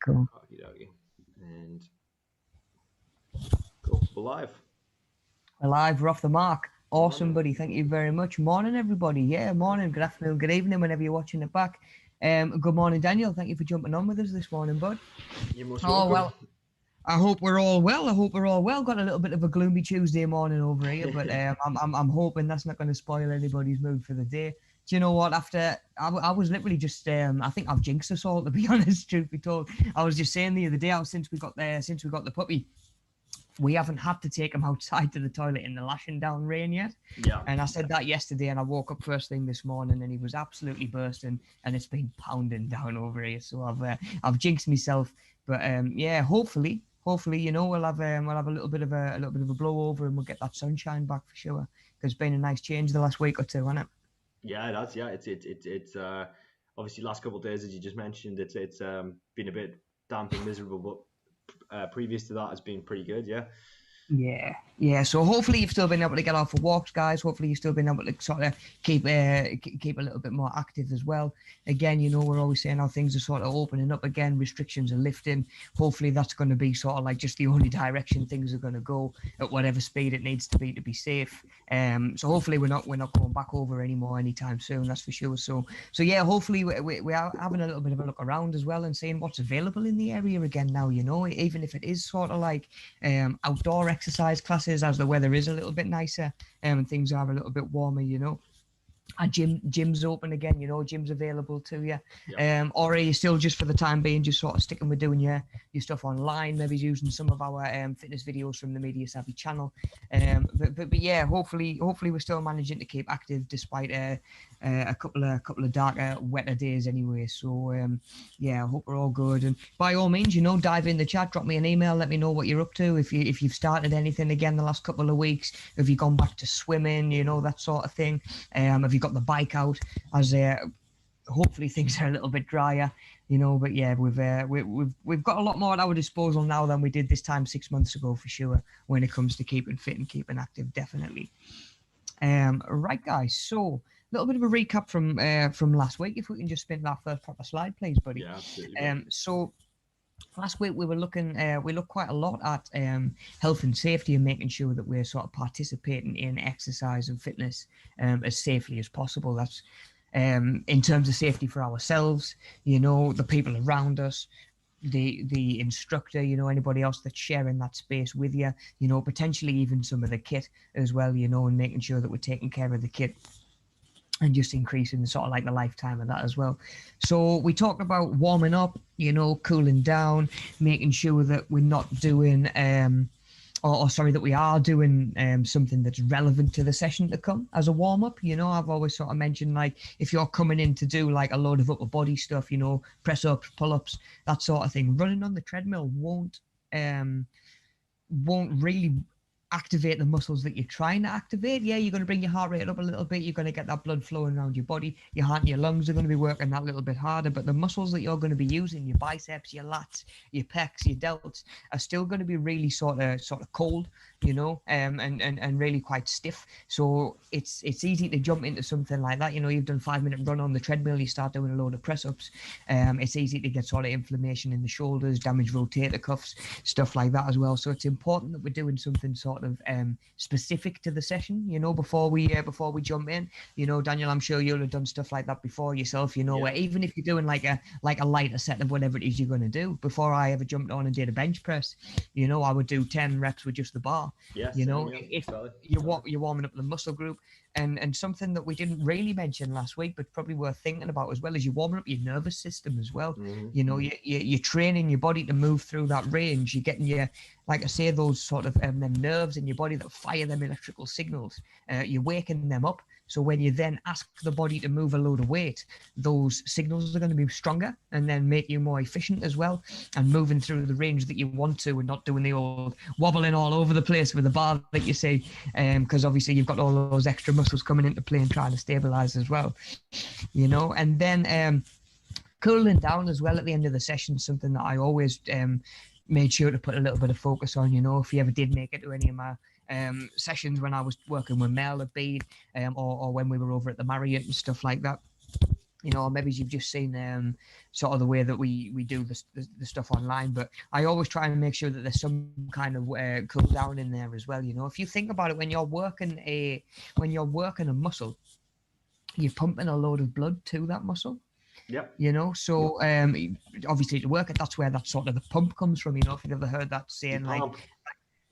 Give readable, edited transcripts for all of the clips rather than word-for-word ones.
Cool. Okie dokie. And cool. We're live. Alive, we're off the mark. Awesome, Morning. buddy. Thank you very much. Morning, everybody. Yeah, morning, good afternoon, good evening, whenever you're watching it back. Good morning, Daniel. Thank you for jumping on with us this morning, bud. You're most Oh, welcome. well, I hope we're all well. I hope we're all well. Got a little bit of a gloomy Tuesday morning over here, but I'm hoping that's not going to spoil anybody's mood for the day. Do you know what? After I was literally just I think I've jinxed us all, to be honest. Truth be told, I was just saying the other day, since we got the puppy, we haven't had to take him outside to the toilet in the lashing down rain yet. Yeah. And I said that yesterday, and I woke up first thing this morning, and he was absolutely bursting, and it's been pounding down over here. So I've jinxed myself, but yeah, hopefully, we'll have a little bit of a blowover, and we'll get that sunshine back for sure. Because it's been a nice change the last week or two, hasn't it? Yeah, it has. Yeah, it's obviously last couple of days, as you just mentioned, it's been a bit damp and miserable, but previous to that has been pretty good. Yeah. Yeah. So hopefully you've still been able to get out for walks, guys. Hopefully you've still been able to sort of keep keep a little bit more active as well. Again, we're always saying how things are sort of opening up again, restrictions are lifting. Hopefully that's going to be sort of like just the only direction things are going to go at whatever speed it needs to be safe. So hopefully we're not going back over anymore anytime soon. That's for sure. So yeah, hopefully we are having a little bit of a look around as well and seeing what's available in the area again now. Even if it is sort of like outdoor exercise classes as the weather is a little bit nicer and things are a little bit warmer. Our gym's open again, gym's available to you. Yeah. Or are you still just for the time being just sort of sticking with doing your stuff online, maybe using some of our fitness videos from the Media Savvy channel? But yeah, hopefully we're still managing to keep active despite a couple of darker, wetter days anyway. So yeah, I hope we're all good. And by all means, dive in the chat, drop me an email, let me know what you're up to. If you've started anything again the last couple of weeks, have you gone back to swimming, that sort of thing. Have you got the bike out? As hopefully things are a little bit drier, But yeah, we've got a lot more at our disposal now than we did this time 6 months ago for sure. When it comes to keeping fit and keeping active, definitely. Right, guys. So a little bit of a recap from last week. If we can just spin that first proper slide, please, buddy. Yeah, absolutely. So last week we looked quite a lot at health and safety and making sure that we're sort of participating in exercise and fitness as safely as possible. That's in terms of safety for ourselves, the people around us, the instructor, anybody else that's sharing that space with you, potentially even some of the kit as well, and making sure that we're taking care of the kit and just increasing sort of like the lifetime of that as well. So we talked about warming up, cooling down, making sure that we're not doing that we are doing something that's relevant to the session to come as a warm-up. I've always sort of mentioned, like, if you're coming in to do like a load of upper body stuff, press ups, pull-ups, that sort of thing, running on the treadmill won't really activate the muscles that you're trying to activate. Yeah, you're going to bring your heart rate up a little bit. You're going to get that blood flowing around your body. Your heart and your lungs are going to be working that little bit harder. But the muscles that you're going to be using, your biceps, your lats, your pecs, your delts, are still going to be really sort of cold, and really quite stiff. So it's easy to jump into something like that. You've done 5-minute run on the treadmill. You start doing a load of press ups. It's easy to get sort of inflammation in the shoulders, damage rotator cuffs, stuff like that as well. So it's important that we're doing something sort of specific to the session, before we jump in. Daniel, I'm sure you'll have done stuff like that before yourself, where even if you're doing like a lighter set of whatever it is you're going to do. Before I ever jumped on and did a bench press, I would do 10 reps with just the bar. Yes, If you're warming up the muscle group. And something that we didn't really mention last week, but probably worth thinking about as well, is you're warming up your nervous system as well. Mm-hmm. You're training your body to move through that range. You're getting like I say, those sort of them nerves in your body that fire them electrical signals. You're waking them up. So when you then ask the body to move a load of weight, those signals are going to be stronger and then make you more efficient as well, and moving through the range that you want to, and not doing the old wobbling all over the place with the bar that you see, because obviously you've got all those extra muscles coming into play and trying to stabilize as well, and then cooling down as well at the end of the session, something that I always made sure to put a little bit of focus on. If you ever did make it to any of my sessions when I was working with Mel at Bede, or when we were over at the Marriott and stuff like that, you know, or maybe you've just seen sort of the way that we do the stuff online. But I always try and make sure that there's some kind of cool down in there as well. You know, if you think about it, when you're working a muscle, you're pumping a load of blood to that muscle. Yep. You know, so obviously to work it, that's where that sort of the pump comes from. You know, if you've ever heard that saying, like,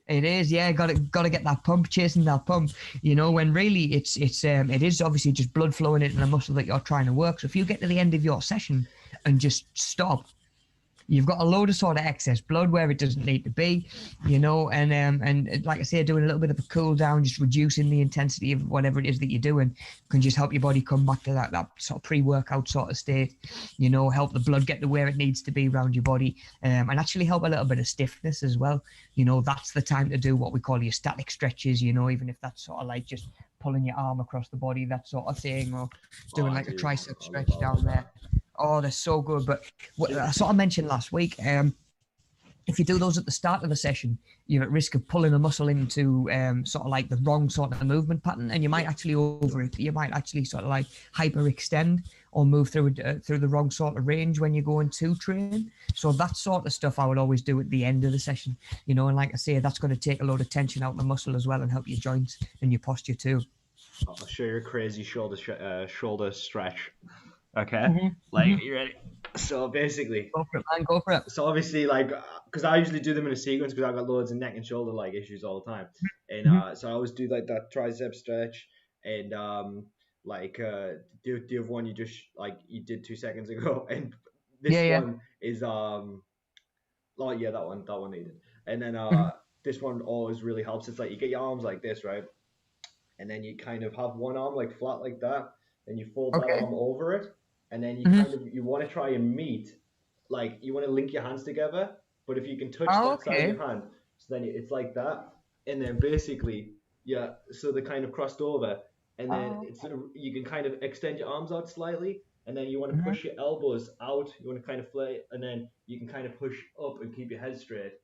it is, yeah, got to get that pump, chasing that pump. You know, when really it is obviously just blood flowing into the muscle that you're trying to work. So if you get to the end of your session and just stop, you've got a load of sort of excess blood where it doesn't need to be, you know, and like I say, doing a little bit of a cool down, just reducing the intensity of whatever it is that you're doing, can just help your body come back to that sort of pre-workout sort of state, you know, help the blood get to where it needs to be around your body, and actually help a little bit of stiffness as well. You know, that's the time to do what we call your static stretches, you know, even if that's sort of like just pulling your arm across the body, that sort of thing, or doing like a tricep stretch down there. Oh, they're so good. But what I sort of mentioned last week, if you do those at the start of the session, you're at risk of pulling a muscle into sort of like the wrong sort of movement pattern, and you might actually you might actually sort of like hyperextend or move through the wrong sort of range when you're going to train. So that sort of stuff I would always do at the end of the session, you know, and like I say, that's going to take a load of tension out of the muscle as well and help your joints and your posture too. I'll show you a crazy shoulder stretch. Okay, like, you ready? So basically, go for it, man. Go for it. So obviously, like, because I usually do them in a sequence because I've got loads of neck and shoulder like issues all the time, and so I always do like that tricep stretch, and do you have one you just like you did 2 seconds ago, and this one is that one needed, and then this one always really helps. It's like you get your arms like this, right, and then you kind of have one arm like flat like that, and you fold that arm over it. And then you you want to try and meet, like you want to link your hands together, but if you can touch that side of your hand, so then it's like that, and then basically, so they're kind of crossed over, and then you can kind of extend your arms out slightly, and then you want to push your elbows out, you want to kind of flay, and then you can kind of push up and keep your head straight,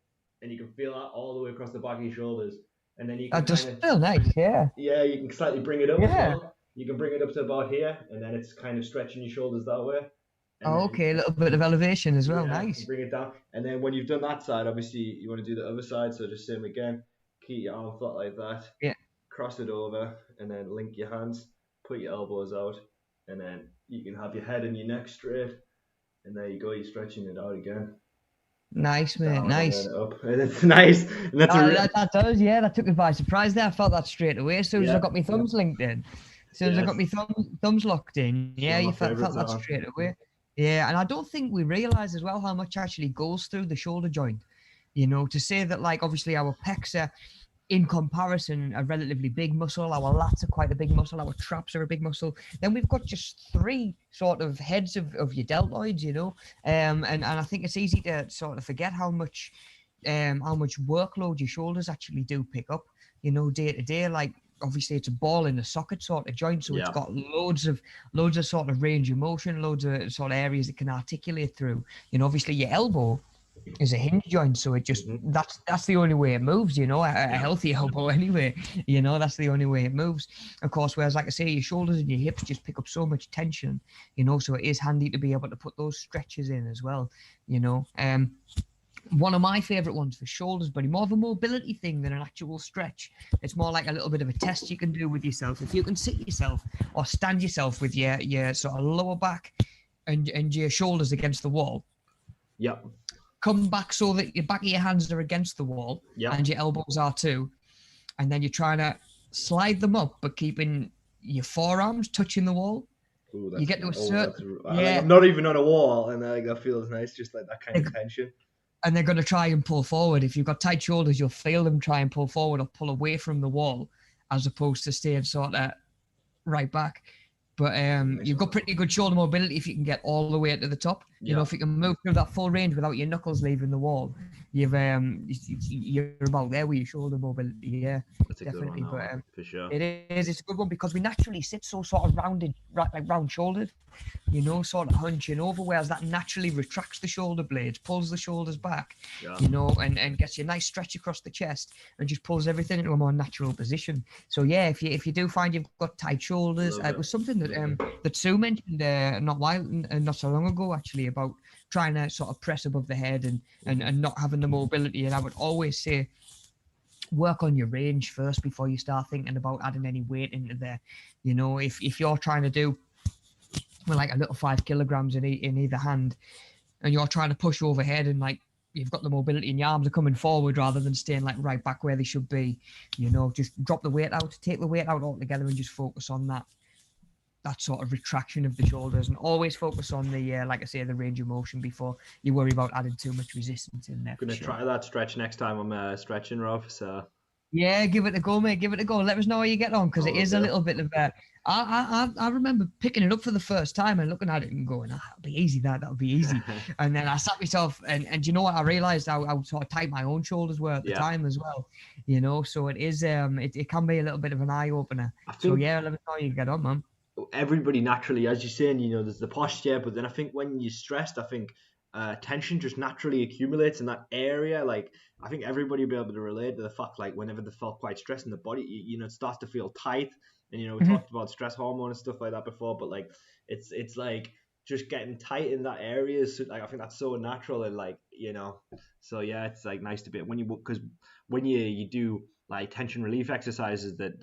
and you can feel that all the way across the back of your shoulders, and then you can just feel nice, yeah, you can slightly bring it up as well. You can bring it up to about here, and then it's kind of stretching your shoulders that way. A little bit of elevation as well. Nice. Bring it down, and then when you've done that side, obviously you want to do the other side. So just same again, keep your arm flat like that. Yeah. Cross it over, and then link your hands. Put your elbows out, and then you can have your head and your neck straight. And there you go. You're stretching it out again. Nice, mate. Down nice. And up. And it's nice. And that's that does, yeah. That took me by surprise there. I felt that straight away as soon as I got my thumbs linked in. As soon as I got my thumbs locked in, you felt that straight away. Yeah, and I don't think we realise as well how much actually goes through the shoulder joint. You know, to say that, like, obviously our pecs are, in comparison, a relatively big muscle. Our lats are quite a big muscle. Our traps are a big muscle. Then we've got just 3 sort of heads of your deltoids, you know. And I think it's easy to sort of forget how much workload your shoulders actually do pick up, you know, day to day. Like, obviously it's a ball in the socket sort of joint, so it's got loads of sort of range of motion, loads of sort of areas it can articulate through. You know, obviously your elbow is a hinge joint, so it just that's the only way it moves, you know, a healthy elbow anyway, you know, that's the only way it moves, of course. Whereas, like I say, your shoulders and your hips just pick up so much tension, you know, so it is handy to be able to put those stretches in as well, you know. One of my favorite ones for shoulders, buddy, more of a mobility thing than an actual stretch. It's more like a little bit of a test you can do with yourself. If you can sit yourself or stand yourself with your sort of lower back and your shoulders against the wall. Yep. Come back so that your back of your hands are against the wall and your elbows are too. And then you're trying to slide them up, but keeping your forearms touching the wall. Ooh, you get to a certain... like, I'm not even on a wall, and that feels nice, just like that kind of tension. And they're going to try and pull forward. If you've got tight shoulders, you'll feel them try and pull forward or pull away from the wall, as opposed to staying sort of right back. But you've got pretty good shoulder mobility if you can get all the way to the top. You know, if you can move through that full range without your knuckles leaving the wall, you're about there with your shoulder mobility. Yeah, That's a good one, definitely. that But one, for sure. it's a good one because we naturally sit so sort of rounded, right, like round shouldered, sort of hunching over, whereas that naturally retracts the shoulder blades, pulls the shoulders back, Yeah. And gets you a nice stretch across the chest and just pulls everything into a more natural position. So yeah, if you do find you've got tight shoulders, Love it was something that it. that Sue mentioned not so long ago actually, about trying to sort of press above the head and not having the mobility. And I would always say, work on your range first before you start thinking about adding any weight into there. If you're trying to do like a little 5 kilograms in either hand, and you're trying to push overhead, and like you've got the mobility and your arms are coming forward rather than staying like right back where they should be, just drop the weight out, take the weight out altogether, and just focus on that sort of retraction of the shoulders, and always focus on the like I say, the range of motion before you worry about adding too much resistance in there. Gonna try that stretch next time I'm stretching, Rob. So yeah, give it a go, mate. Give it a go. Let us know how you get on, because it will is do. a little bit of a. I remember picking it up for the first time and looking at it and going, that'll be easy. That'll be easy. And then I sat myself, and you know what? I realised how sort of tight my own shoulders were at the time as well. So it is it can be a little bit of an eye opener. So yeah, let me know how you get on, man. Everybody naturally, as you're saying, there's the posture, but then I think when you're stressed, I think tension just naturally accumulates in that area. Like, I think everybody will be able to relate to the fact, like, whenever they felt quite stressed in the body, it starts to feel tight. And we talked about stress hormone and stuff like that before, but like it's like just getting tight in that area. So, like, I think that's so natural, and like, so yeah, it's like nice to be because when you do like tension relief exercises that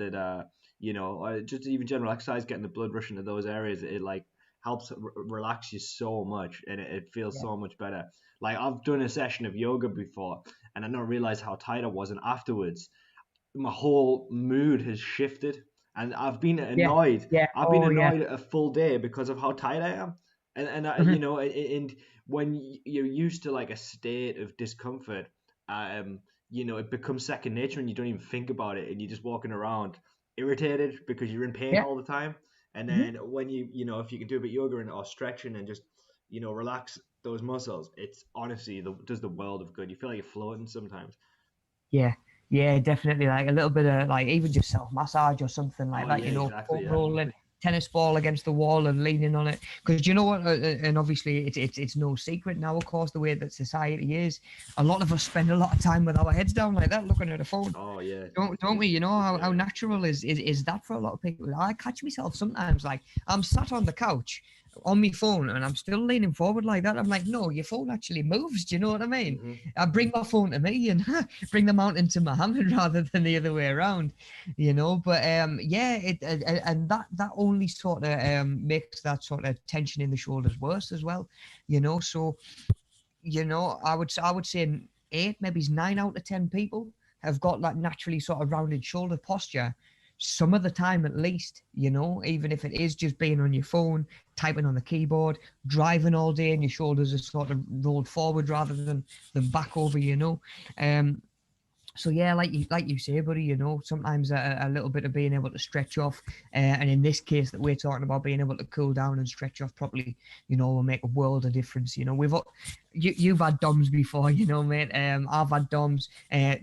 just even general exercise, getting the blood rushing to those areas, it like helps relax you so much, and it feels so much better. Like, I've done a session of yoga before, and I didn't realize how tight I was, and afterwards my whole mood has shifted, and I've been annoyed. I've been annoyed a full day because of how tight I am, and and when you're used to like a state of discomfort, it becomes second nature, and you don't even think about it, and you're just walking around irritated because you're in pain all the time. And then when if you can do a bit of yoga or stretching and just relax those muscles, it's honestly does the world of good. You feel like you're floating sometimes. Yeah, definitely. Like a little bit of like even just self massage or something like that. Exactly, rolling tennis ball against the wall and leaning on it. Because you know what? And obviously it's no secret now. Of course, the way that society is, a lot of us spend a lot of time with our heads down like that, looking at a phone. Oh yeah. Don't we? How natural is that for a lot of people? I catch myself sometimes like I'm sat on the couch on my phone and I'm still leaning forward like that. I'm like, no, your phone actually moves. Do you know what I mean? Mm-hmm. I bring my phone to me and bring the mountain to my hand rather than the other way around. But and that only sort of makes that sort of tension in the shoulders worse as well. So I would say 8, maybe 9 out of 10 people have got that naturally sort of rounded shoulder posture some of the time, at least, even if it is just being on your phone, typing on the keyboard, driving all day and your shoulders are sort of rolled forward rather than back over. So yeah, like you say, buddy, sometimes a little bit of being able to stretch off, and in this case that we're talking about, being able to cool down and stretch off properly, will make a world of difference. You've had DOMS before, mate. I've had DOMS,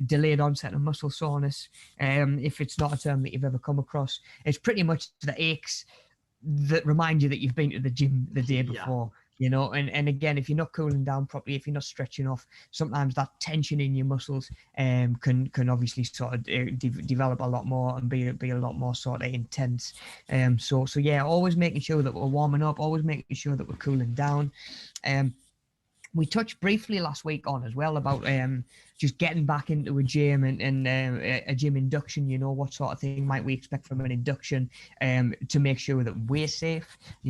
delayed onset of muscle soreness. If it's not a term that you've ever come across, it's pretty much the aches that remind you that you've been to the gym the day before. And again, if you're not cooling down properly, if you're not stretching off, sometimes that tension in your muscles can obviously sort of develop a lot more and be a lot more sort of intense. So yeah, always making sure that we're warming up, always making sure that we're cooling down. We touched briefly last week on as well about just getting back into a gym and a gym induction. What sort of thing might we expect from an induction to make sure that we're safe?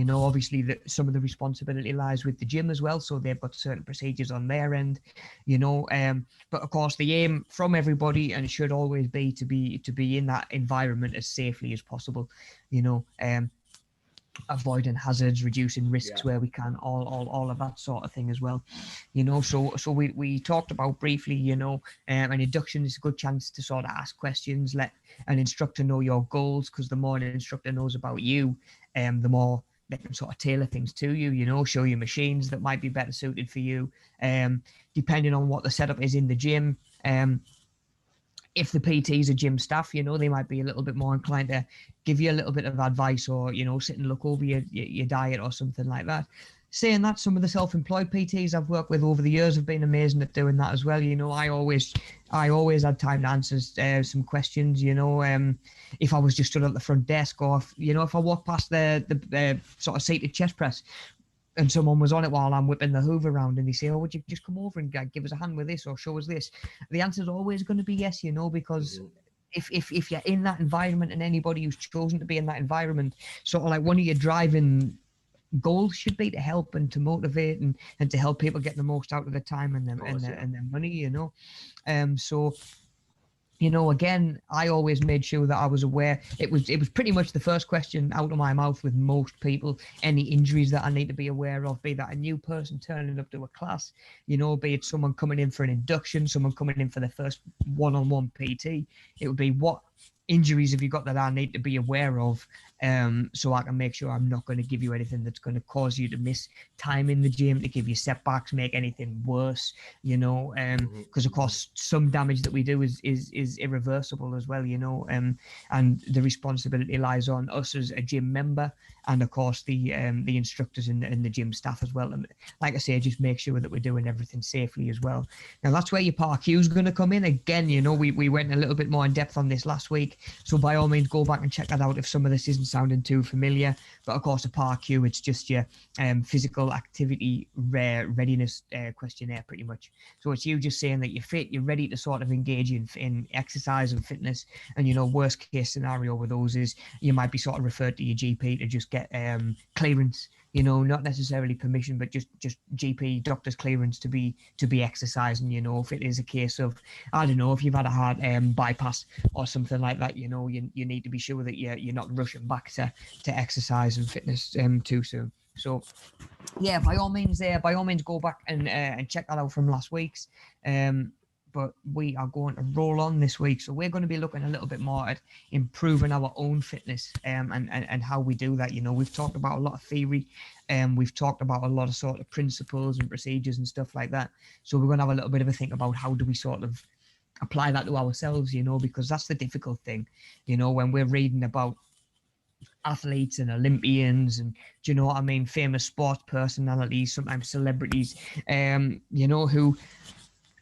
Obviously some of the responsibility lies with the gym as well, so they've got certain procedures on their end. But of course the aim from everybody, and it should always be to be in that environment as safely as possible. Avoiding hazards, reducing risks where we can, all of that sort of thing as well. So we talked about briefly, an induction is a good chance to sort of ask questions, let an instructor know your goals, because the more an instructor knows about you, the more they can sort of tailor things to you, show you machines that might be better suited for you, depending on what the setup is in the gym. If the PTs are gym staff, they might be a little bit more inclined to give you a little bit of advice, or, sit and look over your diet or something like that. Saying that, some of the self-employed PTs I've worked with over the years have been amazing at doing that as well. I always had time to answer some questions, if I was just stood at the front desk, or if I walked past the sort of seated chest press and someone was on it while I'm whipping the hoover around, and they say, "Oh, would you just come over and give us a hand with this, or show us this?" The answer is always going to be yes, because if you're in that environment, and anybody who's chosen to be in that environment, sort of like one of your driving goals should be to help and to motivate and to help people get the most out of their time and their money, so. Again, I always made sure that I was aware. It was pretty much the first question out of my mouth with most people. Any injuries that I need to be aware of, be that a new person turning up to a class, be it someone coming in for an induction, someone coming in for their first one-on-one PT. It would be, what injuries have you got that I need to be aware of, so I can make sure I'm not going to give you anything that's going to cause you to miss time in the gym, to give you setbacks, make anything worse, because of course some damage that we do is irreversible as well, and the responsibility lies on us as a gym member, and of course the instructors and the gym staff as well. And like I say, just make sure that we're doing everything safely as well. Now that's where your PAR-Q is going to come in. Again, we went a little bit more in depth on this last week, so by all means go back and check that out if some of this isn't sounding too familiar. But of course, a PAR-Q, it's just your physical activity readiness questionnaire pretty much. So it's you just saying that you're fit, you're ready to sort of engage in exercise and fitness. And worst case scenario with those is you might be sort of referred to your GP to just get clearance, not necessarily permission, but just GP doctor's clearance to be exercising. If it is a case of, I don't know, if you've had a heart bypass or something like that, you need to be sure that you're not rushing back to exercise and fitness too soon. So yeah, by all means go back and check that out from last week's. But we are going to roll on this week, so we're going to be looking a little bit more at improving our own fitness, and how we do that. We've talked about a lot of theory, we've talked about a lot of sort of principles and procedures and stuff like that. So we're going to have a little bit of a think about how do we sort of apply that to ourselves, because that's the difficult thing, when we're reading about athletes and Olympians and, do you know what I mean, famous sports personalities, sometimes celebrities, who,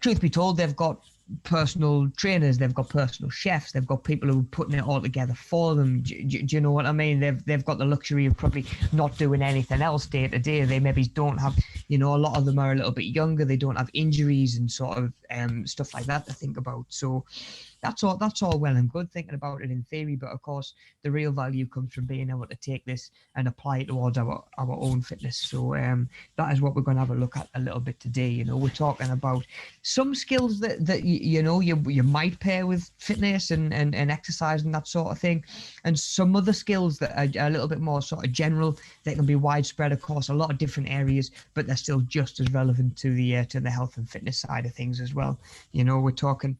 truth be told, they've got personal trainers, they've got personal chefs, they've got people who are putting it all together for them. Do you know what I mean? They've got the luxury of probably not doing anything else day to day. They maybe don't have, a lot of them are a little bit younger. They don't have injuries and sort of stuff like that to think about. So that's all well and good thinking about it in theory, but of course the real value comes from being able to take this and apply it towards our own fitness. So that is what we're going to have a look at a little bit today. We're talking about some skills that you might pair with fitness and exercise and that sort of thing, and some other skills that are a little bit more sort of general, that can be widespread across a lot of different areas, but they're still just as relevant to the health and fitness side of things as well. We're talking,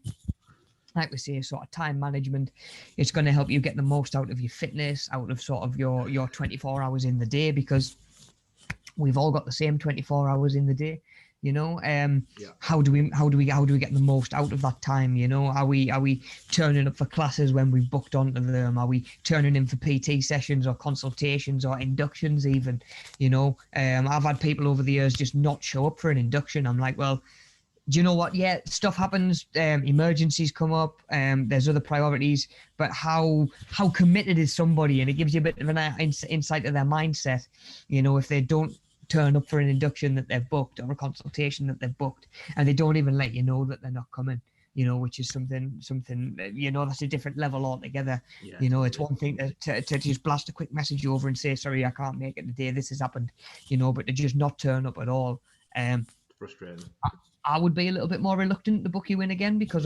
like we say, sort of time management. It's going to help you get the most out of your fitness, out of sort of your 24 hours in the day, because we've all got the same 24 hours in the day. How do we get the most out of that time? Are we turning up for classes when we've booked onto them? Are we turning in for PT sessions or consultations or inductions even? I've had people over the years just not show up for an induction. I'm like, well, do you know what? Yeah, stuff happens. Emergencies come up. There's other priorities. But how committed is somebody? And it gives you a bit of an insight of their mindset. If they don't turn up for an induction that they've booked or a consultation that they've booked, and they don't even let you know that they're not coming. Which is something that's a different level altogether. Yeah, it's one thing to just blast a quick message over and say, sorry, I can't make it today, this has happened. But to just not turn up at all. Frustrating. I would be a little bit more reluctant to book you in again, because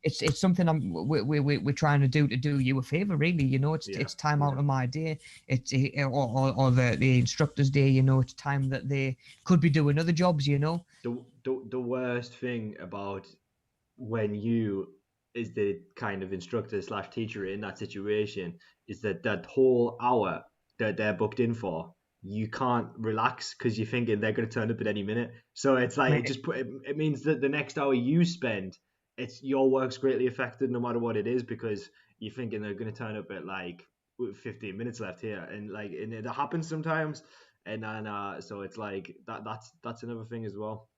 it's something we're trying to do you a favor, really. It's time out of my day. It's or the instructor's day. It's time that they could be doing other jobs. The worst thing about when you is the kind of instructor / teacher in that situation is that whole hour that they're booked in for, you can't relax because you're thinking they're going to turn up at any minute. So it's like it means that the next hour you spend, it's your work's greatly affected no matter what it is, because you're thinking they're going to turn up at like 15 minutes left here, and it happens sometimes, and then so it's like that's another thing as well.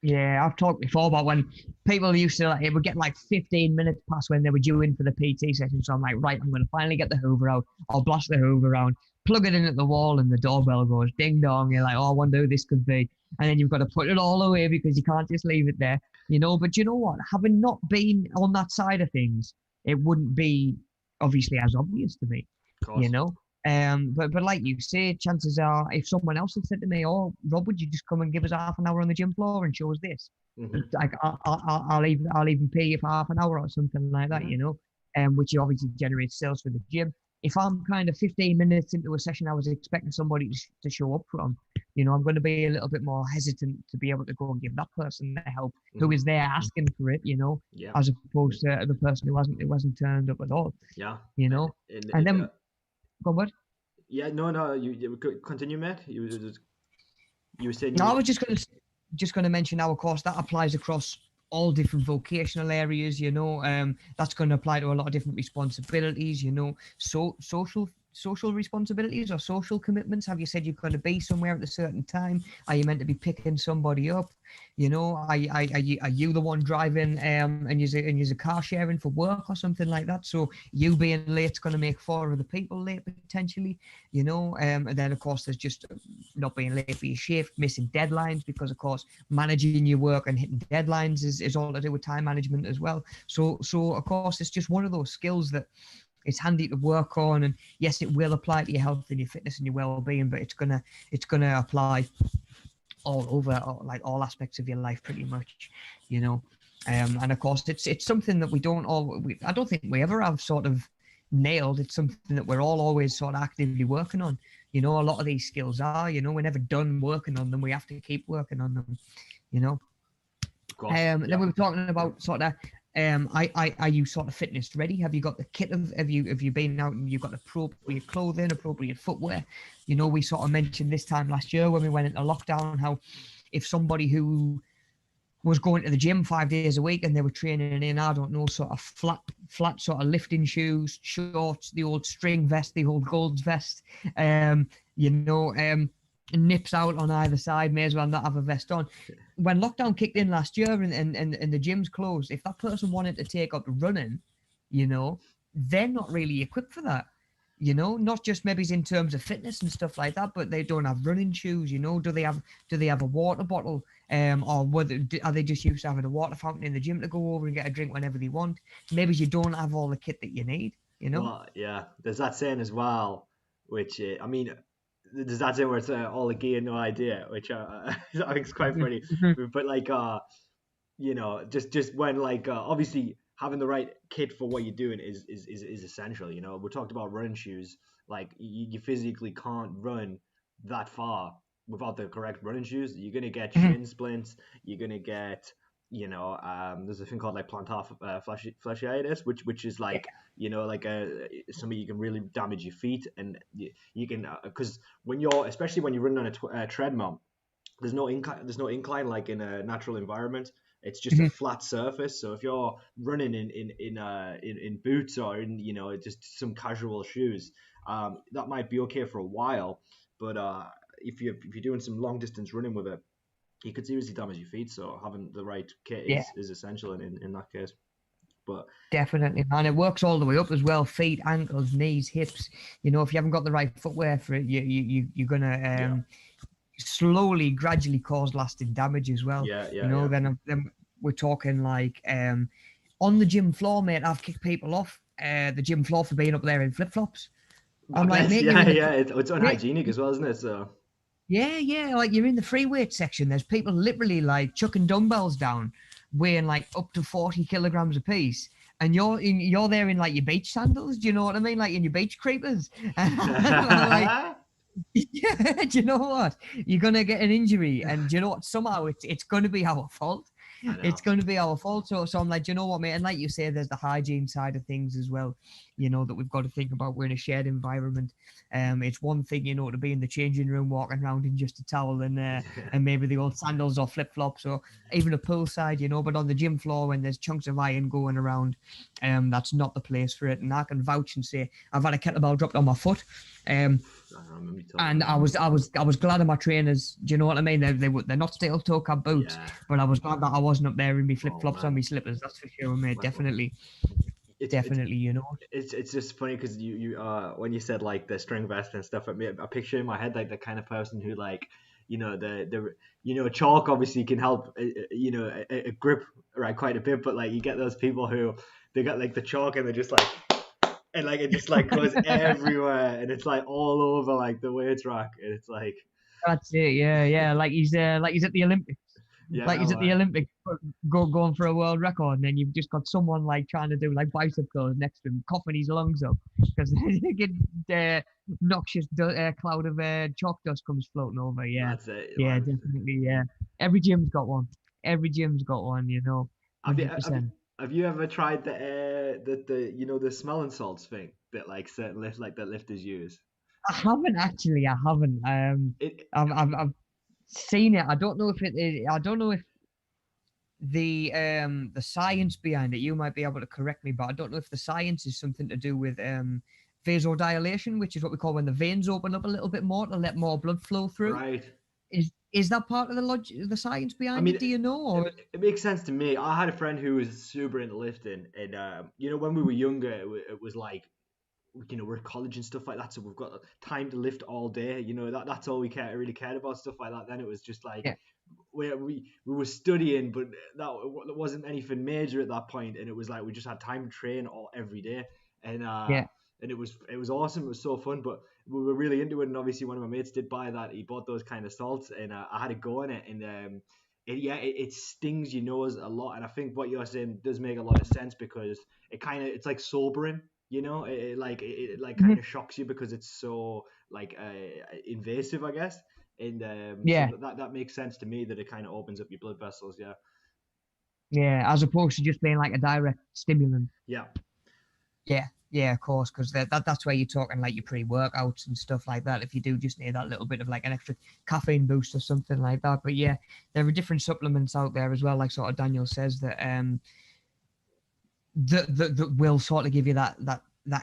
Yeah, I've talked before about when people used to, like, it would get like 15 minutes past when they were due in for the PT session. So I'm like, right, I'm going to finally get the Hoover out. I'll blast the Hoover around, plug it in at the wall, and the doorbell goes ding dong. You're like, oh, I wonder who this could be. And then you've got to put it all away because you can't just leave it there, you know. But you know what? Having not been on that side of things, it wouldn't be obviously as obvious to me, Of course. you know. But like you say, chances are, if someone else had said to me, "Oh, Rob, would you just come and give us half an hour on the gym floor and show us this?" Mm-hmm. Like I'll even pay you for half an hour or something like that, you know. Which obviously generates sales for the gym. If I'm kind of 15 minutes into a session, I was expecting somebody to show up from, you know, I'm going to be a little bit more hesitant to be able to go and give that person the help who is there asking for it, you know, as opposed to the person who hasn't turned up at all. Yeah. You know, and then. Go on, what? Yeah, no, you continue, Matt. You were saying. No, I was just gonna mention now, of course, that applies across all different vocational areas. You know, that's going to apply to a lot of different responsibilities. You know, social responsibilities or social commitments. Have you said you're going to be somewhere at a certain time? Are you meant to be picking somebody up? You know, are you the one driving and you're car sharing for work or something like that? So you being late is going to make 4 other people late potentially, you know. And then of course there's just not being late for your shift, missing deadlines, because of course managing your work and hitting deadlines is all to do with time management as well. So of course it's just one of those skills that it's handy to work on, and yes, it will apply to your health and your fitness and your well-being, but it's gonna apply all over, like all aspects of your life pretty much, you know. And of course it's something that I don't think we ever have sort of nailed. It's something that we're all always sort of actively working on, you know. A lot of these skills are, you know, we're never done working on them. We have to keep working on them, you know. Of course. Then we were talking about sort of are you sort of fitness ready? Have you got the kit? Have you been out and you've got appropriate clothing, appropriate footwear? You know, we sort of mentioned this time last year when we went into lockdown how if somebody who was going to the gym 5 days a week and they were training in, I don't know, sort of flat sort of lifting shoes, shorts, the old string vest, the old Gold's vest, you know, nips out on either side, may as well not have a vest on. When lockdown kicked in last year and the gyms closed, if that person wanted to take up running, you know, they're not really equipped for that. You know, not just maybe in terms of fitness and stuff like that, but they don't have running shoes. You know, do they have a water bottle, or are they just used to having a water fountain in the gym to go over and get a drink whenever they want? Maybe you don't have all the kit that you need. You know. Well, yeah, there's that saying as well, which I mean, there's that saying where it's all the gear, no idea, which I think is quite funny. But like, you know, just when like obviously having the right kit for what you're doing is essential. You know, we talked about running shoes. Like you physically can't run that far without the correct running shoes. You're gonna get shin splints. You're gonna get, you know, there's a thing called like plantar fasciitis, which is like, you know, like something you can really damage your feet, and you can because especially when you're running on a treadmill, there's no incline like in a natural environment. It's just a flat surface. So if you're running in boots or in, you know, just some casual shoes, that might be okay for a while. But if you're doing some long distance running with it, you could seriously damage your feet. So having the right kit is essential in that case. But definitely, man, it works all the way up as well: feet, ankles, knees, hips. You know, if you haven't got the right footwear for it, you're gonna slowly, gradually cause lasting damage as well. You know, then we're talking like on the gym floor, mate. I've kicked people off the gym floor for being up there in flip flops. I'm like, mate, it's unhygienic as well, isn't it? So yeah, like you're in the free weight section. There's people literally like chucking dumbbells down, weighing like up to 40 kilograms a piece. And you're there in like your beach sandals. Do you know what I mean? Like in your beach creepers. Like, yeah, do you know what? You're gonna get an injury, and do you know what? Somehow it's gonna be our fault. I know. It's going to be our fault. So I'm like, do you know what, mate? And like you say, there's the hygiene side of things as well, that we've got to think about. We're in a shared environment. It's one thing, to be in the changing room, walking around in just a towel and maybe the old sandals or flip flops or even a poolside, but on the gym floor when there's chunks of iron going around, that's not the place for it. And I can vouch and say I've had a kettlebell dropped on my foot. I remember you talking And about I was glad of my trainers. Do you know what I mean? They're not steel toe cap that. boots, Yeah. but I was glad that I wasn't up there in my flip Oh flops on man. my slippers. That's for sure, mate. Like, Definitely, it's definitely. it's just funny because you when you said like the string vest and stuff, I picture in my head like the kind of person who like chalk obviously can help a grip right quite a bit, but like you get those people who they got like the chalk and they're just like and like it just like goes everywhere and it's like all over like the weights rack and it's like That's it. Yeah, yeah. Like he's at the Olympics. Like yeah he's at the man. Olympics, going for a world record, and then you've just got someone like trying to do like bicep curls next to him, coughing his lungs up because they get noxious cloud of chalk dust comes floating over. Yeah, That's it, yeah, man. definitely. Yeah, every gym's got one. Every gym's got one. Have you 100%. have you ever tried the smelling salts thing that like certain lifters use? I haven't actually. I haven't. It I've seen it. I don't know if it is. I don't know if the science behind it. You might be able to correct me, but I don't know if the science is something to do with vasodilation, which is what we call when the veins open up a little bit more to let more blood flow through. right. Is that part of the logic, the science I behind mean, it? Do you know? Or it makes sense to me. I had a friend who was super into lifting, and when we were younger, it was like we're at college and stuff like that, so we've got time to lift all day. That's all we really cared about, stuff like that. Then it was just like yeah, we were studying, but that wasn't anything major at that point, and it was like we just had time to train all every day, and yeah, it was awesome. It was so fun, but we were really into it, and obviously one of my mates did buy that. He bought those kind of salts, and I had a go in it, and it stings your nose a lot, and I think what you're saying does make a lot of sense because it's like sobering. It kind mhm, of shocks you because it's so like invasive, I guess. And so yeah, that makes sense to me that it kind of opens up your blood vessels. Yeah. yeah. As opposed to just being like a direct stimulant. Yeah. Yeah, yeah, of course, because that's where you're talking like your pre-workouts and stuff like that. If you do just need that little bit of like an extra caffeine boost or something like that. But yeah, there are different supplements out there as well, like sort of Daniel says that will sort of give you that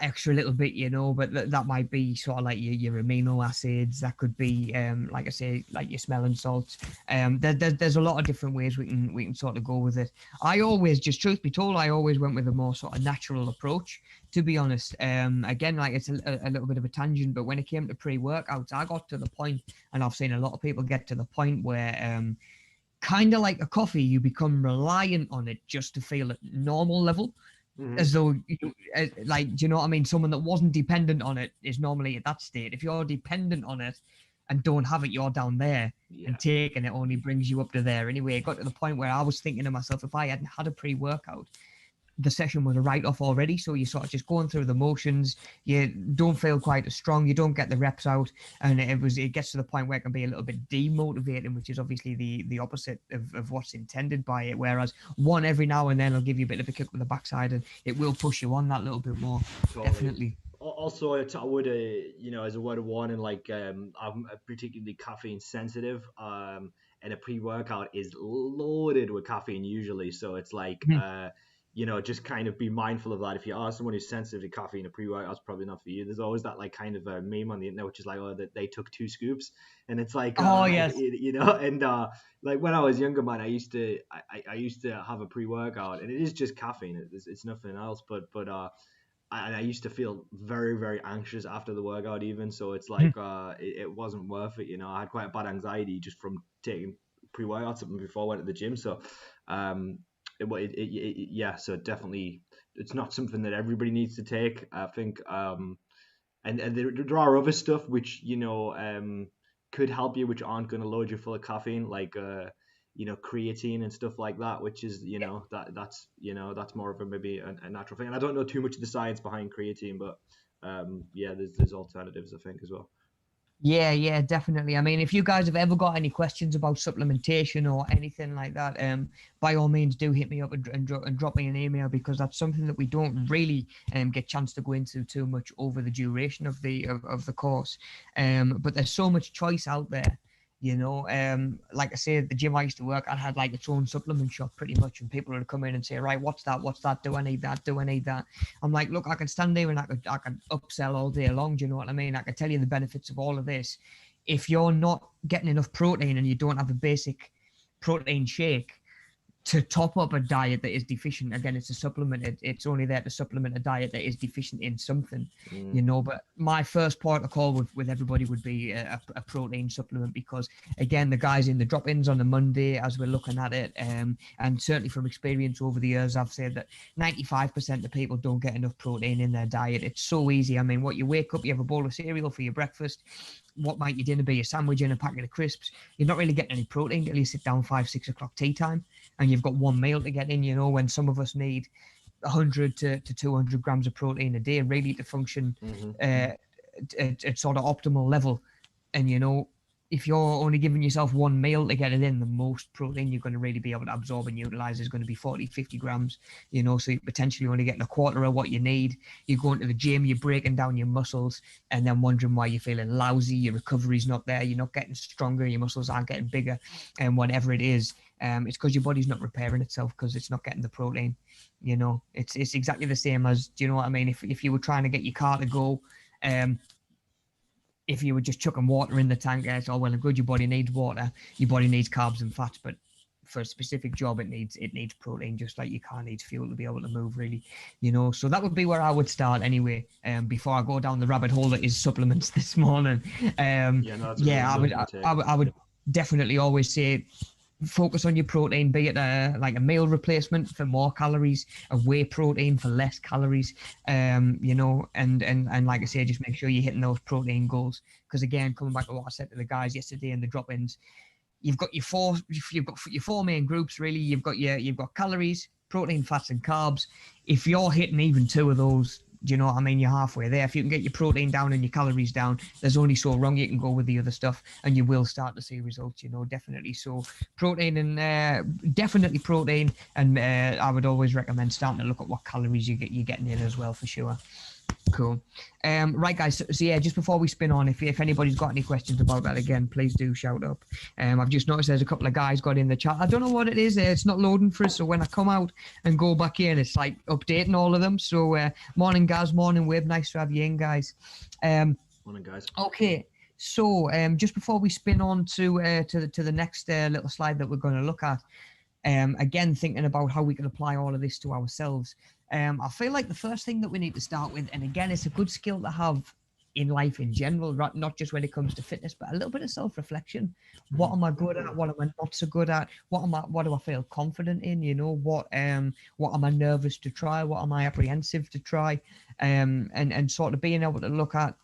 extra little bit, but that might be sort of like your amino acids. That could be, like I say, like your smelling salts. There's a lot of different ways we can sort of go with it. I always, just truth be told, I always went with a more sort of natural approach. To be honest, again, like it's a little bit of a tangent, but when it came to pre-workouts, I got to the point, and I've seen a lot of people get to the point where kind of like a coffee, you become reliant on it just to feel at normal level, Hmm. as though like, do you know what I mean? Someone that wasn't dependent on it is normally at that state. If you're dependent on it and don't have it, you're down there, Yeah. and taking it only brings you up to there. Anyway, it got to the point where I was thinking to myself, if I hadn't had a pre-workout, the session was a write-off already. So you're sort of just going through the motions. You don't feel quite as strong. You don't get the reps out, and it gets to the point where it can be a little bit demotivating, which is obviously the opposite of what's intended by it. Whereas one every now and then will give you a bit of a kick with the backside, and it will push you on that little bit more. Totally. Definitely. Also, I would, as a word of warning, like I'm particularly caffeine sensitive, and a pre-workout is loaded with caffeine usually. So it's like, Mhm. just kind of be mindful of that. If you are someone who's sensitive to caffeine, a pre-workout's probably not for you. There's always that like kind of a meme on the internet, which is like, oh, that they took 2 scoops, and it's like, Oh yes. and like when I was younger, man, I used to have a pre-workout, and it is just caffeine. It's nothing else, but. And I used to feel very, very anxious after the workout, even. So it's Mhm. like it wasn't worth it. I had quite a bad anxiety just from taking pre-workout supplement before I went to the gym. So, um, yeah. So definitely, it's not something that everybody needs to take. I think, and there are other stuff which could help you, which aren't going to load you full of caffeine, like creatine and stuff like that, which is that's more of a maybe a natural thing. And I don't know too much of the science behind creatine, but yeah, there's alternatives I think as well. Yeah, definitely. I mean, if you guys have ever got any questions about supplementation or anything like that, by all means do hit me up and drop me an email, because that's something that we don't really get chance to go into too much over the duration of the course. But there's so much choice out there. Like I said, the gym I used to work at had like its own supplement shop pretty much, and people would come in and say, right, what's that? What's that? Do I need that? Do I need that? I'm like, look, I can stand there and I can upsell all day long. Do you know what I mean? I can tell you the benefits of all of this. If you're not getting enough protein and you don't have a basic protein shake to top up a diet that is deficient, again, it's a supplement. It's only there to supplement a diet that is deficient in something, But my first protocol with everybody would be a protein supplement, because again, the guys in the drop-ins on the Monday, as we're looking at it, and certainly from experience over the years, I've said that 95% of people don't get enough protein in their diet. It's so easy. I mean, what, you wake up, you have a bowl of cereal for your breakfast. What might your dinner be? A sandwich and a packet of crisps. You're not really getting any protein till you sit down 5-6 o'clock tea time, and you've got one meal to get in. When some of us need 100 to 200 grams of protein a day really to function at sort of optimal level. And if you're only giving yourself one meal to get it in, the most protein you're going to really be able to absorb and utilize is going to be 40-50 grams. So you're potentially only getting a quarter of what you need. You're going to the gym, you're breaking down your muscles, and then wondering why you're feeling lousy, your recovery's not there, you're not getting stronger, your muscles aren't getting bigger, and whatever it is, it's because your body's not repairing itself, because it's not getting the protein. It's exactly the same as, do you know what I mean? If you were trying to get your car to go, if you were just chucking water in the tank, it's all well and good. Your body needs water, your body needs carbs and fats, but for a specific job, it needs protein, just like your car needs fuel to be able to move, really. So that would be where I would start anyway. Before I go down the rabbit hole that is supplements this morning. I would definitely always say, focus on your protein, be it like a meal replacement for more calories, a whey protein for less calories, and like I say, just make sure you're hitting those protein goals. Because again, coming back to what I said to the guys yesterday in the drop-ins, you've got your four main groups really. You've got calories, protein, fats, and carbs. If you're hitting even two of those, do you know what I mean? You're halfway there. If you can get your protein down and your calories down, there's only so wrong you can go with the other stuff, and you will start to see results. Definitely. So protein and definitely protein, and I would always recommend starting to look at what calories you're getting in as well, for sure. Cool. Right, guys. So yeah, just before we spin on, if anybody's got any questions about that, again, please do shout up. I've just noticed there's a couple of guys got in the chat. I don't know what it is. It's not loading for us. So when I come out and go back in, it's like updating all of them. So morning, guys. Morning, Wib. Nice to have you in, guys. Morning, guys. Okay. So just before we spin on to the next little slide that we're going to look at, again, thinking about how we can apply all of this to ourselves. I feel like the first thing that we need to start with, and again, it's a good skill to have in life in general, not just when it comes to fitness, but a little bit of self-reflection. What am I good at? What am I not so good at? What do I feel confident in? What am I nervous to try? What am I apprehensive to try? And sort of being able to look at,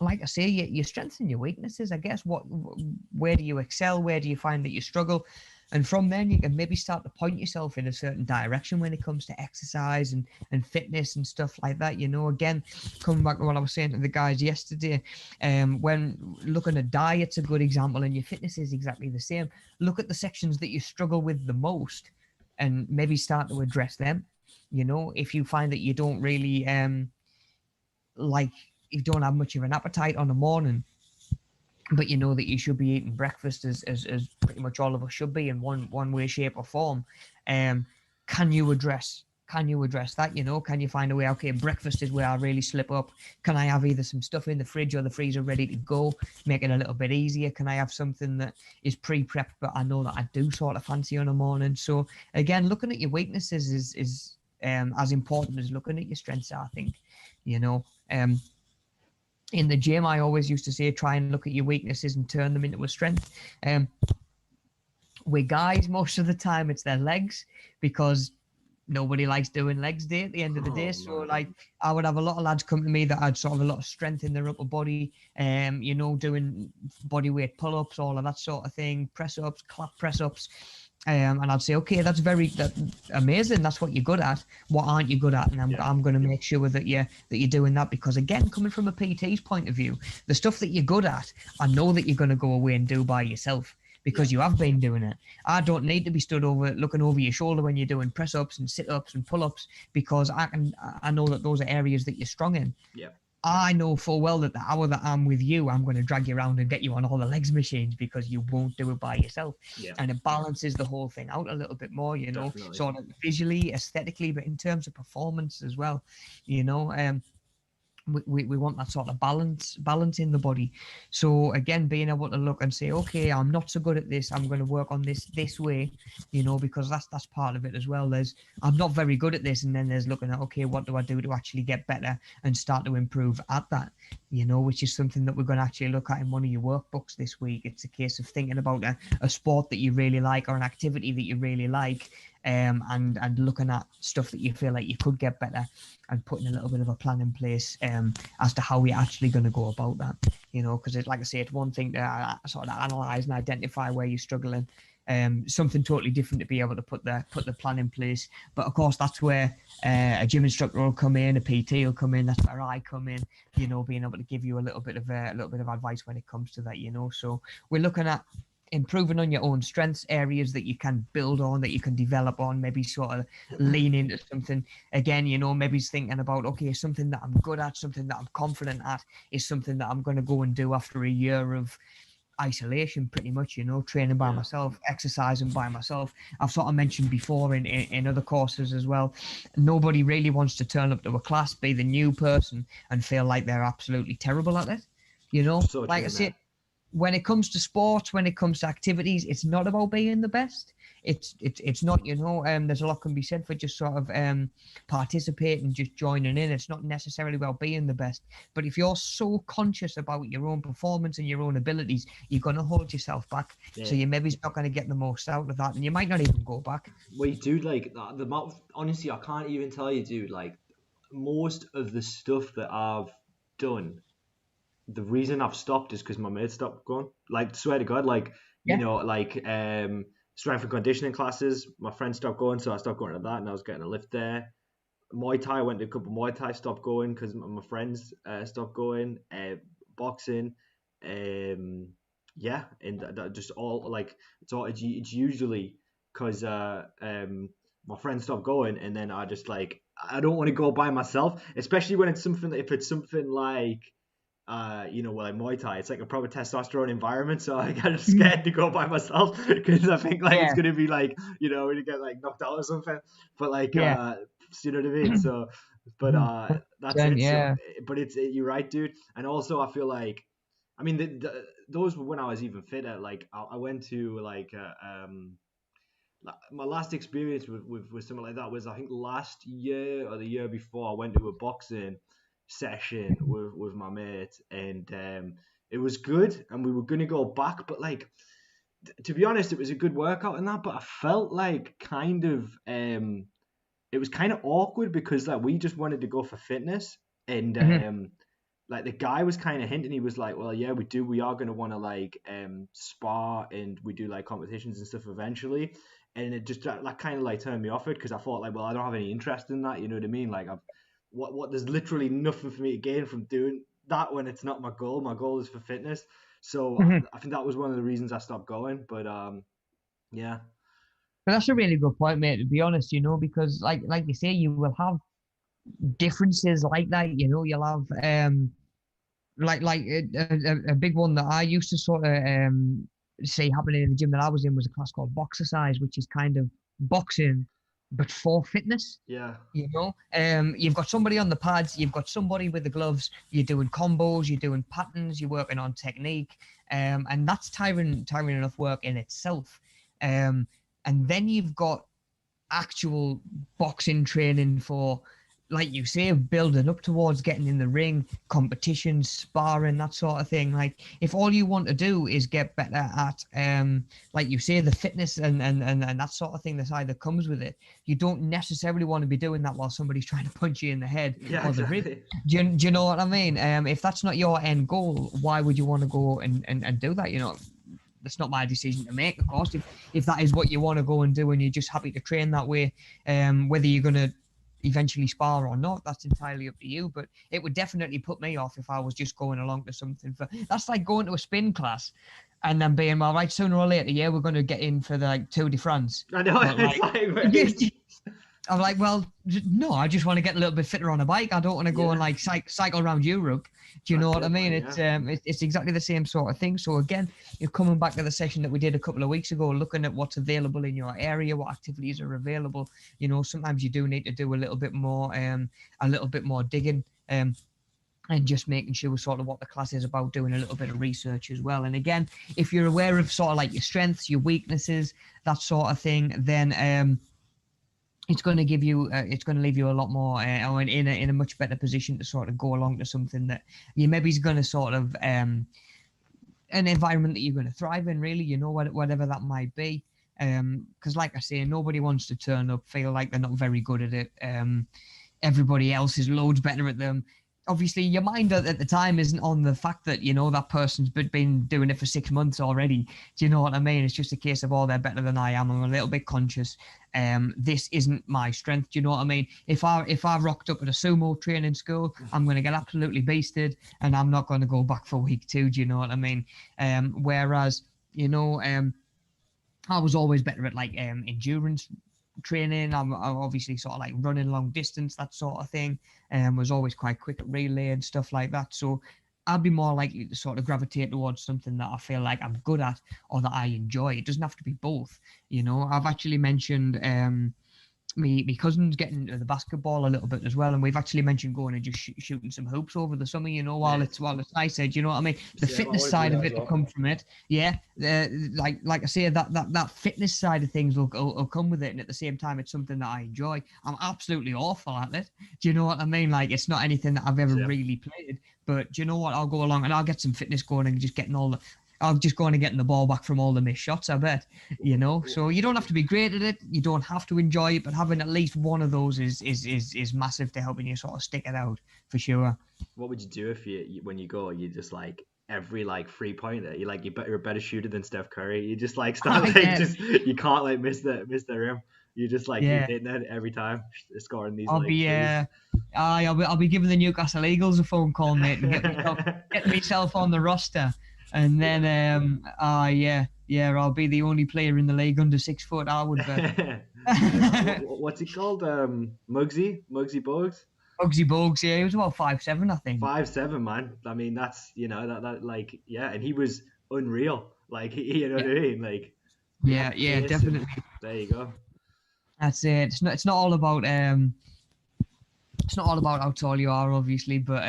like I say, your strengths and your weaknesses, I guess. Where do you excel? Where do you find that you struggle? And from then you can maybe start to point yourself in a certain direction when it comes to exercise and fitness and stuff like that. Again, coming back to what I was saying to the guys yesterday, when looking at diet's a good example, and your fitness is exactly the same. Look at the sections that you struggle with the most and maybe start to address them. If you find that you don't really you don't have much of an appetite on the morning, but you know that you should be eating breakfast as pretty much all of us should be in one way, shape, or form. Can you address that? Can you find a way? Okay, breakfast is where I really slip up. Can I have either some stuff in the fridge or the freezer ready to go, make it a little bit easier? Can I have something that is pre-prepped, but I know that I do sort of fancy on a morning? So again, looking at your weaknesses is as important as looking at your strengths, I think. In the gym, I always used to say, try and look at your weaknesses and turn them into a strength. With guys, most of the time, it's their legs, because nobody likes doing legs day at the end of the day. So like, I would have a lot of lads come to me that had sort of a lot of strength in their upper body, doing body weight pull-ups, all of that sort of thing, press-ups, clap press-ups. And I'd say, okay, that's amazing. That's what you're good at. What aren't you good at? And I'm going to make sure that you're doing that, because again, coming from a PT's point of view, the stuff that you're good at, I know that you're going to go away and do by yourself, because you have been doing it. I don't need to be stood over looking over your shoulder when you're doing press ups and sit ups and pull ups, because I know that those are areas that you're strong in. Yeah. I know full well that the hour that I'm with you, I'm going to drag you around and get you on all the legs machines, because you won't do it by yourself. Yeah. And it balances the whole thing out a little bit more, Definitely. sort of visually, aesthetically, but in terms of performance as well, we want that sort of balance in the body. So again, being able to look and say, okay, I'm not so good at this, I'm going to work on this way, because that's part of it as well. I'm not very good at this, and then there's looking at, okay, what do I do to actually get better and start to improve at that, which is something that we're going to actually look at in one of your workbooks this week. It's a case of thinking about a sport that you really like, or an activity that you really like, and looking at stuff that you feel like you could get better, and putting a little bit of a plan in place as to how we're actually going to go about that. Because like I say, it's one thing to sort of analyze and identify where you're struggling. Something totally different to be able to put the plan in place. But of course, that's where a gym instructor will come in, a PT will come in. That's where I come in. Being able to give you a little bit of advice when it comes to that. So we're looking at improving on your own strengths, areas that you can build on, that you can develop on, maybe sort of lean into something again, maybe thinking about, okay, something that I'm good at, something that I'm confident at, is something that I'm going to go and do after a year of isolation, pretty much, training by myself, exercising by myself. I've sort of mentioned before in other courses as well, nobody really wants to turn up to a class, be the new person, and feel like they're absolutely terrible at it. So like true, I said, when it comes to sports, when it comes to activities, it's not about being the best. It's not, there's a lot can be said for just sort of participating, just joining in. It's not necessarily about being the best. But if you're so conscious about your own performance and your own abilities, you're going to hold yourself back. Yeah. So you maybe not going to get the most out of that, and you might not even go back. Wait, dude, like the amount, honestly, I can't even tell you, dude, like most of the stuff that I've done, the reason I've stopped is because my mates stopped going. Like, swear to God, like, strength and conditioning classes, my friends stopped going, so I stopped going to that, and I was getting a lift there. Muay Thai, I went to a couple of Muay Thai, stopped going because my friends stopped going. Boxing, and that just all, like, it's usually because my friends stopped going, and then I just, like, I don't want to go by myself, especially when it's something, if it's something like like Muay Thai, it's like a proper testosterone environment, so I got scared to go by myself because I think like it's gonna be like, to get like knocked out or something. But like, you know what I mean? So, but that's it. Yeah. So, but you're right, dude. And also, I feel like, I mean, those were when I was even fitter. Like, I went to like my last experience with something like that was, I think, last year or the year before. I went to a boxing session with my mate, and it was good, and we were gonna go back, but like, to be honest, it was a good workout and that, but I felt like kind of it was kind of awkward because like we just wanted to go for fitness, and like the guy was kind of hinting, he was like, well, yeah, we are going to want to like spar, and we do like competitions and stuff eventually, and it just that kind of like turned me off it, because I thought like, well, I don't have any interest in that, you know what I mean? Like, what there's literally nothing for me to gain from doing that when it's not my goal. My goal is for fitness. So I think that was one of the reasons I stopped going. But yeah. But that's a really good point, mate, to be honest, because like you say, you will have differences like that, you'll have like a big one that I used to sort of say happening in the gym that I was in was a class called Boxercise, which is kind of boxing but for fitness. Yeah. You've got somebody on the pads, you've got somebody with the gloves, you're doing combos, you're doing patterns, you're working on technique, and that's tiring enough work in itself. And then you've got actual boxing training for, like you say, building up towards getting in the ring, competition, sparring, that sort of thing. Like, if all you want to do is get better at, like you say, the fitness and that sort of thing that either comes with it, you don't necessarily want to be doing that while somebody's trying to punch you in the head or the rib. Do you know what I mean? If that's not your end goal, why would you want to go and do that? that's not my decision to make, of course. If that is what you want to go and do and you're just happy to train that way, whether you're going to eventually spar or not, that's entirely up to you. But it would definitely put me off if I was just going along to something that's like going to a spin class and then being, well, right, sooner or later, yeah, we're going to get in for the like Tour de France. I know, but, it's like I'm like, well, no, I just want to get a little bit fitter on a bike. I don't want to go and like cycle around Europe. Do you know what I mean? It's exactly the same sort of thing. So again, you're coming back to the session that we did a couple of weeks ago, looking at what's available in your area, what activities are available. You know, sometimes you do need to do a little bit more digging. And just making sure sort of what the class is about, doing a little bit of research as well. And again, if you're aware of sort of like your strengths, your weaknesses, that sort of thing, then it's going to give you, it's going to leave you a lot more in a much better position to sort of go along to something that you maybe is going to sort of an environment that you're going to thrive in, really, you know, whatever that might be. Because like I say, nobody wants to turn up, feel like they're not very good at it. Everybody else is loads better at them. Obviously, your mind at the time isn't on the fact that, you know, that person's been doing it for 6 months already. Do you know what I mean? It's just a case of, oh, they're better than I am. I'm a little bit conscious. This isn't my strength. Do you know what I mean? If I rocked up at a sumo training school, I'm going to get absolutely beasted and I'm not going to go back for week 2. Do you know what I mean? Whereas, you know, I was always better at like endurance training. I'm obviously sort of like running long distance, that sort of thing, and was always quite quick at relay and stuff like that. So I'd be more likely to sort of gravitate towards something that I feel like I'm good at or that I enjoy. It doesn't have to be both, you know. I've actually mentioned my cousin's getting into the basketball a little bit as well, and we've actually mentioned going and just shooting some hoops over the summer, you know, while it's nice. Do you know what I mean? The fitness side of it will come from it, yeah. Like I say, that fitness side of things will come with it, and at the same time, it's something that I enjoy. I'm absolutely awful at it. Do you know what I mean? Like, it's not anything that I've ever really played, but do you know what? I'll go along and I'll get some fitness going and just getting all the. I'll just go on and getting the ball back from all the missed shots, I bet, you know. So you don't have to be great at it. You don't have to enjoy it, but having at least one of those is massive to helping you sort of stick it out, for sure. What would you do if when you go, you just like every like 3-pointer, you're a better shooter than Steph Curry. You just like start you can't like miss the rim. You just like keep hitting it every time, scoring these. I'll be giving the Newcastle Eagles a phone call, mate, and get myself on the roster. And then, I'll be the only player in the league under 6 foot, I would bet. What's he called? Muggsy Bogues? Muggsy Bogues, yeah, he was about 5'7", I think. 5'7", man. I mean, that's, you know, that like, yeah, and he was unreal. Like, you know what I mean? Like, yeah, definitely. There you go. That's it. It's not all about it's not all about how tall you are, obviously, but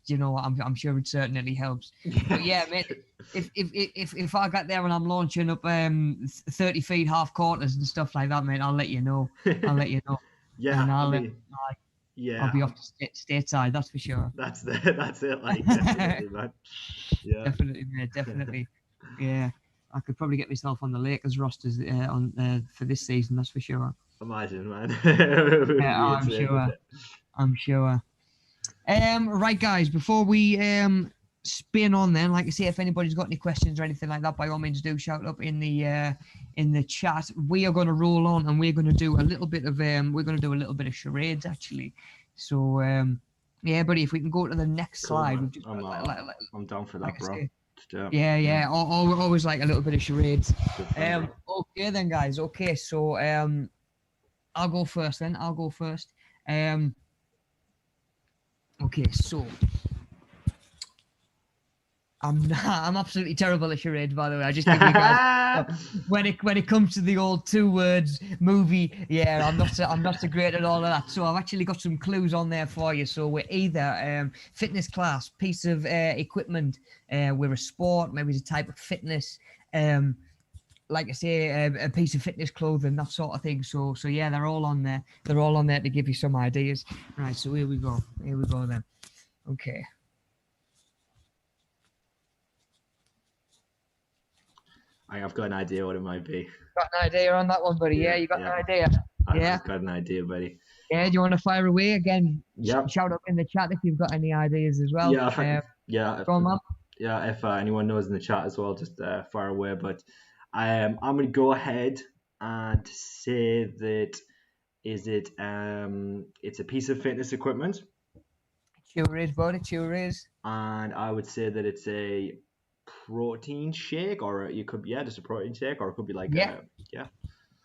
you know, I'm sure it certainly helps. But yeah, mate, if I get there and I'm launching up 30 feet half quarters and stuff like that, mate, I'll let you know. Yeah, and I'll be off to stateside, that's for sure. That's it, like, definitely, man. Yeah, definitely, mate, definitely. Yeah, I could probably get myself on the Lakers rosters for this season, that's for sure. Imagine, man. Yeah, I'm sure. Right, guys, before we spin on then, like I say, if anybody's got any questions or anything like that, by all means do shout up in the chat. We are going to roll on and we're going to do a little bit of charades, actually. So yeah, buddy, if we can go to the next slide. I'm down for that, bro. Yeah. Always like a little bit of charades. Okay then, guys. Okay, so I'll go first. Okay, so I'm absolutely terrible at charades, by the way. I just give you guys when it comes to the old 2 words movie. Yeah, I'm not so great at all of that. So I've actually got some clues on there for you. So we're either fitness class, piece of equipment, we're a sport, maybe it's a type of fitness, like I say, a piece of fitness clothing, that sort of thing. So yeah, they're all on there. They're all on there to give you some ideas. Right, so here we go then. Okay. I've got an idea what it might be. Got an idea on that one, buddy? Yeah, you got an idea? I've got an idea, buddy. Yeah, do you want to fire away again? Yeah. Shout up in the chat if you've got any ideas as well. Yeah. Go on, man. Yeah, if anyone knows in the chat as well, just fire away. But I'm going to go ahead and say that it's a piece of fitness equipment, Sure is, bud. It sure is. and I would say that it's a protein shake, or you could just a protein shake, or it could be like Yeah. yeah.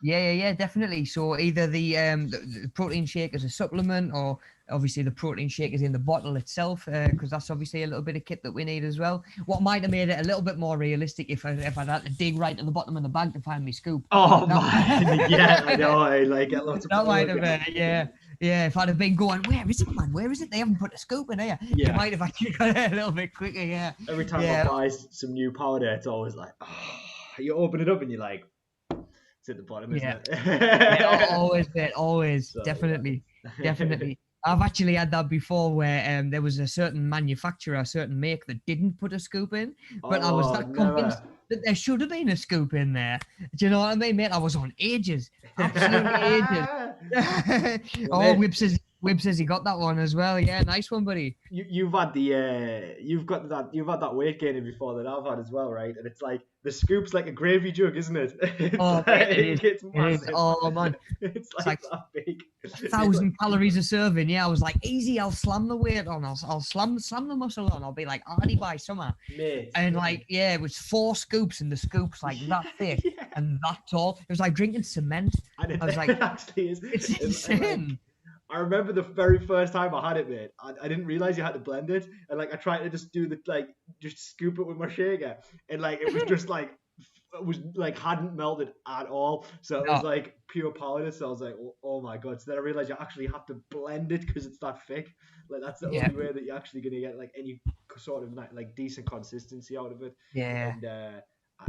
Yeah, definitely. So either the protein shake as a supplement, or obviously the protein shake is in the bottle itself, because that's obviously a little bit of kit that we need as well. What might have made it a little bit more realistic if I'd had to dig right to the bottom of the bag to find my scoop. Oh man, yeah, I know. I like get lots of that might have yeah. If I'd have been going, where is it, man? Where is it? They haven't put a scoop in here. Yeah. You might have actually got it a little bit quicker. Yeah. Every time I buy some new powder, it's always like, you open it up and you're like, it's at the bottom, isn't it? Yeah, always, mate, always. So, definitely. I've actually had that before where there was a certain manufacturer, a certain make that didn't put a scoop in, but I was that convinced that there should have been a scoop in there. Do you know what I mean, mate? I was on ages, absolutely ages. Well, Wib says he got that one as well. Yeah, nice one, buddy. You've had that weight gaining before that I've had as well, right? And it's like the scoop's like a gravy jug, isn't it? It is. Oh man, it's like that big. 1,000 calories a serving. Yeah, I was like, easy. I'll slam the weight on. I'll slam the muscle on. I'll be like Ardy by summer. Mate, and like, yeah, it was 4 scoops, and the scoops like that thick and that tall. It was like drinking cement. And I was like, it actually is. It's insane. I remember the very first time I had it, mate. I didn't realize you had to blend it, and like I tried to just do just scoop it with my shaker, and like it was just like hadn't melted at all. So it was like pure powder. So I was like, oh my god. So then I realized you actually have to blend it because it's that thick. Like that's the only way that you're actually gonna get like any sort of like decent consistency out of it. Yeah. And I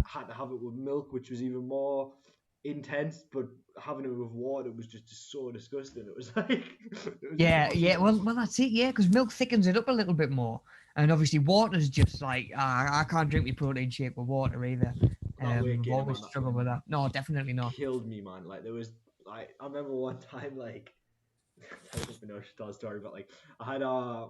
had to have it with milk, which was even more intense, but having it with water was just so disgusting. It was like well that's it, because milk thickens it up a little bit more, and obviously water's just like I can't drink my protein shake with water either. I've always struggled with that. No, definitely not. Killed me, man. Like there was I remember one time, like I don't even know if I should tell a story, but like I had a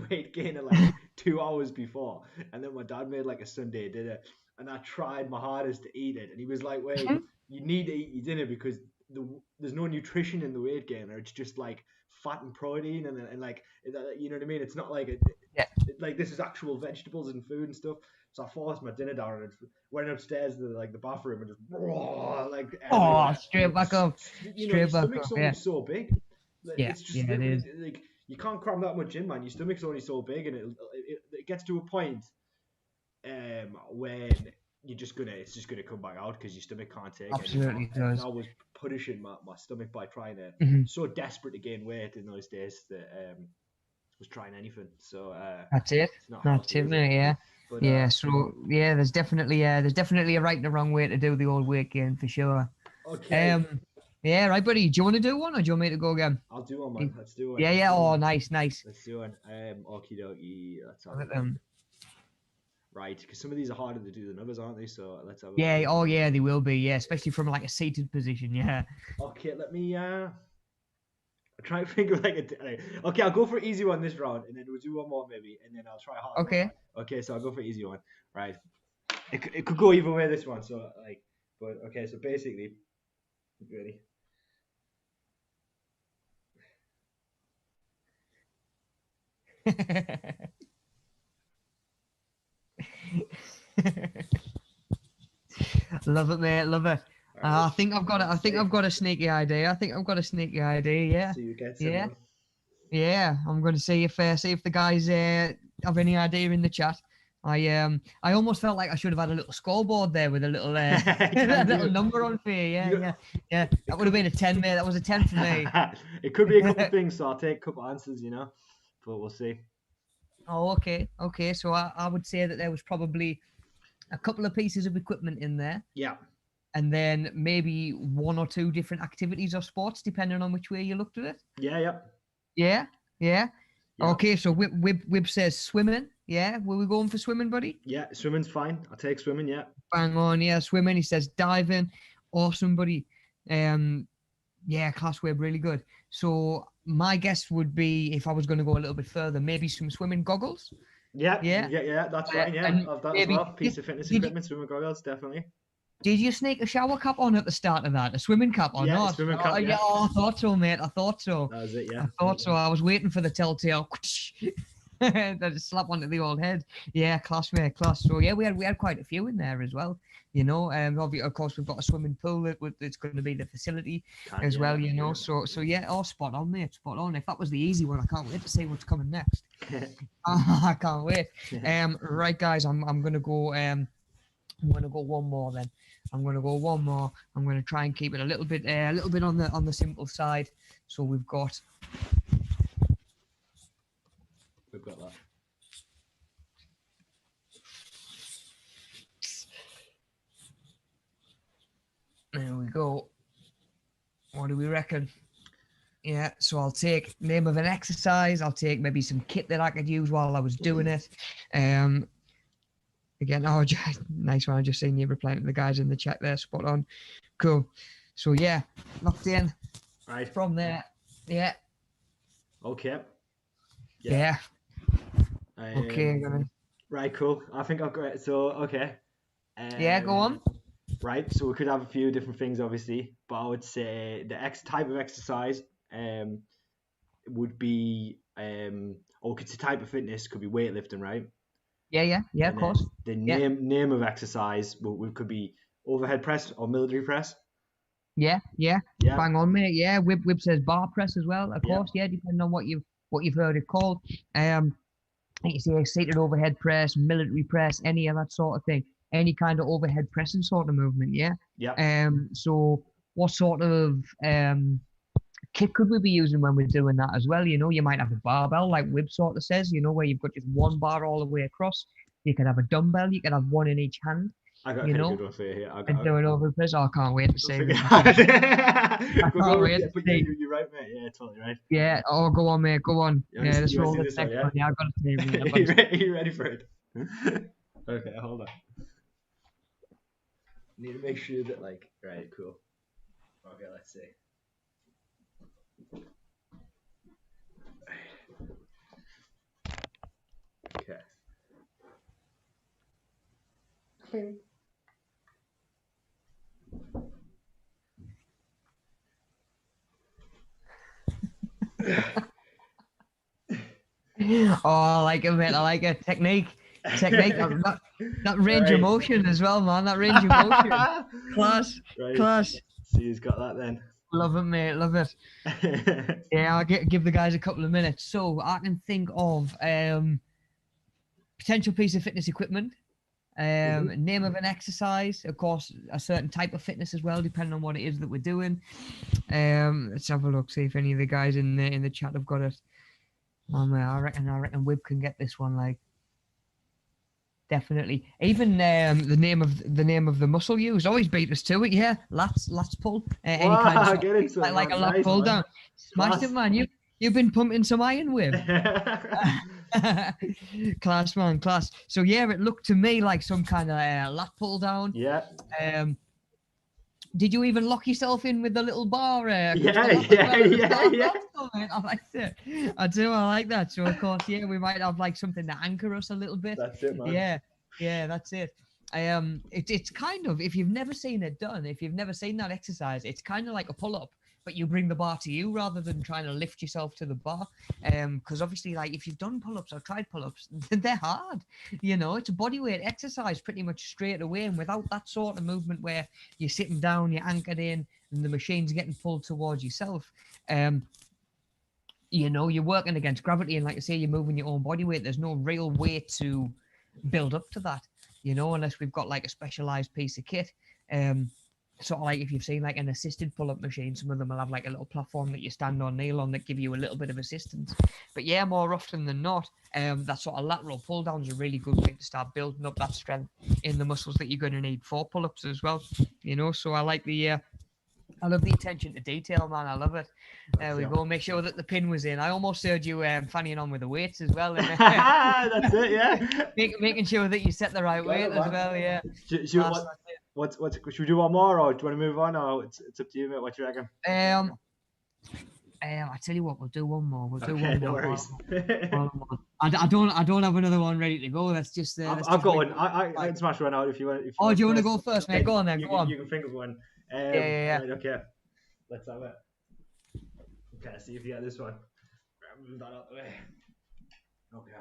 weight gain at like 2 hours before, and then my dad made like a Sunday dinner, and I tried my hardest to eat it, and he was like, wait, you need to eat your dinner because there's no nutrition in the weight gainer. It's just like fat and protein, and like, you know what I mean? It's not like like this is actual vegetables and food and stuff. So I forced my dinner down and went upstairs to the bathroom and just like straight back up. Straight back up. Yeah. So big. It's just it is. Like you can't cram that much in, man. Your stomach's only so big, and it gets to a point when it's just gonna come back out because your stomach can't take it. Absolutely does. And I was punishing my stomach by trying to so desperate to gain weight in those days that was trying anything. So that's it. That's it, mate. Yeah. But, so there's definitely a right and a wrong way to do the old weight gain for sure. Okay. Yeah, right, buddy. Do you want to do one, or do you want me to go again? I'll do one, man. Let's do one. Yeah. Oh, nice. Let's do one. Okie dokie. Let's have it. Right, because some of these are harder to do than others, aren't they? So let's have. They will be. Yeah, especially from like a seated position. Yeah. Okay, let me. I'll try and think of okay, I'll go for an easy one this round, and then we'll do one more maybe, and then I'll try hard. Okay. Okay, so I'll go for an easy one. Right. It could go either way, this one. So but okay, so basically, ready. Love it, mate. Love it. I think I've got a sneaky idea. Yeah. Yeah. I'm going to see if the guys have any idea in the chat. I almost felt like I should have had a little scoreboard there with a little a little number on for you. Yeah. That would have been a 10, mate. That was a 10 for me. It could be a couple of things, so I'll take a couple of answers, but we'll see. Oh, okay. So I would say that there was probably a couple of pieces of equipment in there. Yeah. And then maybe 1 or 2 different activities or sports, depending on which way you looked at it. Yeah. Yeah. Okay, so Wib says swimming. Yeah, were we going for swimming, buddy? Yeah, swimming's fine. I'll take swimming, yeah. Bang on, yeah, swimming. He says diving. Awesome, buddy. Yeah, class Wib, really good. So my guess would be, if I was going to go a little bit further, maybe some swimming goggles. Yeah, that's fine. Yeah, And I've that as maybe well. Piece of fitness did, equipment, swimming goggles, definitely. did you sneak a shower cap on at the start of that? A swimming cap or Yeah, not? swimming Oh, cap. yeah, Yeah, oh, I thought so, mate. I thought so. that was it. I Yeah. thought so. I was waiting for the telltale. That just slap onto the old head. Yeah, class, mate, class. So yeah, we had quite a few in there as well. You know, obviously, of course, we've got a swimming pool that's going to be the facility as well. You know, so yeah, oh, spot on, mate, spot on. If that was the easy one, I can't wait to see what's coming next. I can't wait. Right, guys, I'm gonna go. I'm gonna go one more then. I'm gonna go one more. I'm gonna try and keep it a little bit on the simple side. So we've got that. There we go. What do we reckon? Yeah, so I'll take name of an exercise. I'll take maybe some kit that I could use while I was doing it. Again, oh, nice one. I just seen you replying to the guys in the chat there. Spot on. Cool. So yeah, locked in. Right. From there. Yeah. Okay. Yeah. Okay. Right. Cool. I think I've got it. So okay. Yeah. Go on. Right. So we could have a few different things, obviously, but I would say the type of exercise would be or it's a type of fitness, could be weightlifting, right? Yeah, of course. The name of exercise could be overhead press or military press. Yeah. Bang on, mate. Yeah, Wib says bar press as well, of course. Yeah, depending on what you've heard it called. Like you say, seated overhead press, military press, any of that sort of thing. Any kind of overhead pressing sort of movement, yeah. Yeah. So what sort of kit could we be using when we're doing that as well? You know, you might have a barbell, like Wib sort of says, you know, where you've got just one bar all the way across. You could have a dumbbell, you could have one in each hand. I got a good one for you here. And do it over press. Oh, I can't wait to see it. You're right, mate. Yeah, totally right. Yeah. Oh, go on, mate. Go on. Yeah, let's roll this next one. Yeah, I've got to see it. Are you ready for it? Okay, hold on. Need to make sure that, like, right, cool. Okay, let's see. Okay. Oh, I like it, mate. I like it. Technique. That range of motion as well, man. That range of motion. Class. Right. Class. See who's got that then. Love it, mate. Love it. Yeah, I'll give the guys a couple of minutes. So I can think of potential piece of fitness equipment. Name of an exercise, of course, a certain type of fitness as well, depending on what it is that we're doing. Let's have a look, see if any of the guys in the chat have got it. I reckon Wib can get this one, like, definitely. Even the name of the muscle used always beat us to it. Yeah, lats pull. Any kind of like a lat nice, pull down. Smashed it, man. You've been pumping some iron, Wib. Class, man, class. So yeah, it looked to me like some kind of lat pull down. Yeah. Did you even lock yourself in with the little bar? Yeah. I liked it. I do. I like that. So of course, yeah, we might have like something to anchor us a little bit. That's it, man. Yeah, that's it. It's kind of, if you've never seen it done, if you've never seen that exercise, it's kind of like a pull-up, but you bring the bar to you rather than trying to lift yourself to the bar. Because obviously, like, if you've done pull-ups or tried pull-ups, they're hard. You know, it's a bodyweight exercise pretty much straight away. And without that sort of movement where you're sitting down, you're anchored in, and the machine's getting pulled towards yourself, you know, you're working against gravity. And like I say, you're moving your own body weight. There's no real way to build up to that, you know, unless we've got like a specialized piece of kit. Sort of like if you've seen like an assisted pull-up machine, some of them will have like a little platform that you stand on, kneel on, that give you a little bit of assistance. But yeah, more often than not, that sort of lateral pull down is a really good way to start building up that strength in the muscles that you're going to need for pull-ups as well, you know. So I like I love the attention to detail, man. I love it. There we go. Make sure that the pin was in. I almost heard you fannying on with the weights as well. That's it, yeah. Making sure that you set the right weight as well, yeah. Should we do one more, or do you want to move on, or it's up to you, mate? What do you reckon? I tell you what, we'll do one more. We'll do Okay, one no more. worries. I don't have another one ready to go. Let's just. I've got one. I can smash one out if you want. If you Oh, want do you want to first, go first, mate? Go on then. Go on. You can think of one. Yeah. Right, okay. Let's have it. Okay, see if you get this one. Move that out the way. Okay.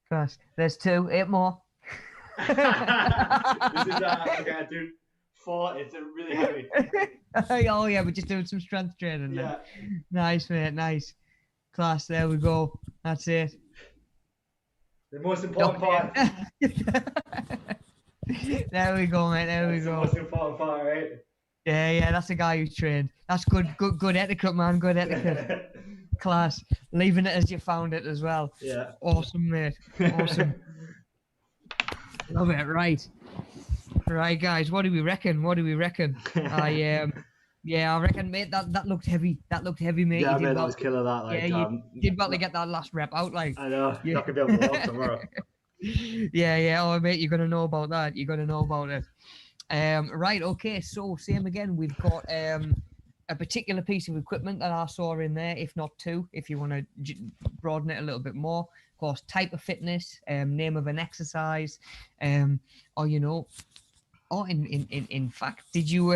Gosh, there's 2. 8 more. This is okay, dude. 4. It's really heavy. Oh yeah, we're just doing some strength training. Then. Yeah. Nice, mate. Nice. Class. There we go. That's it. The most important part. There we go, mate. There we go. The most important part, right? Yeah. That's a guy who's trained. That's good etiquette, man. Good etiquette. Class. Leaving it as you found it as well. Yeah. Awesome, mate. Awesome. Love it. Right, guys. What do we reckon? I reckon, mate. That looked heavy. Mate. Yeah, mate, that was killer. That like, you did well to get that last rep out. Like, I know. Yeah. Not gonna be able to walk tomorrow. Yeah. Oh, mate, you're gonna know about that. You're gonna know about it. Right. Okay. So same again. We've got a particular piece of equipment that I saw in there, if not 2, if you want to broaden it a little bit more. Of course, type of fitness, name of an exercise, or in fact, did you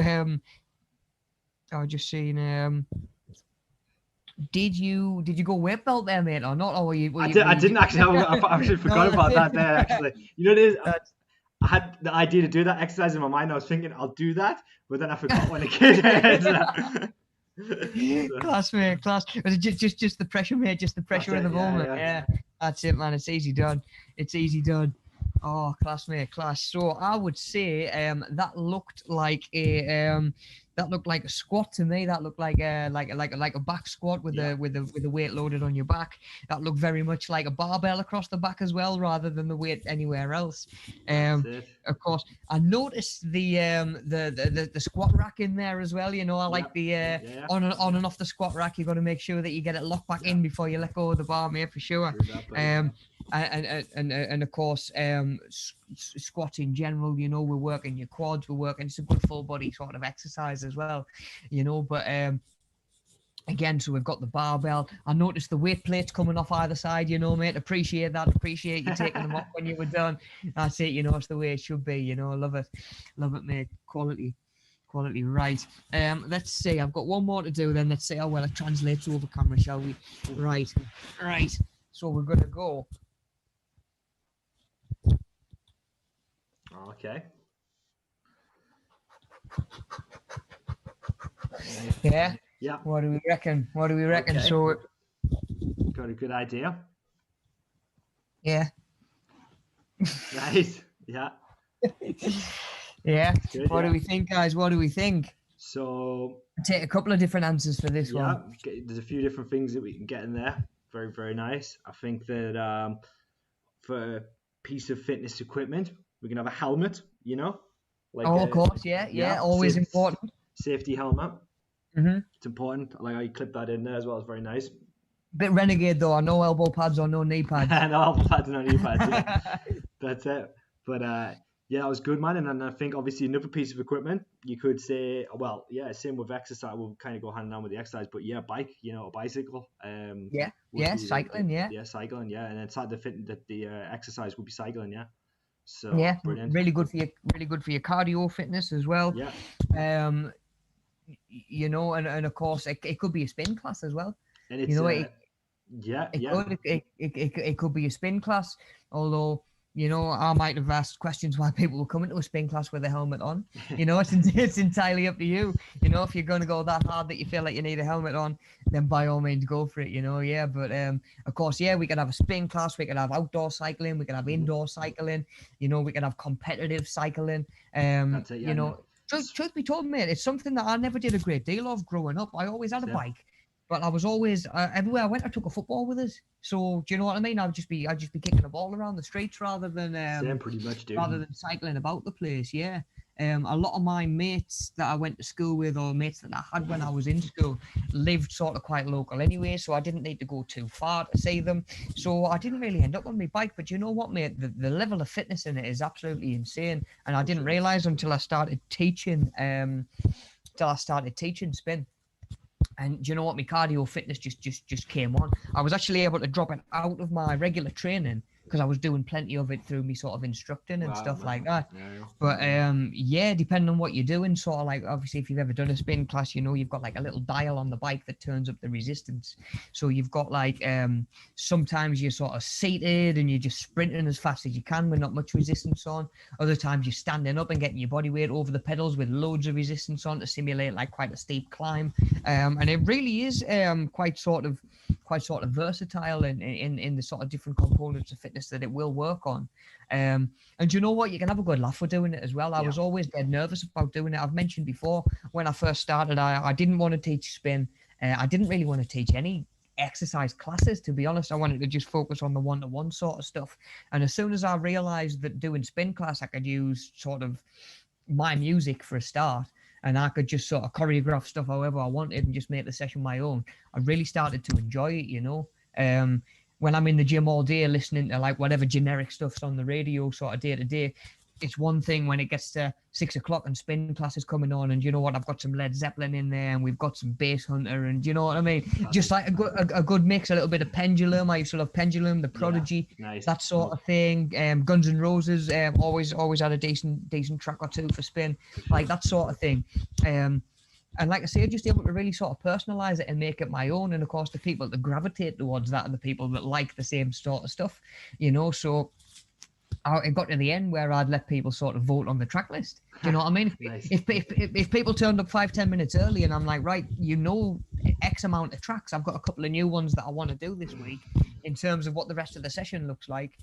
I just seen did you go weight belt there, mate, or not? Or were you, I didn't actually. I actually forgot about that there. Actually, you know, it is. I had the idea to do that exercise in my mind. I was thinking I'll do that, but then I forgot when it came. Class, mate, class. Just the pressure, mate. Just the pressure of the moment. Yeah, that's it, man. It's easy done. Oh, class, mate, class. So I would say that looked like a squat to me. That looked like a back squat with the weight loaded on your back. That looked very much like a barbell across the back as well, rather than the weight anywhere else. Of course, I noticed the squat rack in there as well. You know, I like the on and off the squat rack. You got to make sure that you get it locked back in before you let go of the bar, mate, for sure. And of course, squat in general, you know, we're working your quads, it's a good full body sort of exercise as well, you know, but again, so we've got the barbell. I noticed the weight plates coming off either side, you know, mate. Appreciate you taking them off when you were done. That's it, you know, it's the way it should be, you know. Love it, mate. Quality, right. Let's see, I've got one more to do, then let's see how well it translates over camera, shall we? Right, so we're gonna go. Okay. Yeah. Yeah. What do we reckon? Okay. So, got a good idea. Yeah. Nice. Yeah. Yeah. Good, what do we think, guys? So take a couple of different answers for this one. There's a few different things that we can get in there. Very, very nice. I think that for a piece of fitness equipment, we can have a helmet, you know? Like of course, yeah. Always important. Safety helmet. Mm-hmm. It's important. I like how you clip that in there as well. It's very nice. Bit renegade though. No elbow pads or no knee pads. No elbow pads or no knee pads. Yeah. That's it. But that was good, man. And then I think obviously another piece of equipment, you could say, well, yeah, same with exercise. We'll kind of go hand in hand with the exercise, but yeah, bike, you know, a bicycle. Cycling, Yeah, cycling, yeah. And then the exercise would be cycling, yeah. So yeah, brilliant. Really good for your cardio fitness as well. Yeah. You know, and of course it could be a spin class as well. And it's, you know, it could be a spin class, although, you know, I might have asked questions why people will come into a spin class with a helmet on. You know, it's entirely up to you. You know, if you're going to go that hard that you feel like you need a helmet on, then by all means go for it, you know, yeah. But, of course, yeah, we could have a spin class. We could have outdoor cycling. We could have indoor cycling. You know, we could have competitive cycling. That's it, yeah, you know, truth be told, mate, it's something that I never did a great deal of growing up. I always had a bike. But I was always everywhere I went, I took a football with us. So do you know what I mean? I'd just be kicking the ball around the streets Same, pretty much, dude. rather than cycling about the place. Yeah. A lot of my mates that I went to school with, or mates that I had when I was in school, lived sort of quite local anyway, so I didn't need to go too far to see them. So I didn't really end up on my bike. But you know what, mate? The level of fitness in it is absolutely insane, and I didn't realize until I started teaching. Spin. And do you know what? My cardio fitness just came on. I was actually able to drop it out of my regular training because I was doing plenty of it through me sort of instructing and stuff like that. Yeah. But yeah, depending on what you're doing, sort of like obviously if you've ever done a spin class, you know you've got like a little dial on the bike that turns up the resistance. So you've got like sometimes you're sort of seated and you're just sprinting as fast as you can with not much resistance on. Other times you're standing up and getting your body weight over the pedals with loads of resistance on to simulate like quite a steep climb. And it really is quite sort of versatile in the sort of different components of fitness that it will work on. And you know what? You can have a good laugh with doing it as well. I was always dead nervous about doing it. I've mentioned before when I first started, I didn't want to teach spin. I didn't really want to teach any exercise classes, to be honest. I wanted to just focus on the one-to-one sort of stuff. And as soon as I realized that doing spin class, I could use sort of my music for a start, and I could just sort of choreograph stuff however I wanted and just make the session my own, I really started to enjoy it, you know. When I'm in the gym all day listening to like whatever generic stuff's on the radio sort of day to day, it's one thing when it gets to 6 o'clock and spin class is coming on, and you know what, I've got some Led Zeppelin in there and we've got some Bass Hunter, and you know what I mean, just like a good mix, a little bit of Pendulum. I used to love Pendulum, The Prodigy, that sort of thing. Guns N' Roses, always had a decent track or two for spin, like that sort of thing. And like I say, just able to really sort of personalize it and make it my own. And of course, the people that gravitate towards that are the people that like the same sort of stuff, you know. So it got to the end where I'd let people sort of vote on the track list. Do you know what I mean? If people turned up 5-10 minutes early and I'm like, right, you know, X amount of tracks, I've got a couple of new ones that I want to do this week in terms of what the rest of the session looks like.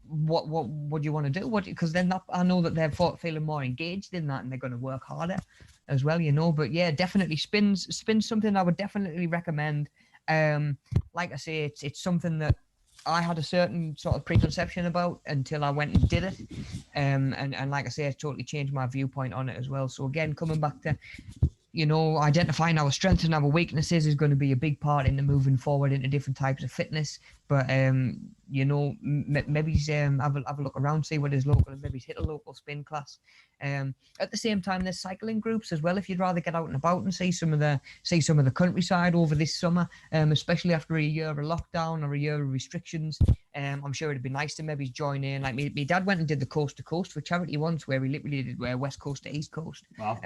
What do you want to do? Because then I know that they're feeling more engaged in that and they're going to work harder as well, you know. But yeah, definitely spin's something I would definitely recommend. Like I say, it's something that I had a certain sort of preconception about until I went and did it. And like I say, it's totally changed my viewpoint on it as well. So again, coming back to, you know, identifying our strengths and our weaknesses is going to be a big part in the moving forward into different types of fitness. But you know, maybe have a look around, see what is local, and maybe hit a local spin class. At the same time, there's cycling groups as well. If you'd rather get out and about and see some of the countryside over this summer, especially after a year of lockdown or a year of restrictions, I'm sure it'd be nice to maybe join in. Like my dad went and did the coast to coast for charity once, where he literally did west coast to east coast. Wow.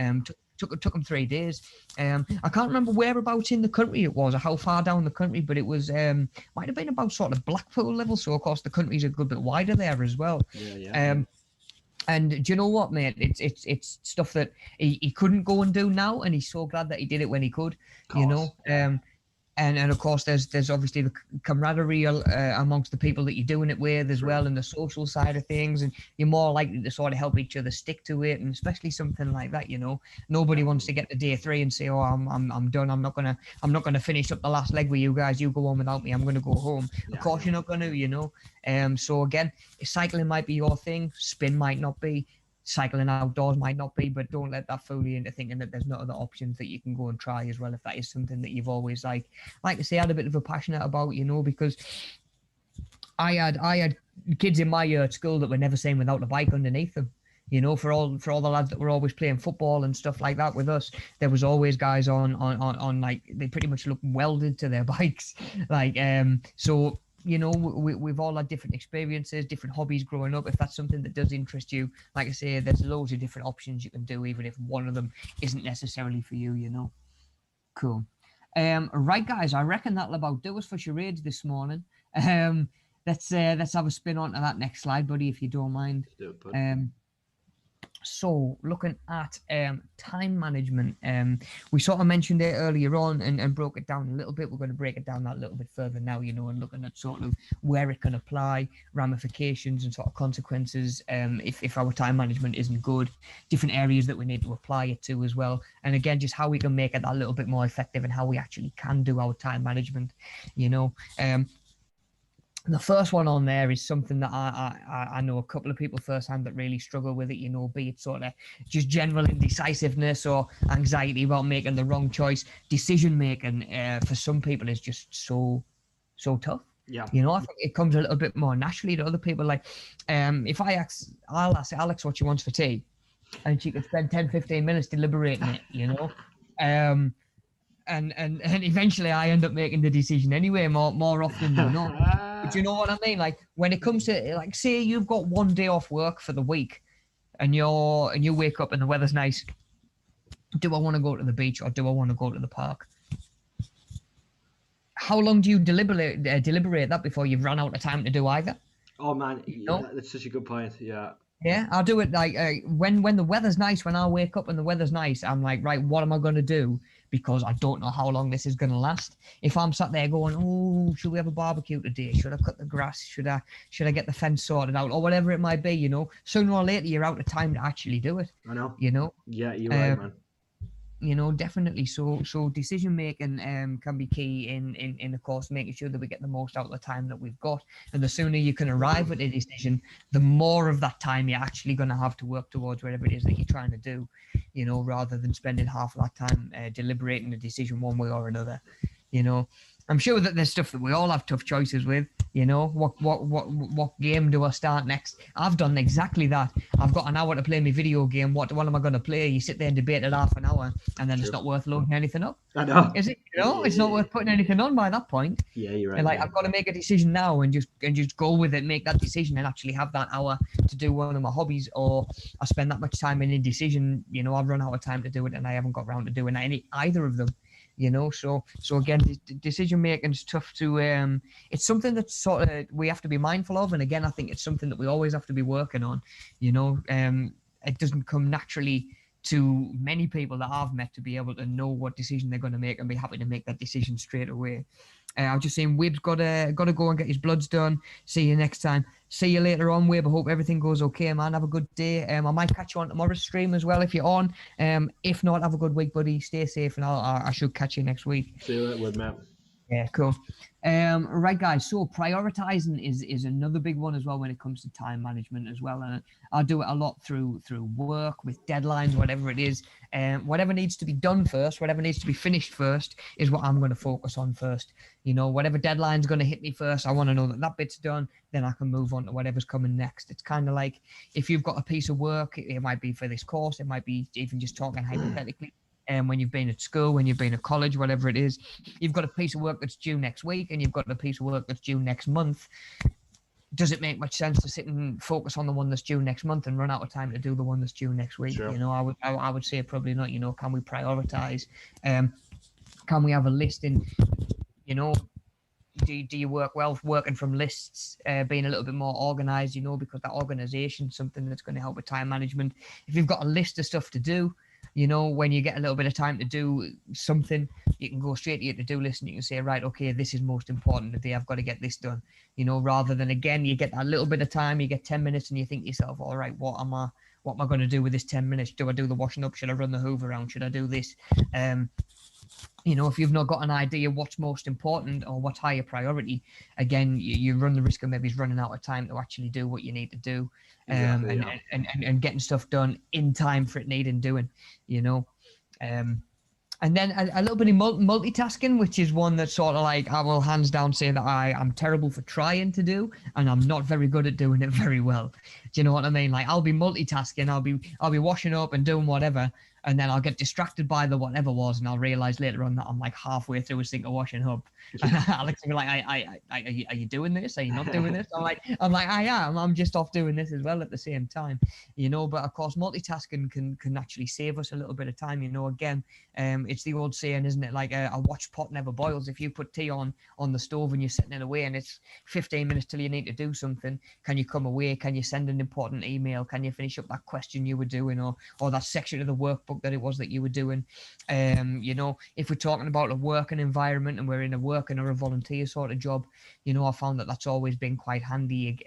Took him 3 days. I can't remember whereabouts in the country it was or how far down the country, but it was might have been about sort of Blackpool level. So of course the country's a good bit wider there as well. Yeah. And do you know what, mate? It's stuff that he couldn't go and do now, and he's so glad that he did it when he could. You know. And of course, there's obviously the camaraderie amongst the people that you're doing it with as well, and the social side of things, and you're more likely to sort of help each other stick to it, and especially something like that, you know. Nobody wants to get to day 3 and say, "Oh, I'm done. I'm not gonna finish up the last leg with you guys. You go on without me. I'm gonna go home." Of course, you're not gonna, you know. So again, cycling might be your thing, spin might not be. Cycling outdoors might not be, but don't let that fool you into thinking that there's no other options that you can go and try as well, if that is something that you've always like I say, had a bit of a passionate about, you know, because I had kids in my year at school that were never seen without a bike underneath them. You know, for all the lads that were always playing football and stuff like that with us, there was always guys on like, they pretty much looked welded to their bikes. Like, so, you know, we've all had different experiences, different hobbies growing up. If that's something that does interest you, like I say, there's loads of different options you can do, even if one of them isn't necessarily for you, you know. Cool. Right, guys, I reckon that'll about do us for charades this morning. Let's have a spin on to that next slide, buddy, if you don't mind. So looking at time management, we sort of mentioned it earlier on and broke it down a little bit. We're going to break it down that a little bit further now, and looking at sort of where it can apply, ramifications and sort of consequences if our time management isn't good, different areas that we need to apply it to as well. And again, just how we can make it a little bit more effective and how we actually can do our time management, you know. The first one on there is something that I know a couple of people firsthand that really struggle with it, be it sort of just general indecisiveness or anxiety about making the wrong choice. Decision making for some people is just so tough. Yeah. I think it comes a little bit more naturally to other people. Like, if I'll ask Alex what she wants for tea, and she could spend 10, 15 minutes deliberating it, and eventually I end up making the decision anyway, more often than not. But you know what I mean? Like, when it comes to, like, say you've got one day off work for the week, and you wake up and the weather's nice. Do I want to go to the beach or do I want to go to the park? How long do you deliberate that before you've run out of time to do either? Oh man, that's such a good point. Yeah. Yeah, I'll do it like when the weather's nice. When I wake up and the weather's nice, I'm like, right, what am I going to do? Because I don't know how long this is going to last. If I'm sat there going, oh, should we have a barbecue today? Should I cut the grass? Should I get the fence sorted out, or whatever it might be? Sooner or later you're out of time to actually do it. I know. Yeah, you're right, man. Definitely. So decision making can be key in of course making sure that we get the most out of the time that we've got. And the sooner you can arrive at a decision, the more of that time you're actually going to have to work towards whatever it is that you're trying to do, rather than spending half of that time deliberating a decision one way or another. I'm sure that there's stuff that we all have tough choices with. What game do I start next? I've done exactly that. I've got an hour to play my video game. What am I going to play? You sit there and debate it half an hour, and then it's not worth loading anything up. I know. Is it? It's not worth putting anything on by that point. Yeah, you're right. And like, I've got to make a decision now and just go with it, make that decision, and actually have that hour to do one of my hobbies, or I spend that much time in indecision. I've run out of time to do it, and I haven't got around to doing either of them. So again, decision making is tough to. It's something that sort of we have to be mindful of, and again, I think it's something that we always have to be working on. It doesn't come naturally to many people that I've met to be able to know what decision they're going to make and be happy to make that decision straight away. I've just seen Webb's got to go and get his bloods done. See you next time. See you later on, Webb. I hope everything goes okay, man. Have a good day. I might catch you on tomorrow's stream as well if you're on. If not, have a good week, buddy. Stay safe, and I should catch you next week. See you later, Matt. Yeah, cool. Right, guys. So prioritizing is another big one as well when it comes to time management as well. And I do it a lot through work with deadlines, whatever it is. Whatever needs to be done first, whatever needs to be finished first is what I'm going to focus on first. Whatever deadline's going to hit me first, I want to know that bit's done. Then I can move on to whatever's coming next. It's kind of like if you've got a piece of work, it might be for this course. It might be even just talking hypothetically. And when you've been at school, when you've been at college, whatever it is, you've got a piece of work that's due next week and you've got a piece of work that's due next month. Does it make much sense to sit and focus on the one that's due next month and run out of time to do the one that's due next week? Sure. I would say probably not. Can we prioritize? Can we have a list in, do you work well working from lists, being a little bit more organized, because that organization is something that's going to help with time management. If you've got a list of stuff to do, when you get a little bit of time to do something, you can go straight to your to-do list and you can say, right, okay, this is most important today. I've got to get this done, rather than, again, you get that little bit of time, you get 10 minutes and you think to yourself, all right, what am I going to do with this 10 minutes? Do I do the washing up? Should I run the hoover around? Should I do this? If you've not got an idea what's most important or what's higher priority, again, you run the risk of maybe running out of time to actually do what you need to do, and getting stuff done in time for it needing doing, and then a little bit of multitasking, which is one that sort of like I will hands down say that I'm terrible for trying to do, and I'm not very good at doing it very well. Do you know what I mean? Like, I'll be multitasking, I'll be washing up and doing whatever, and then I'll get distracted by the whatever was, and I'll realize later on that I'm like halfway through a sink of washing up, And Alex would be like, are you doing this? Are you not doing this? I'm like, I am. I'm just off doing this as well at the same time, but of course, multitasking can actually save us a little bit of time, again, it's the old saying, isn't it? Like a watch pot never boils. If you put tea on the stove and you're sitting in away and it's 15 minutes till you need to do something, can you come away? Can you send an important email? Can you finish up that question you were doing, or that section of the workbook that it was that you were doing? If we're talking about a working environment and we're in a working or a volunteer sort of job, I found that that's always been quite handy.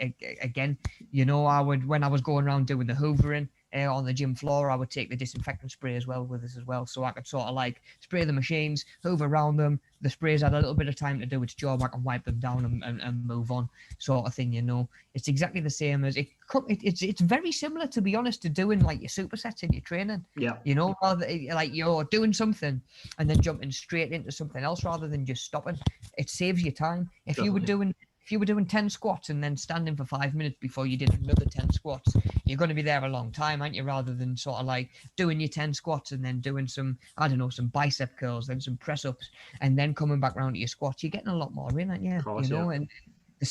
Again, when I was going around doing the hoovering on the gym floor, I would take the disinfectant spray as well with us as well, so I could sort of like spray the machines, hoover around them. The spray's had a little bit of time to do its job. I can wipe them down and move on, sort of thing. It's exactly the same as it's very similar, to be honest, to doing like your supersets in your training. Yeah. Rather like you're doing something and then jumping straight into something else rather than just stopping. It saves you time. If you were doing 10 squats and then standing for 5 minutes before you did another 10 squats, you're going to be there a long time, aren't you? Rather than sort of like doing your 10 squats and then doing some bicep curls, then some press ups, and then coming back around to your squats. You're getting a lot more in, aren't you? Of course, And the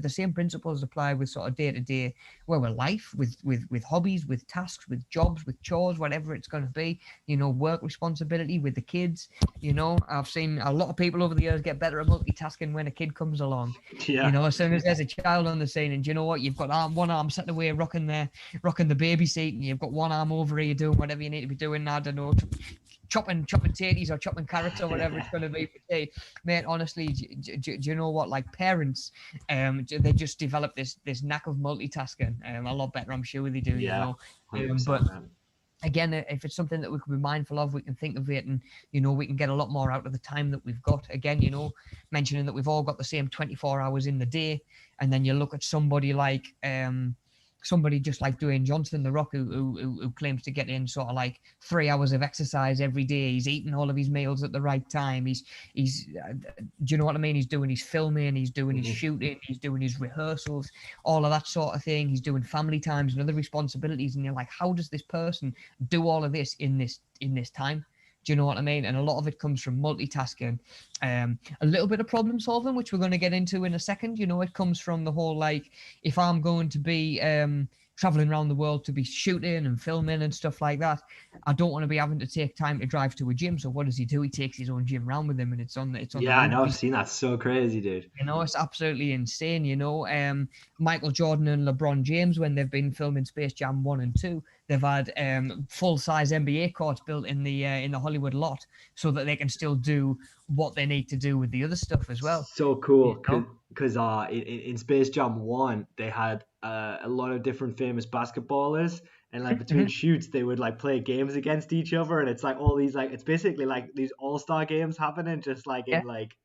same principles apply with sort of day to day, with life, with hobbies, with tasks, with jobs, with chores, whatever it's going to be. Work responsibility with the kids. I've seen a lot of people over the years get better at multitasking when a kid comes along. Yeah. As soon as there's a child on the scene, and you've got one arm set away rocking the baby seat, and you've got one arm over here doing whatever you need to be doing. I don't know, chopping tatties or chopping carrots or whatever it's going to be for tea. Mate, honestly, do you know what? Like parents, they just develop this knack of multitasking. A lot better, I'm sure they do. Yeah. But again, if it's something that we can be mindful of, we can think of it, and we can get a lot more out of the time that we've got. Again, mentioning that we've all got the same 24 hours in the day, and then you look at somebody like somebody just like Dwayne Johnson, The Rock, who claims to get in sort of like 3 hours of exercise every day. He's eating all of his meals at the right time. He's do you know what I mean? He's doing his filming, he's doing his shooting, he's doing his rehearsals, all of that sort of thing. He's doing family times and other responsibilities. And you're like, how does this person do all of this in this time? Do you know what I mean? And a lot of it comes from multitasking, a little bit of problem solving, which we're going to get into in a second. It comes from the whole, like, if I'm going to be traveling around the world to be shooting and filming and stuff like that, I don't want to be having to take time to drive to a gym. So what does he do? He takes his own gym round with him, and it's on yeah, I know. I've seen that. So crazy, dude. It's absolutely insane. Michael Jordan and LeBron James, when they've been filming Space Jam 1 and 2, they've had full-size NBA courts built in the Hollywood lot so that they can still do what they need to do with the other stuff as well. So cool, because in Space Jam 1, they had a lot of different famous basketballers, and like between shoots they would like play games against each other, and it's like all these, like, it's basically like these all-star games happening, just like in like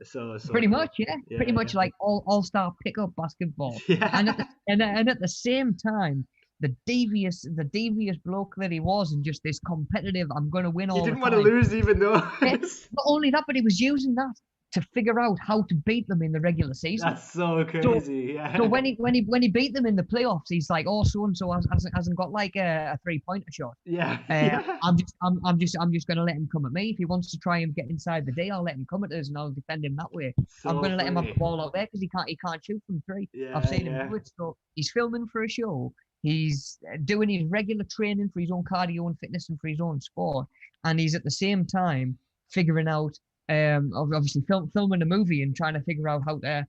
so pretty cool. much, pretty much like all-star pickup basketball. And at the same time, the devious bloke that he was, and just this competitive, I'm going to win all the time. He didn't want to lose even though. Not only that, but he was using that to figure out how to beat them in the regular season. That's so crazy. So when he beat them in the playoffs, he's like, oh, so and so hasn't got like a 3-pointer shot. I'm just gonna let him come at me. If he wants to try and get inside the day, I'll let him come at us and I'll defend him that way. I'm gonna let him have the ball out there because he can't shoot from three. I've seen him do it. So he's filming for a show. He's doing his regular training for his own cardio and fitness and for his own sport, and he's at the same time figuring out, obviously filming a movie and trying to figure out how to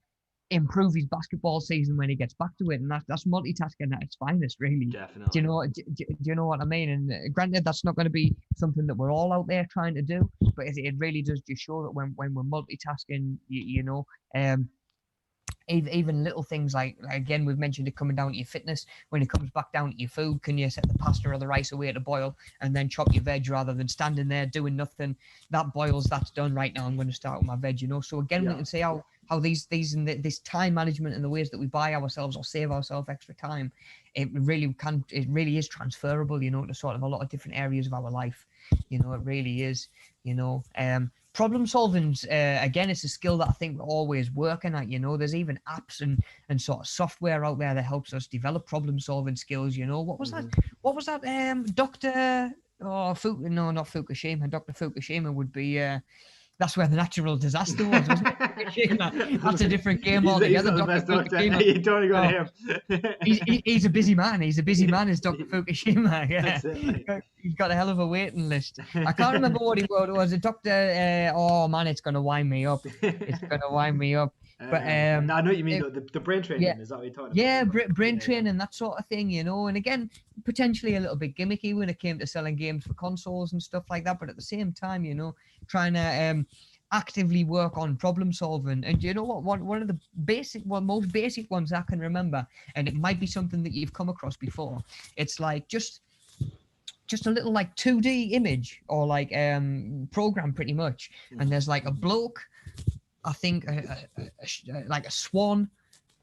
improve his basketball season when he gets back to it. And that's multitasking at its finest, really. Definitely. Do you know what I mean? And granted, that's not going to be something that we're all out there trying to do, but it really does just show that when we're multitasking, even little things like, again, we've mentioned it coming down to your fitness. When it comes back down to your food, can you set the pasta or the rice away to boil and then chop your veg rather than standing there doing nothing? That boils, that's done. Right now I'm going to start with my veg. So again, we can say how these and this time management and the ways that we buy ourselves or save ourselves extra time, it really is transferable, to sort of a lot of different areas of our life. It really is. Problem solving, again, it's a skill that I think we're always working at. There's even apps and sort of software out there that helps us develop problem solving skills. What was that? What was that? Dr. Fukushima. Dr. Fukushima would be that That's where the natural disaster was, wasn't it? Fukushima. That's a different game He's altogether. not the Dr. best doctor. Fukushima. You don't want to go Oh, to him. he's a busy man. He's a busy man, is Dr. Fukushima. Yeah. That's it. Like. He's got a hell of a waiting list. I can't remember what he was. A doctor. Oh man, it's gonna wind me up. It's gonna wind me up. But I know what you mean. The brain training, yeah, is that what you're talking yeah, about? brain training, that sort of thing, you know. And again, potentially a little bit gimmicky when it came to selling games for consoles and stuff like that. But at the same time, you know, trying to actively work on problem solving. And you know what? One of the most basic ones I can remember, and it might be something that you've come across before. It's like just a little like 2D image or like program pretty much, and there's like a bloke, I think like a swan,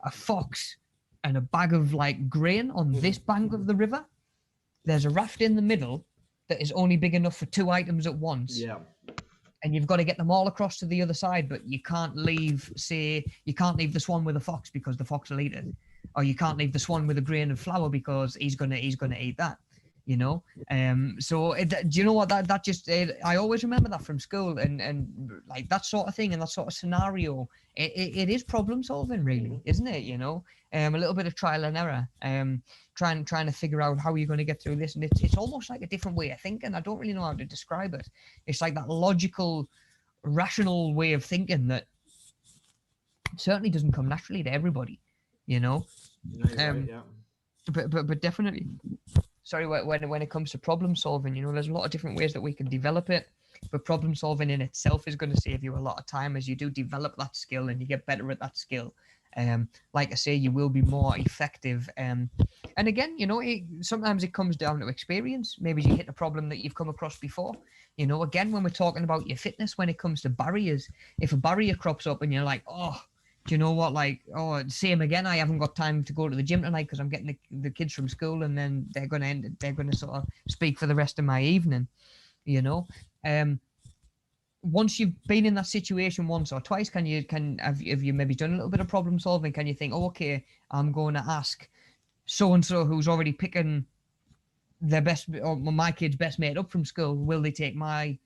a fox, and a bag of like grain on this bank of the river. There's a raft in the middle that is only big enough for 2 items at once. Yeah. And you've got to get them all across to the other side, but you can't leave the swan with a fox because the fox will eat it, or you can't leave the swan with a grain of flour because he's gonna eat that. You know, so do you know what that just I always remember that from school, and like that sort of thing and that sort of scenario. It is problem solving, really, isn't it? You know, a little bit of trial and error, trying to figure out how you're going to get through this, and it's almost like a different way of thinking. I don't really know how to describe it. It's like that logical, rational way of thinking that certainly doesn't come naturally to everybody. You know, Right, yeah. But definitely. Sorry, when it comes to problem solving, you know, there's a lot of different ways that we can develop it, but problem solving in itself is going to save you a lot of time as you do develop that skill and you get better at that skill. Like I say, you will be more effective. And again, you know, sometimes it comes down to experience. Maybe you hit a problem that you've come across before. You know, again, when we're talking about your fitness, when it comes to barriers, if a barrier crops up and you're like, oh, do you know what, like, oh, same again, I haven't got time to go to the gym tonight because I'm getting the kids from school, and then they're going to sort of speak for the rest of my evening, you know. Once you've been in that situation once or twice, have you maybe done a little bit of problem solving? Can you think, oh, okay, I'm going to ask so and so who's already picking their best, or my kid's best mate up from school, will they take my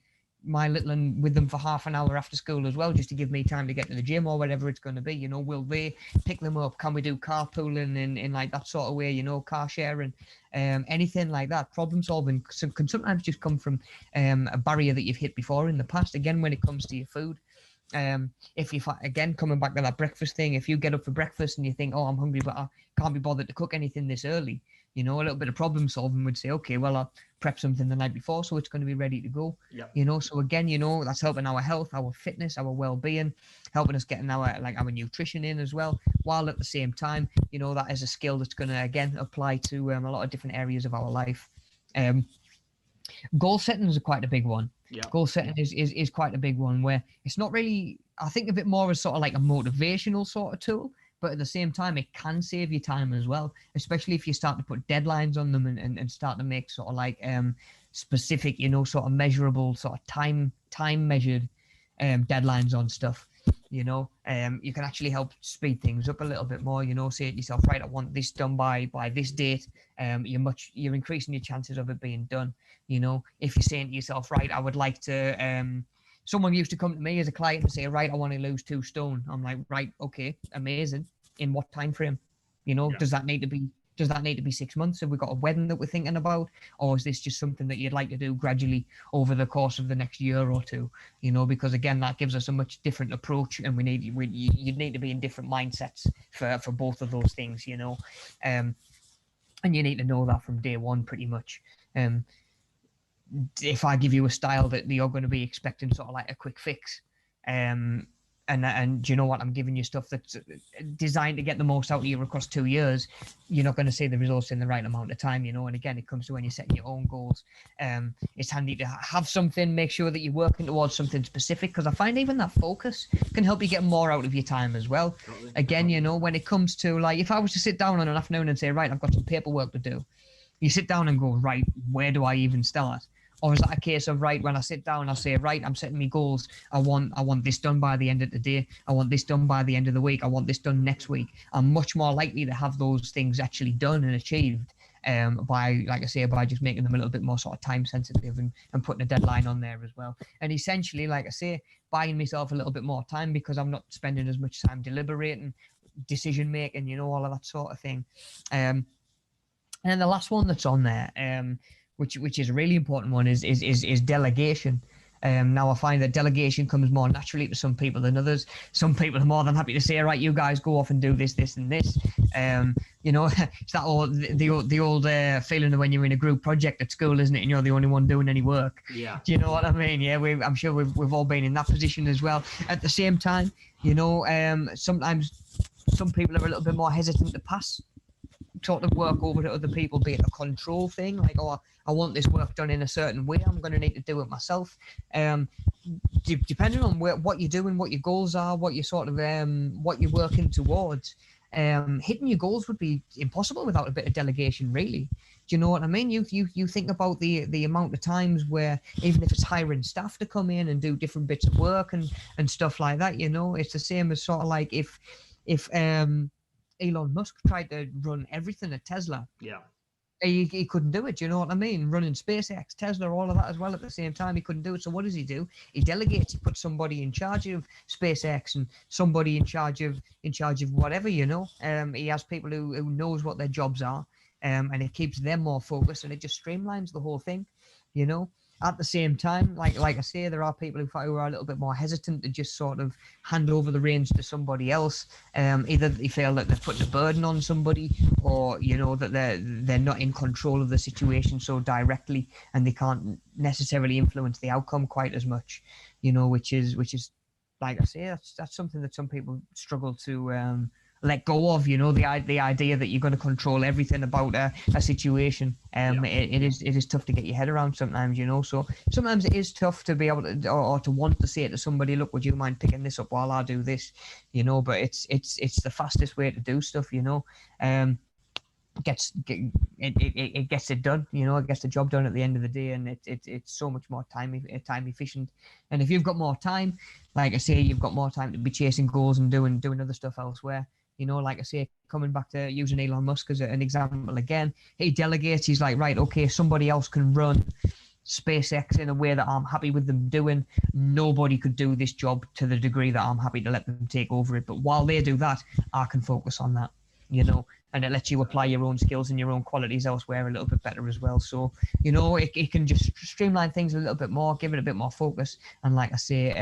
little one with them for half an hour after school as well, just to give me time to get to the gym or whatever it's going to be, you know? Will they pick them up? Can we do carpooling in like that sort of way, you know, car sharing, anything like that? Problem solving can sometimes just come from a barrier that you've hit before in the past. Again, when it comes to your food, if you, again, coming back to that breakfast thing, if you get up for breakfast and you think, oh, I'm hungry, but I can't be bothered to cook anything this early, you know, a little bit of problem solving would say, okay, well, I'll prep something the night before so it's going to be ready to go. Yep. You know, so again, you know, that's helping our health, our fitness, our well-being, helping us getting our nutrition in as well, while at the same time, you know, that is a skill that's going to, again, apply to a lot of different areas of our life. Goal setting is quite a big one. Yeah. Goal setting is quite a big one, where it's not really, I think of it more as sort of like a motivational sort of tool, but at the same time, it can save you time as well, especially if you start to put deadlines on them and start to make sort of like specific, you know, sort of measurable, sort of time measured deadlines on stuff. You know, you can actually help speed things up a little bit more. You know, say to yourself, right, I want this done by this date. You're increasing your chances of it being done. You know, if you're saying to yourself, right, I would like to. Someone used to come to me as a client and say, right, I want to lose 2 stone. I'm like, right, okay, amazing. In what time frame? You know, does that need to be 6 months? Have we got a wedding that we're thinking about, or is this just something that you'd like to do gradually over the course of the next year or two? You know, because again, that gives us a much different approach, and you'd need to be in different mindsets for both of those things. You know, and you need to know that from day one, pretty much. If I give you a style that you're going to be expecting sort of like a quick fix, and do you know what, I'm giving you stuff that's designed to get the most out of you across 2 years, you're not going to see the results in the right amount of time, you know. And again, it comes to when you're setting your own goals. It's handy to have something, make sure that you're working towards something specific, because I find even that focus can help you get more out of your time as well. Totally. Again, you know, when it comes to, like, if I was to sit down on an afternoon and say, right, I've got some paperwork to do, you sit down and go, right, where do I even start? Or is that a case of, right, when I sit down, I'll say, right, I'm setting me goals. I want this done by the end of the day. I want this done by the end of the week. I want this done next week. I'm much more likely to have those things actually done and achieved by, like I say, by just making them a little bit more sort of time sensitive and putting a deadline on there as well. And essentially, like I say, buying myself a little bit more time because I'm not spending as much time deliberating, decision making, you know, all of that sort of thing. And then the last one that's on there, which is a really important one, is delegation. Now I find that delegation comes more naturally to some people than others. Some people are more than happy to say, right, you guys go off and do this, this, and this. You know, it's that the old feeling of when you're in a group project at school, isn't it? And you're the only one doing any work. Yeah. Do you know what I mean? Yeah, I'm sure we've all been in that position as well. At the same time, you know, sometimes some people are a little bit more hesitant to pass sort of work over to other people, be it a control thing, like, oh, I want this work done in a certain way, I'm going to need to do it myself. Depending on what you're doing, what your goals are, what you're sort of what you're working towards, hitting your goals would be impossible without a bit of delegation, really. Do you know what I mean? You think about the amount of times where, even if it's hiring staff to come in and do different bits of work and stuff like that, you know, it's the same as sort of like if Elon Musk tried to run everything at Tesla. Yeah. He couldn't do it. Do you know what I mean? Running SpaceX, Tesla, all of that as well at the same time, he couldn't do it. So what does he do? He delegates. He puts somebody in charge of SpaceX and somebody in charge of whatever. You know, he has people who knows what their jobs are, and it keeps them more focused, and it just streamlines the whole thing. You know. At the same time, like I say, there are people who are a little bit more hesitant to just sort of hand over the reins to somebody else. Either they feel that they're putting a burden on somebody, or you know that they're not in control of the situation so directly, and they can't necessarily influence the outcome quite as much. You know, which is like I say, that's something that some people struggle to let go of. You know, the idea that you're going to control everything about a situation. It is tough to get your head around sometimes, you know. So sometimes it is tough to be able to or to want to say to somebody, look, would you mind picking this up while I do this, you know. But it's the fastest way to do stuff, you know. It gets it done, you know. It gets the job done at the end of the day, and it's so much more time efficient. And if you've got more time, like I say, you've got more time to be chasing goals and doing other stuff elsewhere. You know, like I say, coming back to using Elon Musk as an example again, he delegates. He's like, right, okay, somebody else can run SpaceX in a way that I'm happy with them doing. Nobody could do this job to the degree that I'm happy to let them take over it. But while they do that, I can focus on that, you know, and it lets you apply your own skills and your own qualities elsewhere a little bit better as well. So, you know, it can just streamline things a little bit more, give it a bit more focus, and like I say,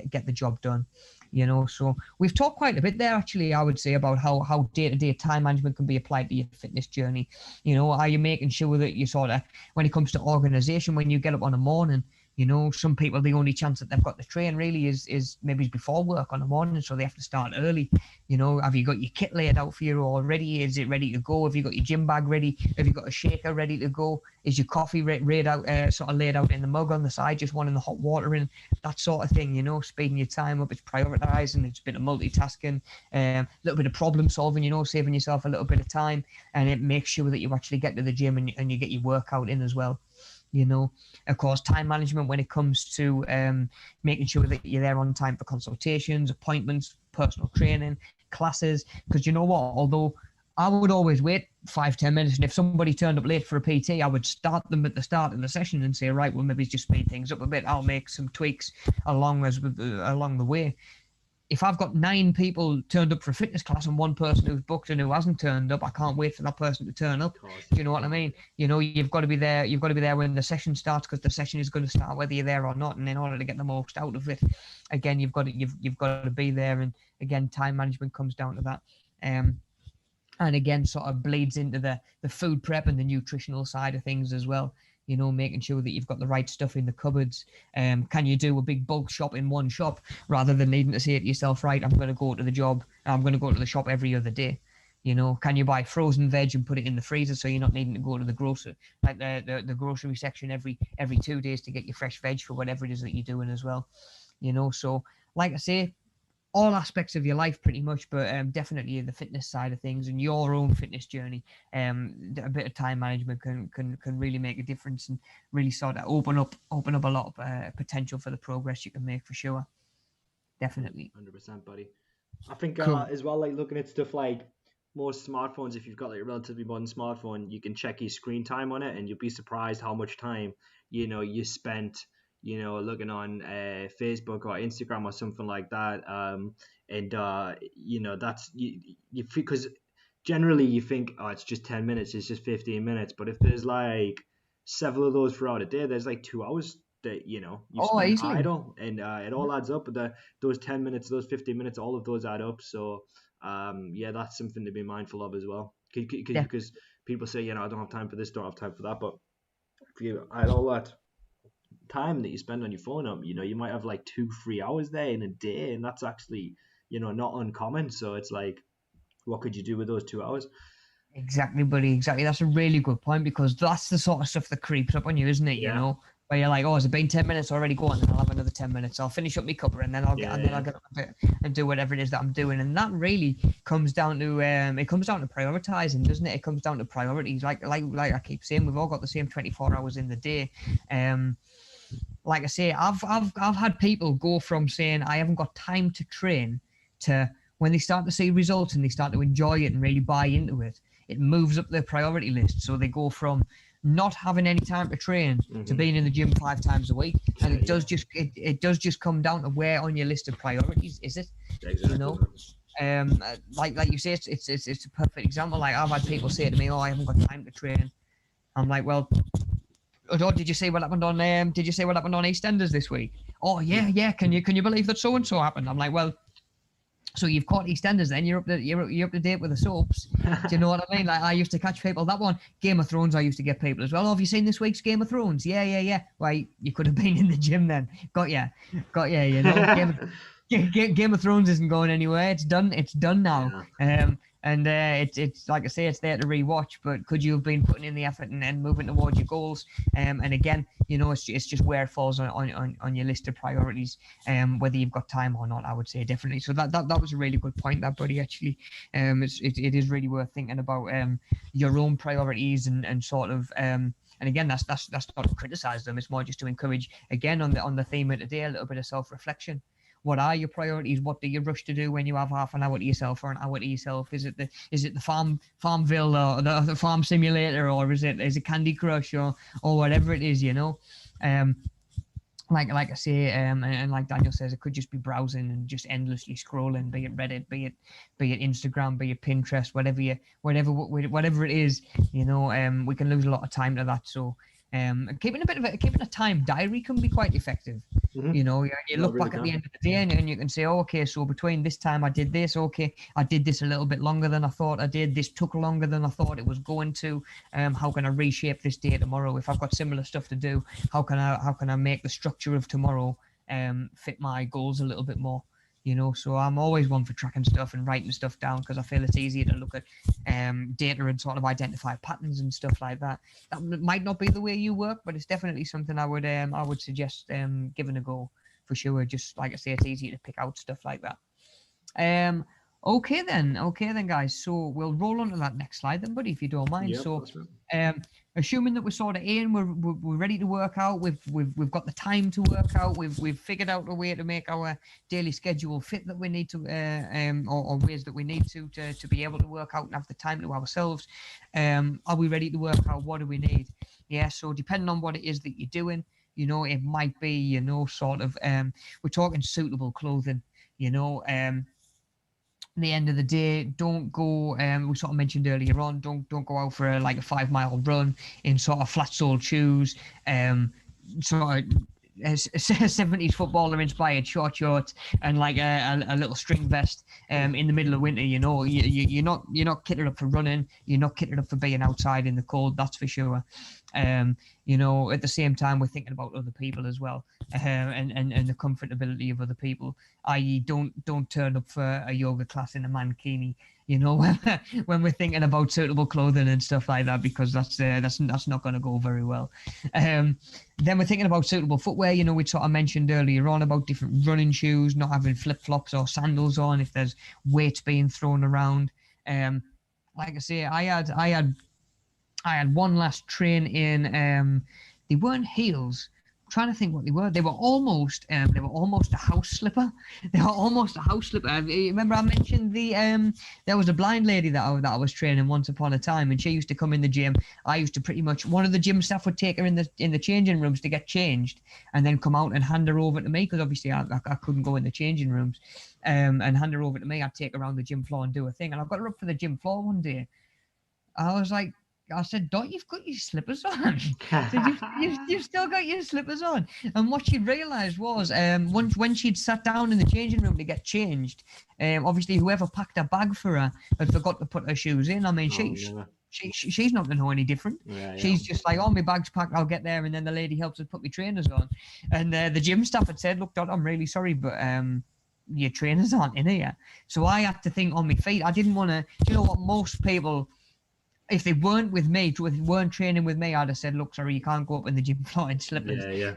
get the job done. You know, so we've talked quite a bit there, actually, I would say, about how day-to-day time management can be applied to your fitness journey. You know, are you making sure that you sort of, when it comes to organization, when you get up on a morning, you know, some people, the only chance that they've got to train really is maybe before work on the morning, so they have to start early. You know, have you got your kit laid out for you already? Is it ready to go? Have you got your gym bag ready? Have you got a shaker ready to go? Is your coffee laid out in the mug on the side, just wanting the hot water in? That sort of thing, you know, speeding your time up. It's prioritizing. It's a bit of multitasking, a little bit of problem solving, you know, saving yourself a little bit of time, and it makes sure that you actually get to the gym and you get your workout in as well. You know, of course, time management when it comes to making sure that you're there on time for consultations, appointments, personal training, classes. Because you know what, although I would always wait 5-10 minutes, and if somebody turned up late for a PT, I would start them at the start of the session and say, right, well, maybe just speed things up a bit. I'll make some tweaks along the way. If I've got 9 people turned up for a fitness class and one person who's booked and who hasn't turned up, I can't wait for that person to turn up. Do you know what I mean? You know, you've got to be there. You've got to be there when the session starts, because the session is going to start whether you're there or not. And in order to get the most out of it, again, you've got to be there. And again, time management comes down to that. And again, sort of bleeds into the food prep and the nutritional side of things as well. You know, making sure that you've got the right stuff in the cupboards. Can you do a big bulk shop in one shop rather than needing to say to yourself, right, I'm going to go to the job, I'm going to go to the shop every other day? You know, can you buy frozen veg and put it in the freezer so you're not needing to go to the grocery, like the grocery section every 2 days to get your fresh veg for whatever it is that you're doing as well? You know, so like I say, all aspects of your life pretty much, but definitely the fitness side of things and your own fitness journey, a bit of time management can really make a difference and really sort of open up a lot of potential for the progress you can make, for sure. Definitely. 100%, buddy. I think Cool. as well, like looking at stuff like most smartphones, if you've got like a relatively modern smartphone, you can check your screen time on it, and you'll be surprised how much time you spent looking on Facebook or Instagram or something like that. And that's you because generally you think, oh, it's just 10 minutes, it's just 15 minutes, but if there's like several of those throughout a day, there's like 2 hours that you've Oh, spent easily. idle, and it all adds up. Those 10 minutes, those 15 minutes, all of those add up. So yeah, that's something to be mindful of as well. Yeah. Because people say, I don't have time for this, don't have time for that, but if you add all that time that you spend on your phone up, you might have like 2-3 hours there in a day, and that's actually not uncommon. So it's like, what could you do with those 2 hours? Exactly, buddy. Exactly. That's a really good point, because that's the sort of stuff that creeps up on you, isn't it? Yeah. Where you're like, oh, has it been 10 minutes already? Go on, then I'll have another 10 minutes. I'll finish up my cuppa, and then I'll get up a bit and do whatever it is that I'm doing. And that really comes down to prioritizing, doesn't it? It comes down to priorities. Like I keep saying, we've all got the same 24 hours in the day. Like I say, I've had people go from saying I haven't got time to train to, when they start to see results and they start to enjoy it and really buy into it, it moves up their priority list. So they go from not having any time to train to being in the gym 5 times a week. And it does just come down to where on your list of priorities is it? Exactly. Like you say, it's a perfect example. Like, I've had people say to me, oh, I haven't got time to train. I'm like, well, oh, did you see what happened on EastEnders this week? Oh yeah. Can you believe that so and so happened? I'm like, well, so you've caught EastEnders then? You're up to date with the soaps. Do you know what I mean? Like, I used to catch people. That one, Game of Thrones, I used to get people as well. Oh, have you seen this week's Game of Thrones? Yeah. Well, you could have been in the gym then. Got ya. Game of Thrones isn't going anywhere. It's done now. Yeah. And it's like I say, it's there to rewatch. But could you have been putting in the effort and moving towards your goals? And again, it's just where it falls on your list of priorities. Whether you've got time or not, I would say definitely. So that was a really good point, that, buddy. Actually, it is really worth thinking about your own priorities and sort of. And again, that's not to criticize them. It's more just to encourage, again, on the theme of today, a little bit of self-reflection. What are your priorities? What do you rush to do when you have half an hour to yourself or an hour to yourself? Is it the Farmville or the Farm Simulator, or is it Candy Crush or whatever it is? Like I say, and like Daniel says, it could just be browsing and just endlessly scrolling, be it Reddit, be it Instagram, be it Pinterest, whatever it is. We can lose a lot of time to that. So keeping a time diary can be quite effective. You look back at the end of the day and you can say, oh, okay, so between this time I did this. Okay, I did this a little bit longer than I thought I did. This took longer than I thought it was going to. How can I reshape this day tomorrow? If I've got similar stuff to do, how can I make the structure of tomorrow fit my goals a little bit more? So I'm always one for tracking stuff and writing stuff down, because I feel it's easier to look at data and sort of identify patterns and stuff like that. That might not be the way you work, but it's definitely something I would suggest giving a go for sure. Just like I say, it's easier to pick out stuff like that. Okay then, guys. So we'll roll on to that next slide then, buddy, if you don't mind. Yep, So, right. Assuming that we're sort of in, we're ready to work out. We've got the time to work out. We've figured out a way to make our daily schedule fit that we need to, or ways that we need to be able to work out and have the time to ourselves. Are we ready to work out? What do we need? Yeah. So depending on what it is that you're doing, it might be, sort of, we're talking suitable clothing. At the end of the day, don't go. We sort of mentioned earlier on, don't go out for a 5-mile run in sort of flat-soled shoes. Sort of 70s footballer inspired short shorts and like a little string vest in the middle of winter. You're not kitted up for running. You're not kitted up for being outside in the cold. That's for sure. At the same time, we're thinking about other people as well, and the comfortability of other people. I.e., don't turn up for a yoga class in a mankini. When we're thinking about suitable clothing and stuff like that, because that's not going to go very well. Then we're thinking about suitable footwear. We sort of mentioned earlier on about different running shoes, not having flip flops or sandals on if there's weights being thrown around. Like I say, I had one last train in. They weren't heels, trying to think what they were. They were almost a house slipper. They were almost a house slipper. Remember I mentioned there was a blind lady that I was training once upon a time, and she used to come in the gym. I used to pretty much, one of the gym staff would take her in the changing rooms to get changed, and then come out and hand her over to me, because obviously I couldn't go in the changing rooms, and hand her over to me. I'd take her around the gym floor and do a thing, and I got her up for the gym floor one day. I said, "Don't, you've got your slippers on." I said, you've still got your slippers on. And what she realised was, when she'd sat down in the changing room to get changed, obviously whoever packed her bag for her had forgot to put her shoes in. I mean, she's not going to know any different. Yeah, she's just like, "Oh, my bag's packed, I'll get there." And then the lady helps us put my trainers on. And the gym staff had said, "Look, Dot, I'm really sorry, but your trainers aren't in here." So I had to think on my feet. I didn't want to, you know what, most people, if they weren't with me, if they weren't training with me, I'd have said, "Look, sorry, you can't go up in the gym floor in slippers." Yeah.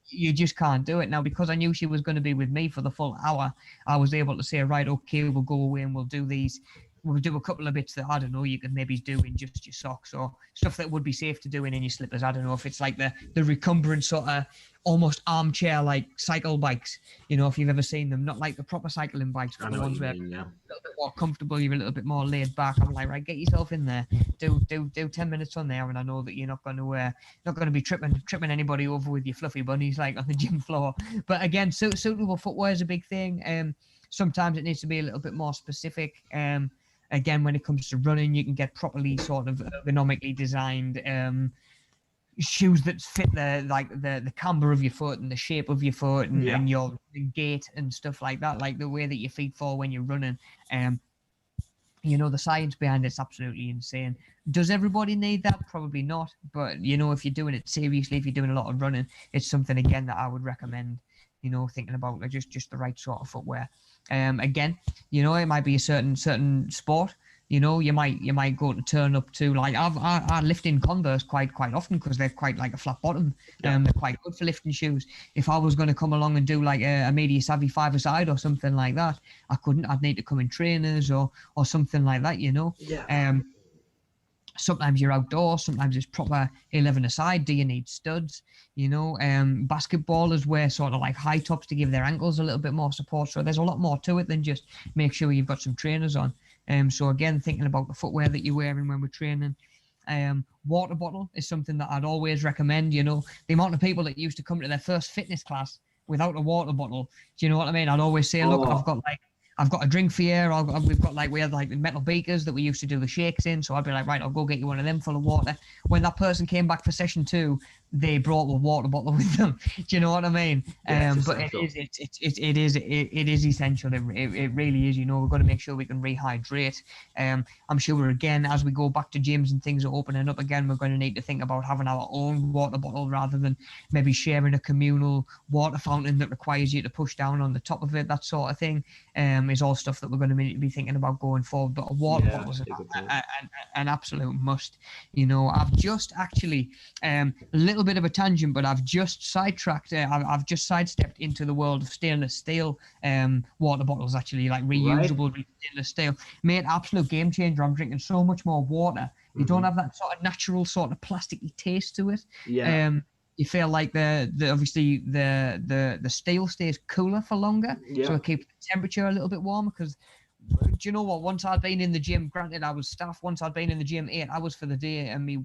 You just can't do it. Now, because I knew she was going to be with me for the full hour, I was able to say, "Right, okay, we'll go away and we'll do these. We'll do a couple of bits that, I don't know, you can maybe do in just your socks, or stuff that would be safe to do in your slippers." I don't know if it's like the recumbent sort of almost armchair like cycle bikes, you know, if you've ever seen them, not like the proper cycling bikes, but the ones where a little bit more comfortable, you're a little bit more laid back. I'm like, right, get yourself in there, do 10 minutes on there, and I know that you're not going to be tripping anybody over with your fluffy bunnies like on the gym floor. But again, suitable footwear is a big thing. Sometimes it needs to be a little bit more specific. Again, when it comes to running, you can get properly sort of ergonomically designed shoes that fit the camber of your foot and the shape of your foot and your gait and stuff like that, like the way that your feet fall when you're running. You know, the science behind it's absolutely insane. Does everybody need that? Probably not. But, you know, if you're doing it seriously, if you're doing a lot of running, it's something, again, that I would recommend, you know, thinking about like just the right sort of footwear. Again, you know, it might be a certain sport. You know, you might go to turn up to, like, I lift in Converse quite often because they're quite like a flat bottom. They're quite good for lifting shoes. If I was going to come along and do like a media savvy 5-a-side or something like that, I couldn't. I'd need to come in trainers or something like that, you know. Sometimes you're outdoors, sometimes it's proper 11-a-side. Do you need studs? You know, basketballers wear sort of like high tops to give their ankles a little bit more support. So there's a lot more to it than just make sure you've got some trainers on. So again, thinking about the footwear that you're wearing when we're training. Water bottle is something that I'd always recommend. You know, the amount of people that used to come to their first fitness class without a water bottle. Do you know what I mean? I'd always say, look, I've got a drink for you. We had like metal beakers that we used to do the shakes in. So I'd be like, right, I'll go get you one of them full of water. When that person came back for session 2, they brought a water bottle with them. Do you know what I mean? But it is essential. It really is. You know, we've got to make sure we can rehydrate. I'm sure again, as we go back to gyms and things are opening up again, we're going to need to think about having our own water bottle rather than maybe sharing a communal water fountain that requires you to push down on the top of it. That sort of thing is all stuff that we're going to be thinking about going forward. But a water bottle is an absolute must. You know, I've just actually little bit of a tangent, but I've just sidetracked. I've just sidestepped into the world of stainless steel water bottles. Actually, like reusable stainless steel, made absolute game changer. I'm drinking so much more water. You don't have that sort of natural sort of plasticky taste to it. You feel like obviously the steel stays cooler for longer, so it keeps the temperature a little bit warmer. Because do you know what? Once I'd been in the gym, granted I was staff, once I'd been in the gym 8 hours for the day, and me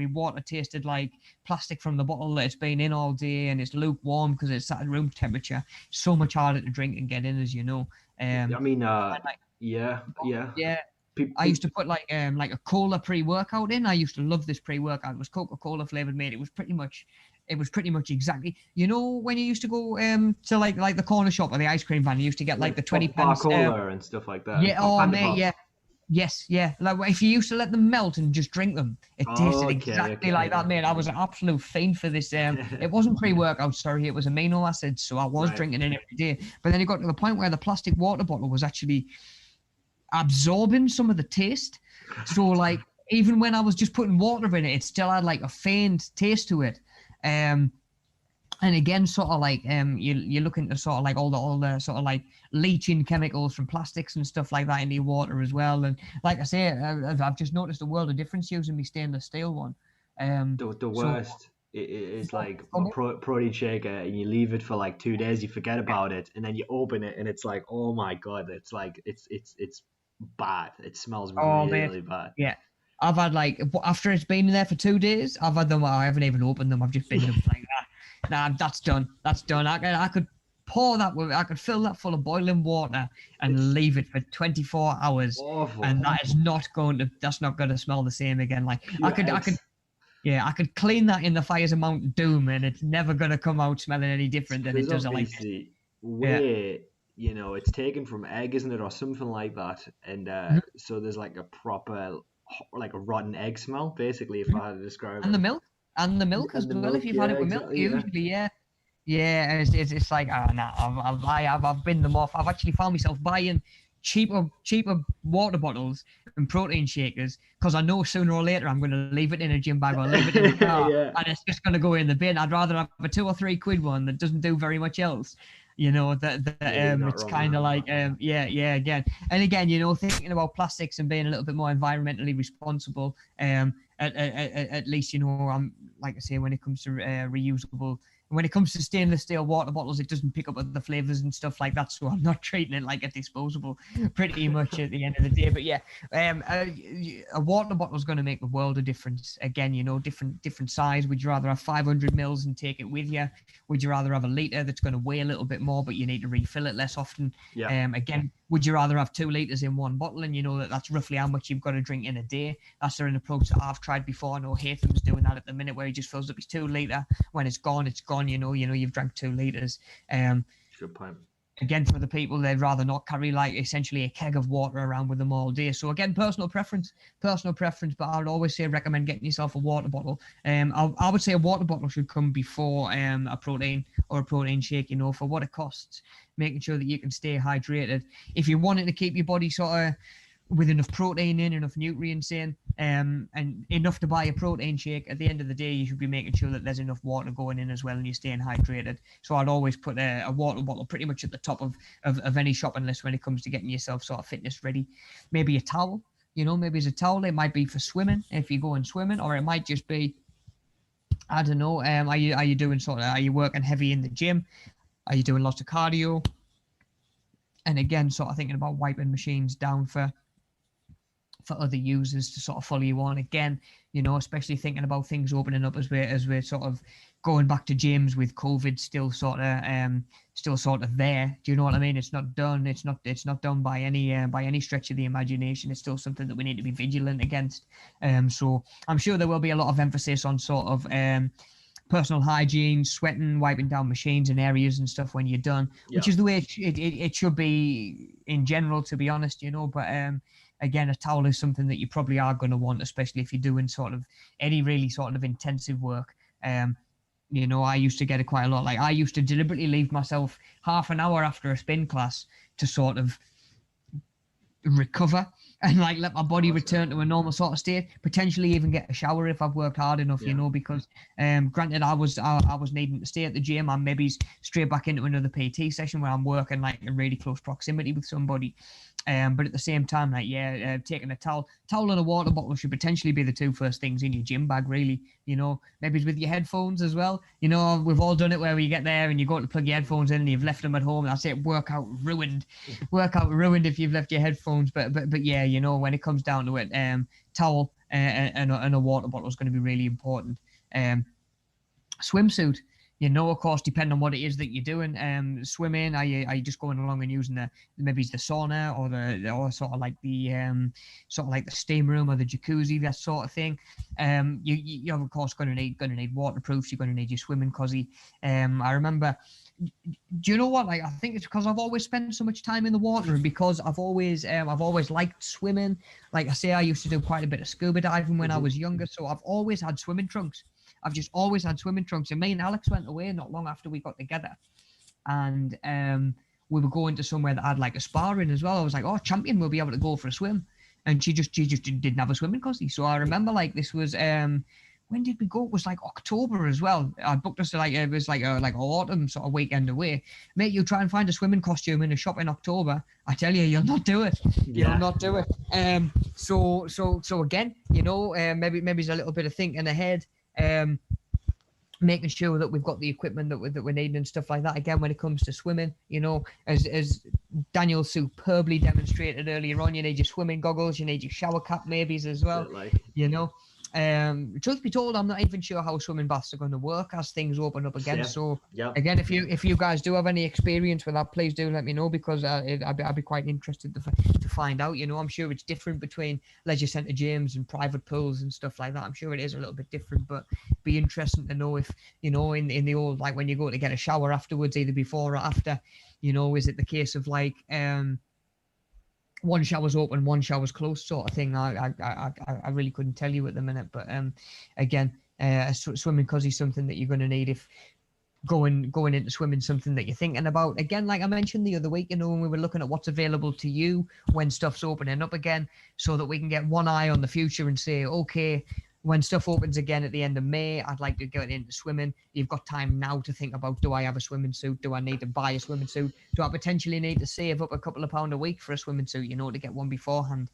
water tasted like plastic from the bottle that it's been in all day, and it's lukewarm because it's at room temperature. So much harder to drink and get in, as you know. I used to put like a cola pre-workout in. I used to love this pre-workout. It was Coca-Cola flavored, mate. It was pretty much exactly, you know, when you used to go to like the corner shop or the ice cream van, you used to get like the 20 pence cola and stuff like that. Yes, like if you used to let them melt and just drink them, it tasted exactly like that, mate. I was an absolute fiend for this. It wasn't pre-workout, sorry, it was amino acids, so I was drinking it every day. But then it got to the point where the plastic water bottle was actually absorbing some of the taste. So like even when I was just putting water in it, it still had like a faint taste to it. And again, sort of like you're looking to sort of like all the sort of like leaching chemicals from plastics and stuff like that into your water as well. And like I say, I've just noticed a world of difference using my stainless steel one. The worst It's like a protein shaker, and you leave it for like 2 days, you forget about it, and then you open it, and it's like, oh my god, it's like it's bad. It smells really bad. Yeah. I've had like after it's been in there for 2 days, I've had them. I haven't even opened them. I've just binned them like that. Nah, that's done. That's done. I could pour that with. I could fill that full of boiling water and leave it for 24 hours, awful. and that is not going to. That's not going to smell the same again. Like Pure eggs. I could clean that in the fires of Mount Doom, and it's never going to come out smelling any different than it does. Like where it's taken from egg, isn't it, or something like that, and so there's like a proper like a rotten egg smell, basically, if I had to describe it. And the milk as well. If you've had it with milk, usually, it's like I've binned them off. I've actually found myself buying cheaper water bottles and protein shakers because I know sooner or later I'm going to leave it in a gym bag or leave it in the car and it's just going to go in the bin. I'd rather have a 2 or 3 quid one that doesn't do very much else. It's kind of like again and again, thinking about plastics and being a little bit more environmentally responsible. At least I'm like I say, when it comes to reusable. When it comes to stainless steel water bottles, it doesn't pick up other flavors and stuff like that. So I'm not treating it like a disposable pretty much at the end of the day. But yeah, a water bottle is going to make the world of difference. Again, different size. Would you rather have 500 mils and take it with you? Would you rather have a litre that's going to weigh a little bit more, but you need to refill it less often? Yeah. Again, would you rather have 2 litres in one bottle and that's roughly how much you've got to drink in a day? That's an approach that I've tried before. I know Haytham's doing that at the minute where he just fills up his 2 litre. When it's gone, it's gone. You've drank 2 litres. Good point. Again, for the people, they'd rather not carry like essentially a keg of water around with them all day. So again, personal preference, but I'd always say recommend getting yourself a water bottle. I would say a water bottle should come before a protein or a protein shake, for what it costs, making sure that you can stay hydrated. If you wanted to keep your body sort of with enough protein in, enough nutrients in, and enough to buy a protein shake, at the end of the day, you should be making sure that there's enough water going in as well and you're staying hydrated. So I'd always put a water bottle pretty much at the top of any shopping list when it comes to getting yourself sort of fitness ready. Maybe a towel, maybe it's a towel. It might be for swimming if you go in swimming, or it might just be, I don't know, are you working heavy in the gym? Are you doing lots of cardio? And again, sort of thinking about wiping machines down for other users to sort of follow you on again, especially thinking about things opening up as we're sort of going back to gyms with COVID still sort of there. Do you know what I mean? It's not done. It's not done by any stretch of the imagination. It's still something that we need to be vigilant against. So I'm sure there will be a lot of emphasis on sort of personal hygiene, sweating, wiping down machines and areas and stuff when you're done, which is the way it should be in general, to be honest, but again, a towel is something that you probably are going to want, especially if you're doing sort of any really sort of intensive work. I used to get it quite a lot. Like I used to deliberately leave myself half an hour after a spin class to sort of recover and like let my body return to a normal sort of state, potentially even get a shower if I've worked hard enough, because granted I was needing to stay at the gym and maybe straight back into another PT session where I'm working like in really close proximity with somebody. But at the same time, taking a towel and a water bottle should potentially be the 2 first things in your gym bag, really. Maybe it's with your headphones as well. We've all done it where you get there and you go to plug your headphones in and you've left them at home. That's it. Workout ruined if you've left your headphones. But yeah, when it comes down to it, towel and a water bottle is going to be really important. Swimsuit. Of course, depending on what it is that you're doing, swimming, are you just going along and using maybe the sauna or sort of like the steam room or the jacuzzi, that sort of thing. You're of course going to need waterproofs. You're going to need your swimming cosy. I remember. Do you know what? Like, I think it's because I've always spent so much time in the water, and because I've always liked swimming. Like I say, I used to do quite a bit of scuba diving when I was younger, so I've always had swimming trunks. I've just always had swimming trunks. And me and Alex went away not long after we got together. And we were going to somewhere that had like a spa in as well. I was like, oh, champion, we'll be able to go for a swim. And she just didn't have a swimming cosy. So I remember like this was, when did we go? It was like October as well. I booked us it was like autumn sort of weekend away. Mate, you try and find a swimming costume in a shop in October. I tell you, you'll not do it. You'll not do it. So again, maybe it's a little bit of thinking ahead. making sure that we've got the equipment that we're needing and stuff like that. Again, when it comes to swimming, you know, as Daniel superbly demonstrated earlier on, you need your swimming goggles, you need your shower cap maybes as well, you know. Truth be told, I'm not even sure how swimming baths are going to work as things open up again. So again, if you guys do have any experience with that, please do let me know, because I'd be quite interested to find out. You know, I'm sure it's different between leisure centre gyms and private pools and stuff like that. I'm sure it is a little bit different, but it'd be interesting to know if, you know, in the old, like when you go to get a shower afterwards, either before or after, you know, is it the case of like one shower's open, one shower's closed sort of thing? I really couldn't tell you at the minute, but again, swimming cos is something that you're going to need if going into swimming, something that you're thinking about. Again, like I mentioned the other week, you know, when we were looking at what's available to you when stuff's opening up again, so that we can get one eye on the future and say, okay, when stuff opens again at the end of May, I'd like to get into swimming. You've got time now to think about, do I have a swimming suit? Do I need to buy a swimming suit? Do I potentially need to save up a couple of £1 a week for a swimming suit, you know, to get one beforehand?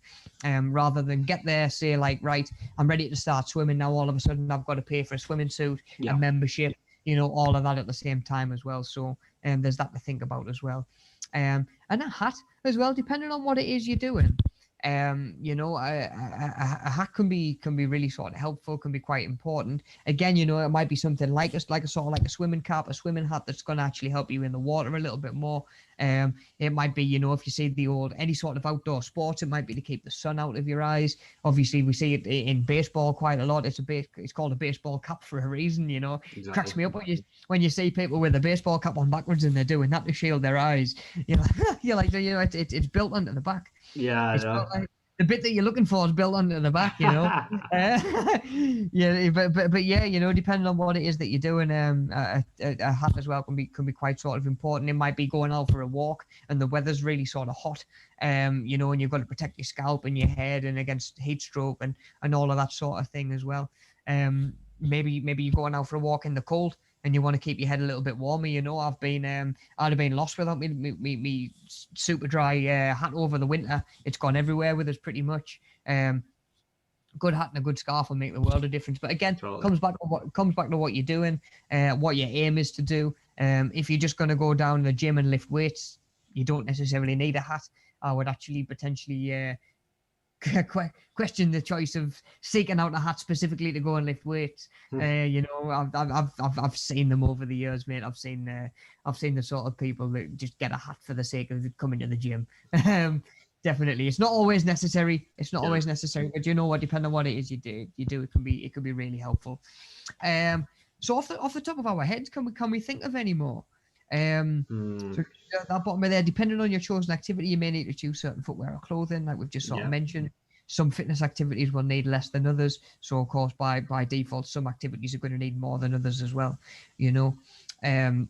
Rather than get there, say like, right, I'm ready to start swimming now. All of a sudden, I've got to pay for a swimming suit, a membership, you know, all of that at the same time as well. So there's that to think about as well. And a hat as well, depending on what it is you're doing. You know, a hat can be really sort of helpful, can be quite important. Again, you know, it might be something like a sort of like a swimming cap, a swimming hat that's going to actually help you in the water a little bit more. It might be, you know, if you see any sort of outdoor sports, it might be to keep the sun out of your eyes. Obviously, we see it in baseball quite a lot. It's called a baseball cap for a reason, you know. Exactly. It cracks me up when you see people with a baseball cap on backwards and they're doing that to shield their eyes. You know, you're like, you know, it's built onto the back. Yeah, the bit that you're looking for is built onto the back, you know. Yeah, but yeah, you know, depending on what it is that you're doing, a hat as well can be quite sort of important. It might be going out for a walk and the weather's really sort of hot, you know, and you've got to protect your scalp and your head and against heat stroke and all of that sort of thing as well. Maybe you're going out for a walk in the cold and you want to keep your head a little bit warmer. You know, I'd have been lost without me super dry hat over the winter. It's gone everywhere with us pretty much. Good hat and a good scarf will make the world of difference. But again, comes back to what you're doing, what your aim is to do. If you're just going to go down the gym and lift weights, you don't necessarily need a hat. I would actually potentially question the choice of seeking out a hat specifically to go and lift weights. You know, I've seen them over the years, mate. I've seen the sort of people that just get a hat for the sake of coming to the gym. Definitely, it's not always necessary. But you know what? Depending on what it is you do, it can be really helpful. So off the top of our heads, can we think of any more? So that bottom of there, depending on your chosen activity, you may need to choose certain footwear or clothing, like we've just sort of mentioned. Some fitness activities will need less than others, so of course by default some activities are going to need more than others as well, you know. Go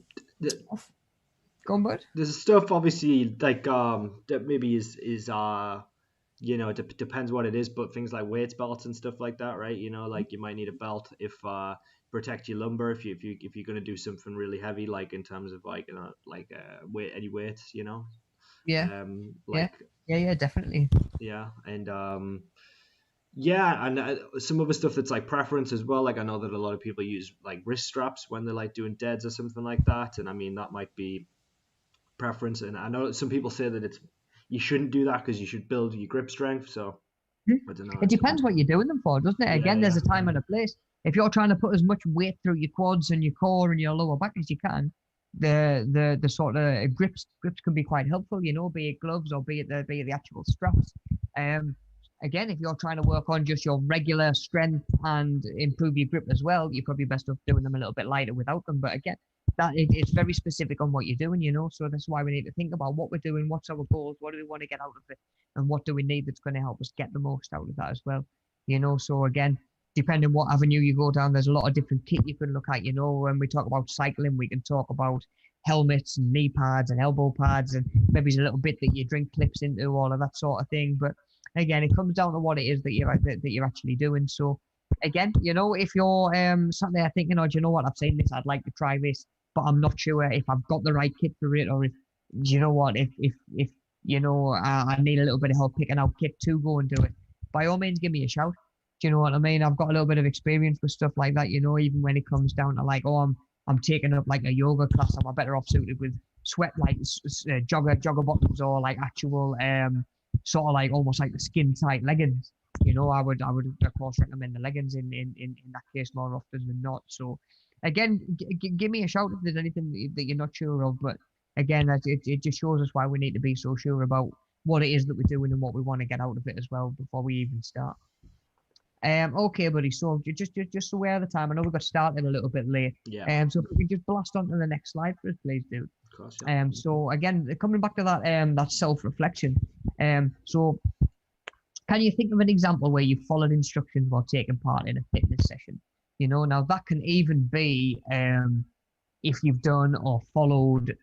on, bud. There's stuff obviously like that maybe is you know, it depends what it is, but things like weights belts and stuff like that, right? You know, like you might need a belt if protect your lumbar if you're going to do something really heavy, like in terms of like, you know, like any weights, you know. Yeah. Like yeah, definitely. Yeah, and some other stuff that's like preference as well. Like I know that a lot of people use like wrist straps when they're like doing deads or something like that, and I mean that might be preference. And I know some people say that you shouldn't do that because you should build your grip strength. So I don't know. It depends what you're doing them for, doesn't it? Again, there's a time and a place. If you're trying to put as much weight through your quads and your core and your lower back as you can, the sort of grips can be quite helpful, you know, be it gloves or be it the actual straps. Again, if you're trying to work on just your regular strength and improve your grip as well, you're probably best off doing them a little bit lighter without them. But again, it's very specific on what you're doing, you know, so that's why we need to think about what we're doing, what's our goals, what do we want to get out of it, and what do we need that's going to help us get the most out of that as well, you know. So again, depending what avenue you go down, there's a lot of different kit you can look at, you know. When we talk about cycling, we can talk about helmets and knee pads and elbow pads, and maybe there's a little bit that your drink clips into, all of that sort of thing. But again, it comes down to what it is that you're actually doing. So again, you know, if you're sat there thinking, oh, do you know what, I've seen this, I'd like to try this, but I'm not sure if I've got the right kit for it, or if, you know what, if you know, I need a little bit of help picking out kit to go and do it, by all means, give me a shout. Do you know what I mean? I've got a little bit of experience with stuff like that, you know, even when it comes down to like, oh, I'm taking up like a yoga class, I'm better off suited with sweat, like jogger bottoms, or like actual sort of like almost like the skin tight leggings. You know, I would of course recommend the leggings in that case more often than not. So again, give me a shout if there's anything that you're not sure of. But again, it just shows us why we need to be so sure about what it is that we're doing and what we want to get out of it as well before we even start. Okay, buddy. So just aware of the time. I know we got started a little bit late. Yeah. So if we can just blast on to the next slide for us, please, dude. Of course, yeah. So again, coming back to that that self-reflection. So can you think of an example where you followed instructions while taking part in a fitness session? You know, now that can even be if you've done or followed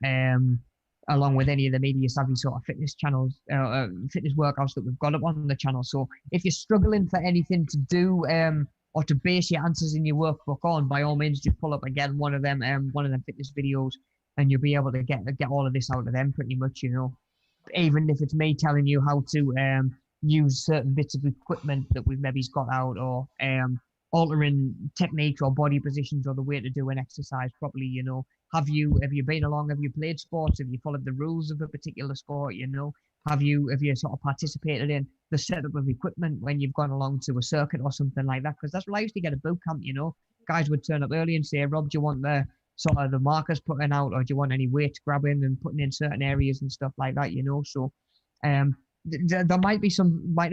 along with any of the media savvy sort of fitness channels, fitness workouts that we've got up on the channel. So if you're struggling for anything to do or to base your answers in your workbook on, by all means, just pull up again one of them fitness videos, and you'll be able to get all of this out of them pretty much, you know. Even if it's me telling you how to use certain bits of equipment that we've maybe got out, or altering techniques or body positions or the way to do an exercise properly, you know. Have you been along? Have you played sports? Have you followed the rules of a particular sport? You know, have you sort of participated in the setup of equipment when you've gone along to a circuit or something like that? Because that's what I used to get at boot camp. You know, guys would turn up early and say, "Rob, do you want the sort of the markers putting out, or do you want any weights grabbing and putting in certain areas and stuff like that?" You know, so there might have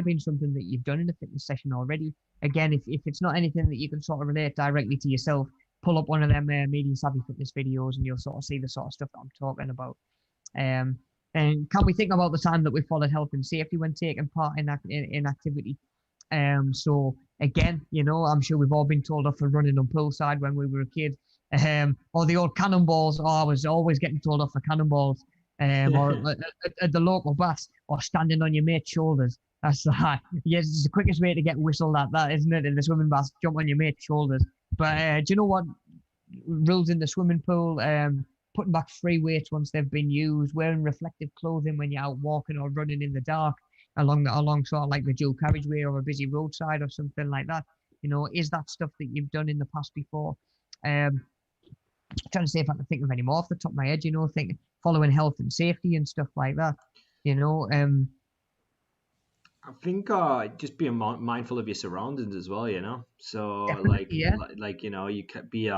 been something that you've done in a fitness session already. Again, if it's not anything that you can sort of relate directly to yourself, pull up one of them media savvy fitness videos and you'll sort of see the sort of stuff that I'm talking about. And can we think about the time that we followed health and safety when taking part in activity? So again, you know, I'm sure we've all been told off for running on poolside when we were a kid, or the old cannonballs. Oh, I was always getting told off for cannonballs, or at the local baths, or standing on your mate's shoulders. That's yes, it's the quickest way to get whistled at, that, isn't it? In the swimming bath, jump on your mate's shoulders. But do you know what? Rules in the swimming pool, putting back free weights once they've been used, wearing reflective clothing when you're out walking or running in the dark along sort of like the dual carriageway or a busy roadside or something like that. You know, is that stuff that you've done in the past before? Trying to see if I can think of any more off the top of my head, you know, following health and safety and stuff like that, you know. I think just being mindful of your surroundings as well, you know. So like you know, you can be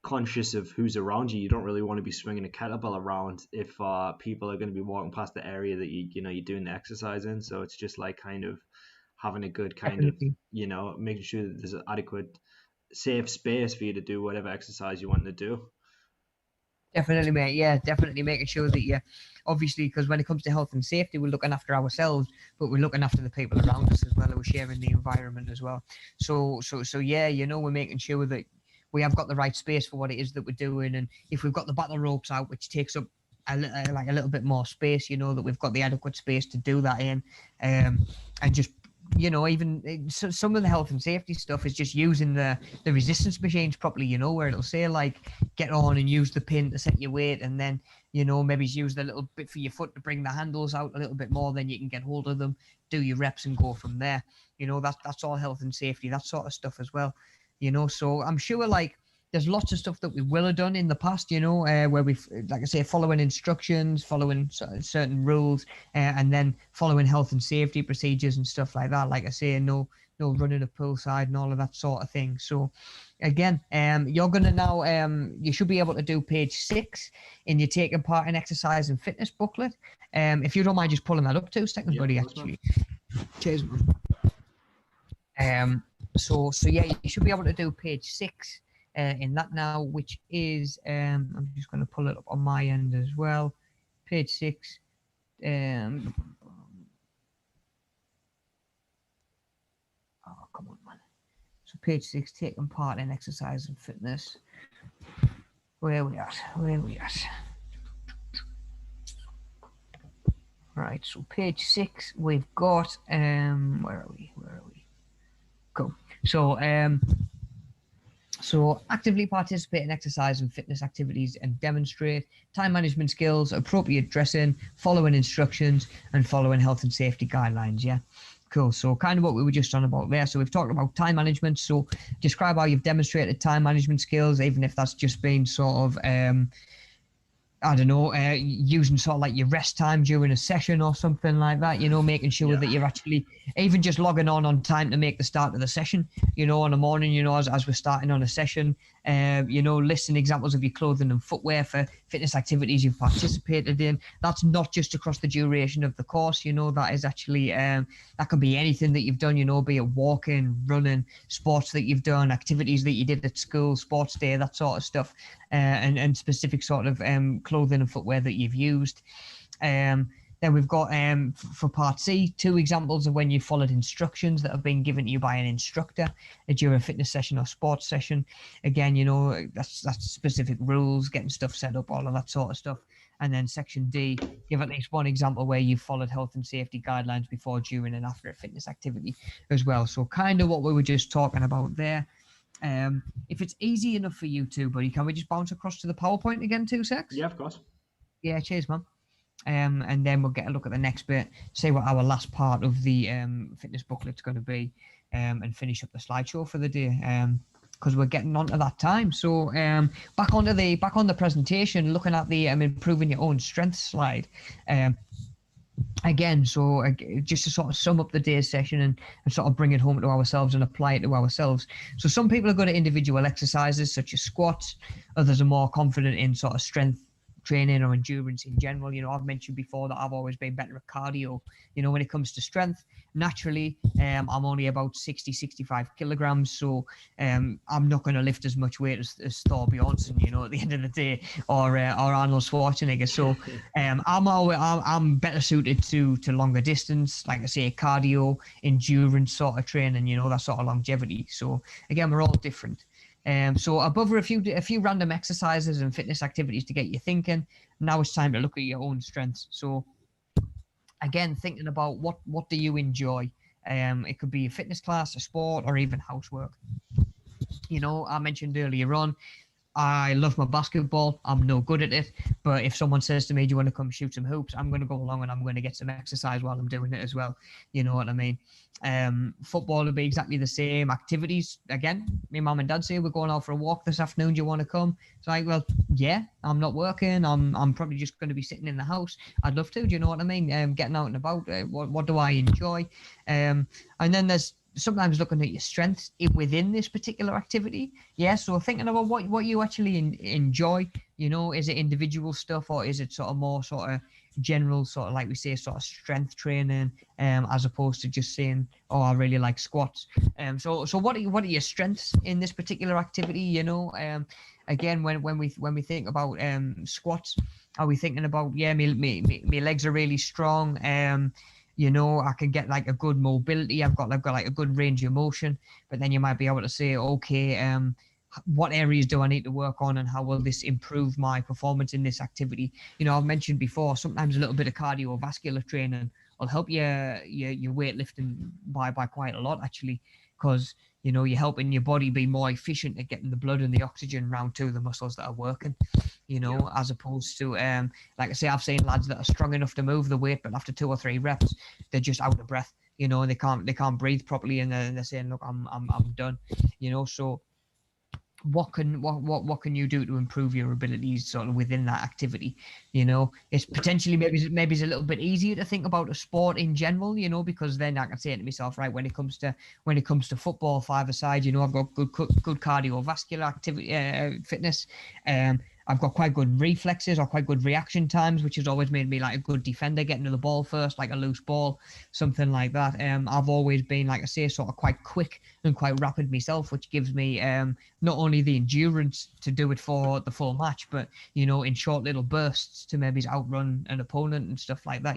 conscious of who's around you. You don't really want to be swinging a kettlebell around if people are going to be walking past the area that you're doing the exercise in. So it's just like kind of having a good kind of, you know, making sure that there's an adequate safe space for you to do whatever exercise you want to do. Definitely, mate. Yeah, definitely making sure that you, obviously, because when it comes to health and safety, we're looking after ourselves, but we're looking after the people around us as well, and we're sharing the environment as well. So yeah, you know, we're making sure that we have got the right space for what it is that we're doing, and if we've got the battle ropes out, which takes up a little bit more space, you know, that we've got the adequate space to do that in, and just, you know, even some of the health and safety stuff is just using the resistance machines properly, you know, where it'll say like get on and use the pin to set your weight, and then, you know, maybe use the little bit for your foot to bring the handles out a little bit more, then you can get hold of them, do your reps and go from there. You know, that's all health and safety, that sort of stuff as well, you know. So I'm sure like there's lots of stuff that we will have done in the past, you know, where we've, like I say, following instructions, following certain rules, and then following health and safety procedures and stuff like that. Like I say, no running a poolside and all of that sort of thing. So again, you're going to now, you should be able to do page 6 in your taking part in exercise and fitness booklet. If you don't mind just pulling that up 2 seconds, buddy, actually. Cheers, man. So yeah, you should be able to do page 6 in that now, which is, I'm just going to pull it up on my end as well. Page 6. Oh, come on, man. So page 6, taking part in exercise and fitness. Where we at? Right, so page 6, we've got, where are we? Cool. So actively participate in exercise and fitness activities and demonstrate time management skills, appropriate dressing, following instructions, and following health and safety guidelines. Yeah. Cool. So kind of what we were just on about there. So we've talked about time management. So describe how you've demonstrated time management skills, even if that's just been sort of I don't know, using sort of like your rest time during a session or something like that, making sure that you're actually even just logging on time to make the start of the session, in the morning, as we're starting on a session, listing examples of your clothing and footwear for fitness activities you've participated in. That's not just across the duration of the course, that is actually, that can be anything that you've done, be it walking, running, sports that you've done, activities that you did at school, sports day, that sort of stuff. And specific sort of clothing and footwear that you've used. Then we've got, for part C, 2 examples of when you followed instructions that have been given to you by an instructor during a fitness session or sports session. Again, that's specific rules, getting stuff set up, all of that sort of stuff. And then section D, give at least 1 example where you've followed health and safety guidelines before, during, and after a fitness activity as well. So kind of what we were just talking about there. If it's easy enough for you two, buddy, can we just bounce across to the PowerPoint again, 2 secs? Yeah, of course. Yeah, cheers, man. And then we'll get a look at the next bit, see what our last part of the fitness booklet's going to be, and finish up the slideshow for the day. Because we're getting onto that time. So back on the presentation, looking at the improving your own strength slide. Again, so just to sort of sum up the day's session and sort of bring it home to ourselves and apply it to ourselves. So some people are good at individual exercises such as squats. Others are more confident in sort of strength training or endurance in general. I've mentioned before that I've always been better at cardio. When it comes to strength, naturally, I'm only about 65 kilograms. So I'm not going to lift as much weight as Thor Bjornsson, at the end of the day, or Arnold Schwarzenegger. So I'm better suited to longer distance, like I say, cardio, endurance sort of training, that sort of longevity. So again, we're all different. So above are a few random exercises and fitness activities to get you thinking. Now it's time to look at your own strengths. So again, thinking about what do you enjoy? It could be a fitness class, a sport, or even housework. I mentioned earlier on, I love my basketball. I'm no good at it. But if someone says to me, do you want to come shoot some hoops? I'm going to go along and I'm going to get some exercise while I'm doing it as well. You know what I mean? Football will be exactly the same. Activities, again, my mum and dad say, we're going out for a walk this afternoon. Do you want to come? It's like, well, yeah, I'm not working. I'm probably just going to be sitting in the house. I'd love to. Do you know what I mean? Getting out and about. What do I enjoy? And then there's sometimes looking at your strengths within this particular activity. Yeah, so thinking about what you actually enjoy. Is it individual stuff, or is it sort of more sort of general, sort of like we say, sort of strength training, as opposed to just saying, oh, I really like squats. So what are your strengths in this particular activity? Again, when we think about squats, are we thinking about, yeah, my legs are really strong, I can get like a good mobility. I've got like a good range of motion. But then you might be able to say, okay, what areas do I need to work on, and how will this improve my performance in this activity? I've mentioned before, sometimes a little bit of cardiovascular training will help your weightlifting by quite a lot, actually, because you're helping your body be more efficient at getting the blood and the oxygen round to the muscles that are working, as opposed to, like I say, I've seen lads that are strong enough to move the weight, but after 2 or 3 reps, they're just out of breath, and they can't breathe properly, and they're saying, look, I'm done, so what can you do to improve your abilities sort of within that activity? It's potentially maybe it's a little bit easier to think about a sport in general, because then I can say to myself, right, when it comes to football, 5-a-side, I've got good cardiovascular activity, fitness. I've got quite good reflexes or quite good reaction times, which has always made me like a good defender, getting to the ball first, like a loose ball, something like that. I've always been, like I say, sort of quite quick and quite rapid myself, which gives me not only the endurance to do it for the full match, but, in short little bursts to maybe outrun an opponent and stuff like that,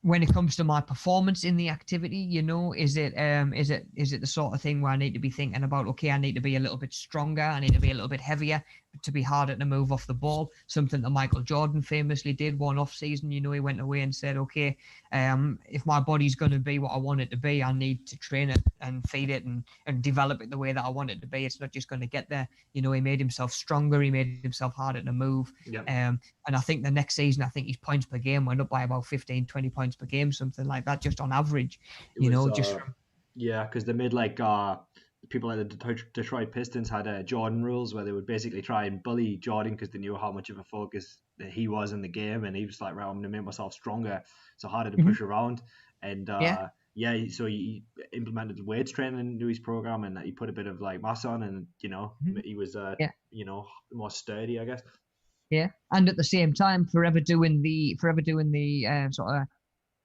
when it comes to my performance in the activity, is it the sort of thing where I need to be thinking about, okay, I need to be a little bit stronger, I need to be a little bit heavier, to be harder to move off the ball, something that Michael Jordan famously did one off season. You know, he went away and said, okay, if my body's going to be what I want it to be, I need to train it and feed it and develop it the way that I want it to be. It's not just going to get there. You know, he made himself stronger. He made himself harder to move. Yep. And I think the next season, I think his points per game went up by about 15, 20 points per game, something like that, just on average. Yeah, because they made like people like the Detroit Pistons had Jordan rules where they would basically try and bully Jordan because they knew how much of a focus that he was in the game, and he was like, right, I'm gonna make myself stronger, so harder to push around. And so he implemented weights training into his program, and he put a bit of like mass on, and he was more sturdy, I guess. Yeah, and at the same time, forever doing the sort of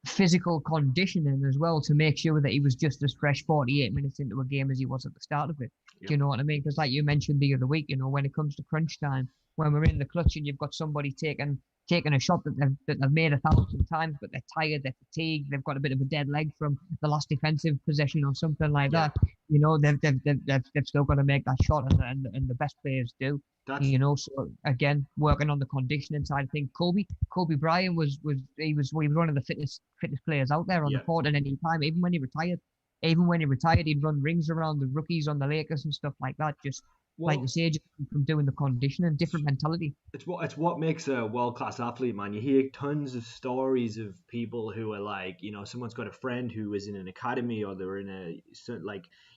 physical conditioning as well to make sure that he was just as fresh 48 minutes into a game as he was at the start of it. Yep. Do you know what I mean? Because like you mentioned the other week, you know, when it comes to crunch time, when we're in the clutch and you've got somebody taking a shot that they've made 1,000 times, but they're tired, they're fatigued, they've got a bit of a dead leg from the last defensive possession or something like that. You know, they've still got to make that shot, and the best players do. You know, so again, working on the conditioning side of things. Kobe Bryant was one of the fittest players out there on the court at any time, even when he retired. Even when he retired, he'd run rings around the rookies on the Lakers and stuff like that. Just like you say, just from doing the conditioning, different mentality. It's what makes a world-class athlete, man. You hear tons of stories of people who are like, someone's got a friend who was in an academy, or they were in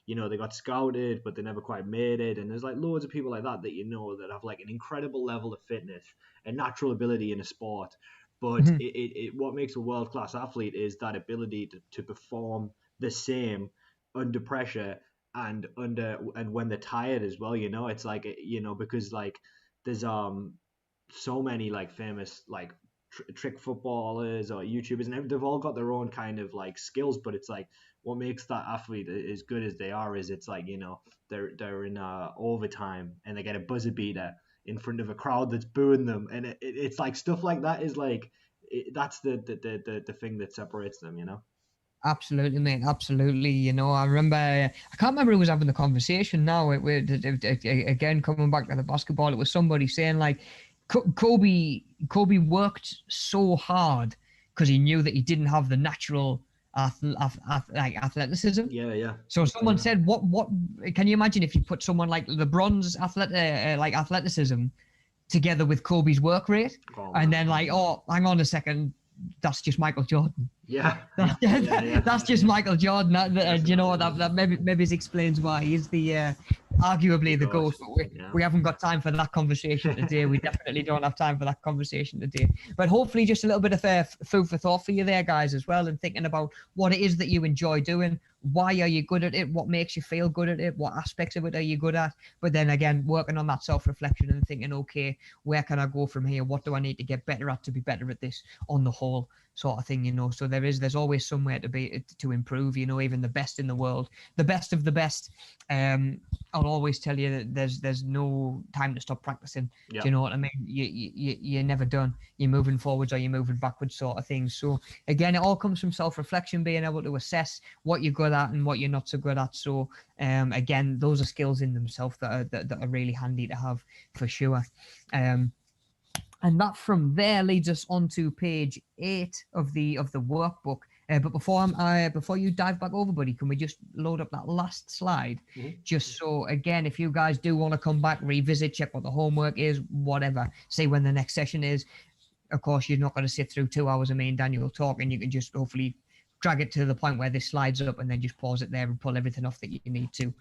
they got scouted, but they never quite made it. And there's like loads of people like that that have like an incredible level of fitness and natural ability in a sport. But what makes a world-class athlete is that ability to perform the same under pressure and when they're tired as well. It's like, because like there's so many like famous like trick footballers or YouTubers, and they've all got their own kind of like skills, but it's like what makes that athlete as good as they are is it's like they're in overtime and they get a buzzer beater in front of a crowd that's booing them, and it's like stuff like that is like that's the thing that separates them. Absolutely, mate. Absolutely. I remember, I can't remember who was having the conversation now. Again, coming back to the basketball, it was somebody saying like Kobe worked so hard because he knew that he didn't have the natural athleticism. Yeah. So someone said, what can you imagine if you put someone like LeBron's athleticism together with Kobe's work rate, and then like, oh, hang on a second, that's just Michael Jordan. That's just Michael Jordan. That maybe explains why he's the arguably the GOAT. But we haven't got time for that conversation today. We definitely don't have time for that conversation today. But hopefully, just a little bit of food for thought for you there, guys, as well, and thinking about what it is that you enjoy doing. Why are you good at it? What makes you feel good at it? What aspects of it are you good at? But then again, working on that self-reflection and thinking, okay, where can I go from here? What do I need to get better at to be better at this on the whole, sort of thing, So there's always somewhere to improve, even the best in the world, the best of the best. I'll always tell you that there's no time to stop practicing. Do you know what I mean? You're never done. You're moving forwards or you're moving backwards, sort of thing. So again, it all comes from self-reflection, being able to assess what you're good at and what you're not so good at. So again, those are skills in themselves that are really handy to have for sure. And that from there leads us on to page 8 of the workbook. But before you dive back over, buddy, can we just load up that last slide? Just so, again, if you guys do want to come back, revisit, check what the homework is, whatever, see when the next session is. Of course, you're not going to sit through 2 hours of me and Daniel talking. You can just hopefully drag it to the point where this slides up and then just pause it there and pull everything off that you need to.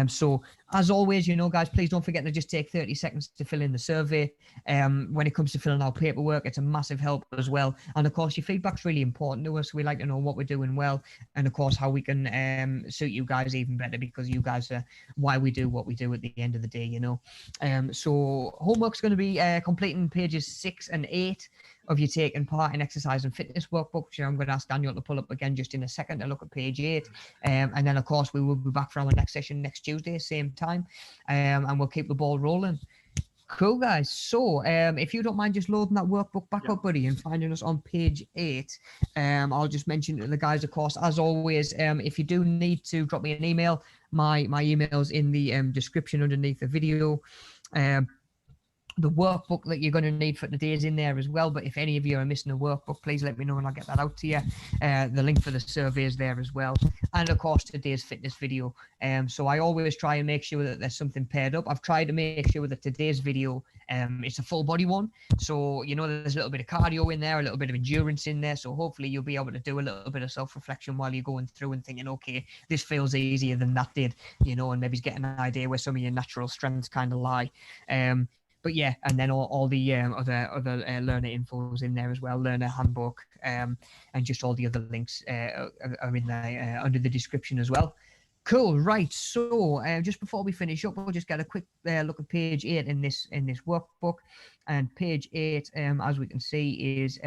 So as always, guys, please don't forget to just take 30 seconds to fill in the survey. When it comes to filling out paperwork, it's a massive help as well. And of course, your feedback's really important to us. We like to know what we're doing well, and of course, how we can suit you guys even better, because you guys are why we do what we do at the end of the day, So homework's going to be completing pages 6 and 8 of you taking part in exercise and fitness workbooks. I'm going to ask Daniel to pull up again just in a second to look at page 8. And then, of course, we will be back for our next session next Tuesday, same time. And we'll keep the ball rolling. Cool, guys. So if you don't mind just loading that workbook back up, buddy, and finding us on page 8, I'll just mention to the guys, of course, as always, if you do need to drop me an email, my email's in the description underneath the video. The workbook that you're going to need for today is in there as well. But if any of you are missing a workbook, please let me know and I'll get that out to you. The link for the survey is there as well. And of course, today's fitness video. So I always try and make sure that there's something paired up. I've tried to make sure that today's video, it's a full body one. So, you know, there's a little bit of cardio in there, a little bit of endurance in there. So hopefully you'll be able to do a little bit of self-reflection while you're going through and thinking, okay, this feels easier than that did, you know, and maybe getting an idea where some of your natural strengths kind of lie. But yeah, and then all the other learner infos in there as well, learner handbook, and just all the other links are in there under the description as well. Cool, right. So just before we finish up, we'll just get a quick look at page 8 in this workbook, and page 8, as we can see, is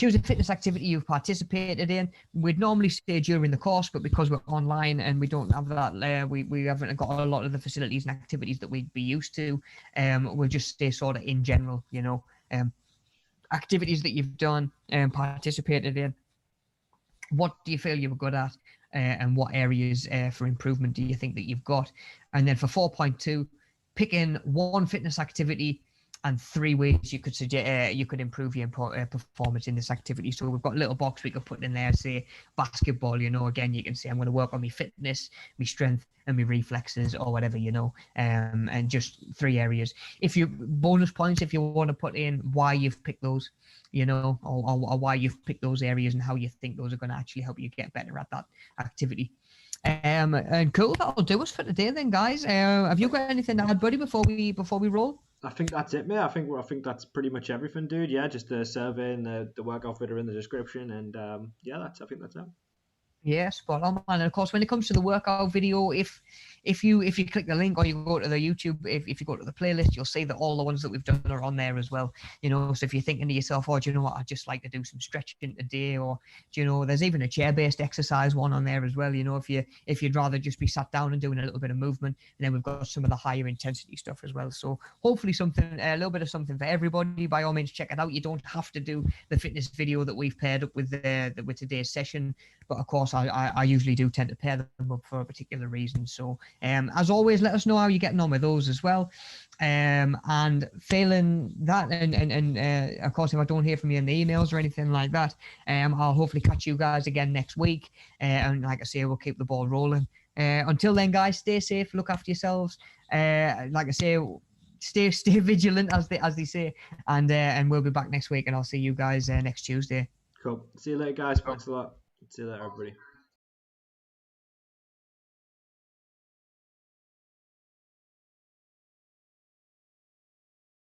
choose a fitness activity you've participated in. We'd normally say during the course, but because we're online and we don't have that, we haven't got a lot of the facilities and activities that we'd be used to. We'll just stay sort of in general, you know, activities that you've done and participated in. What do you feel you were good at, and what areas for improvement do you think that you've got? And then for 4.2, pick in one fitness activity and 3 ways you could suggest you could improve your performance in this activity. So we've got a little box we could put in there, say basketball, you know, again, you can say I'm going to work on my fitness, my strength and my reflexes or whatever, you know, and just 3 areas. If you bonus points, if you want to put in why you've picked those, you know, or why you've picked those areas and how you think those are going to actually help you get better at that activity. And cool, that'll do us for today then, guys. Have you got anything to add, buddy, before we roll? I think that's it, mate. I think that's pretty much everything, dude. Yeah, just the survey and the workout video in the description, and yeah, I think that's it. Yeah, spot on, man. And of course, when it comes to the workout video, if you click the link or you go to the YouTube, if you go to the playlist, you'll see that all the ones that we've done are on there as well. You know, so if you're thinking to yourself, oh, do you know what, I'd just like to do some stretching today, or do you know, there's even a chair-based exercise one on there as well. You know, if you'd rather just be sat down and doing a little bit of movement, and then we've got some of the higher intensity stuff as well. So hopefully something, a little bit of something for everybody. By all means, check it out. You don't have to do the fitness video that we've paired up with with today's session, but of course I usually do tend to pair them up for a particular reason. So as always, let us know how you're getting on with those as well. And failing that, and of course, if I don't hear from you in the emails or anything like that, I'll hopefully catch you guys again next week. And like I say, we'll keep the ball rolling. Until then, guys, stay safe, look after yourselves. Like I say, stay vigilant, as they say, and we'll be back next week, and I'll see you guys next Tuesday. Cool. See you later, guys. Thanks a lot. See you later, everybody.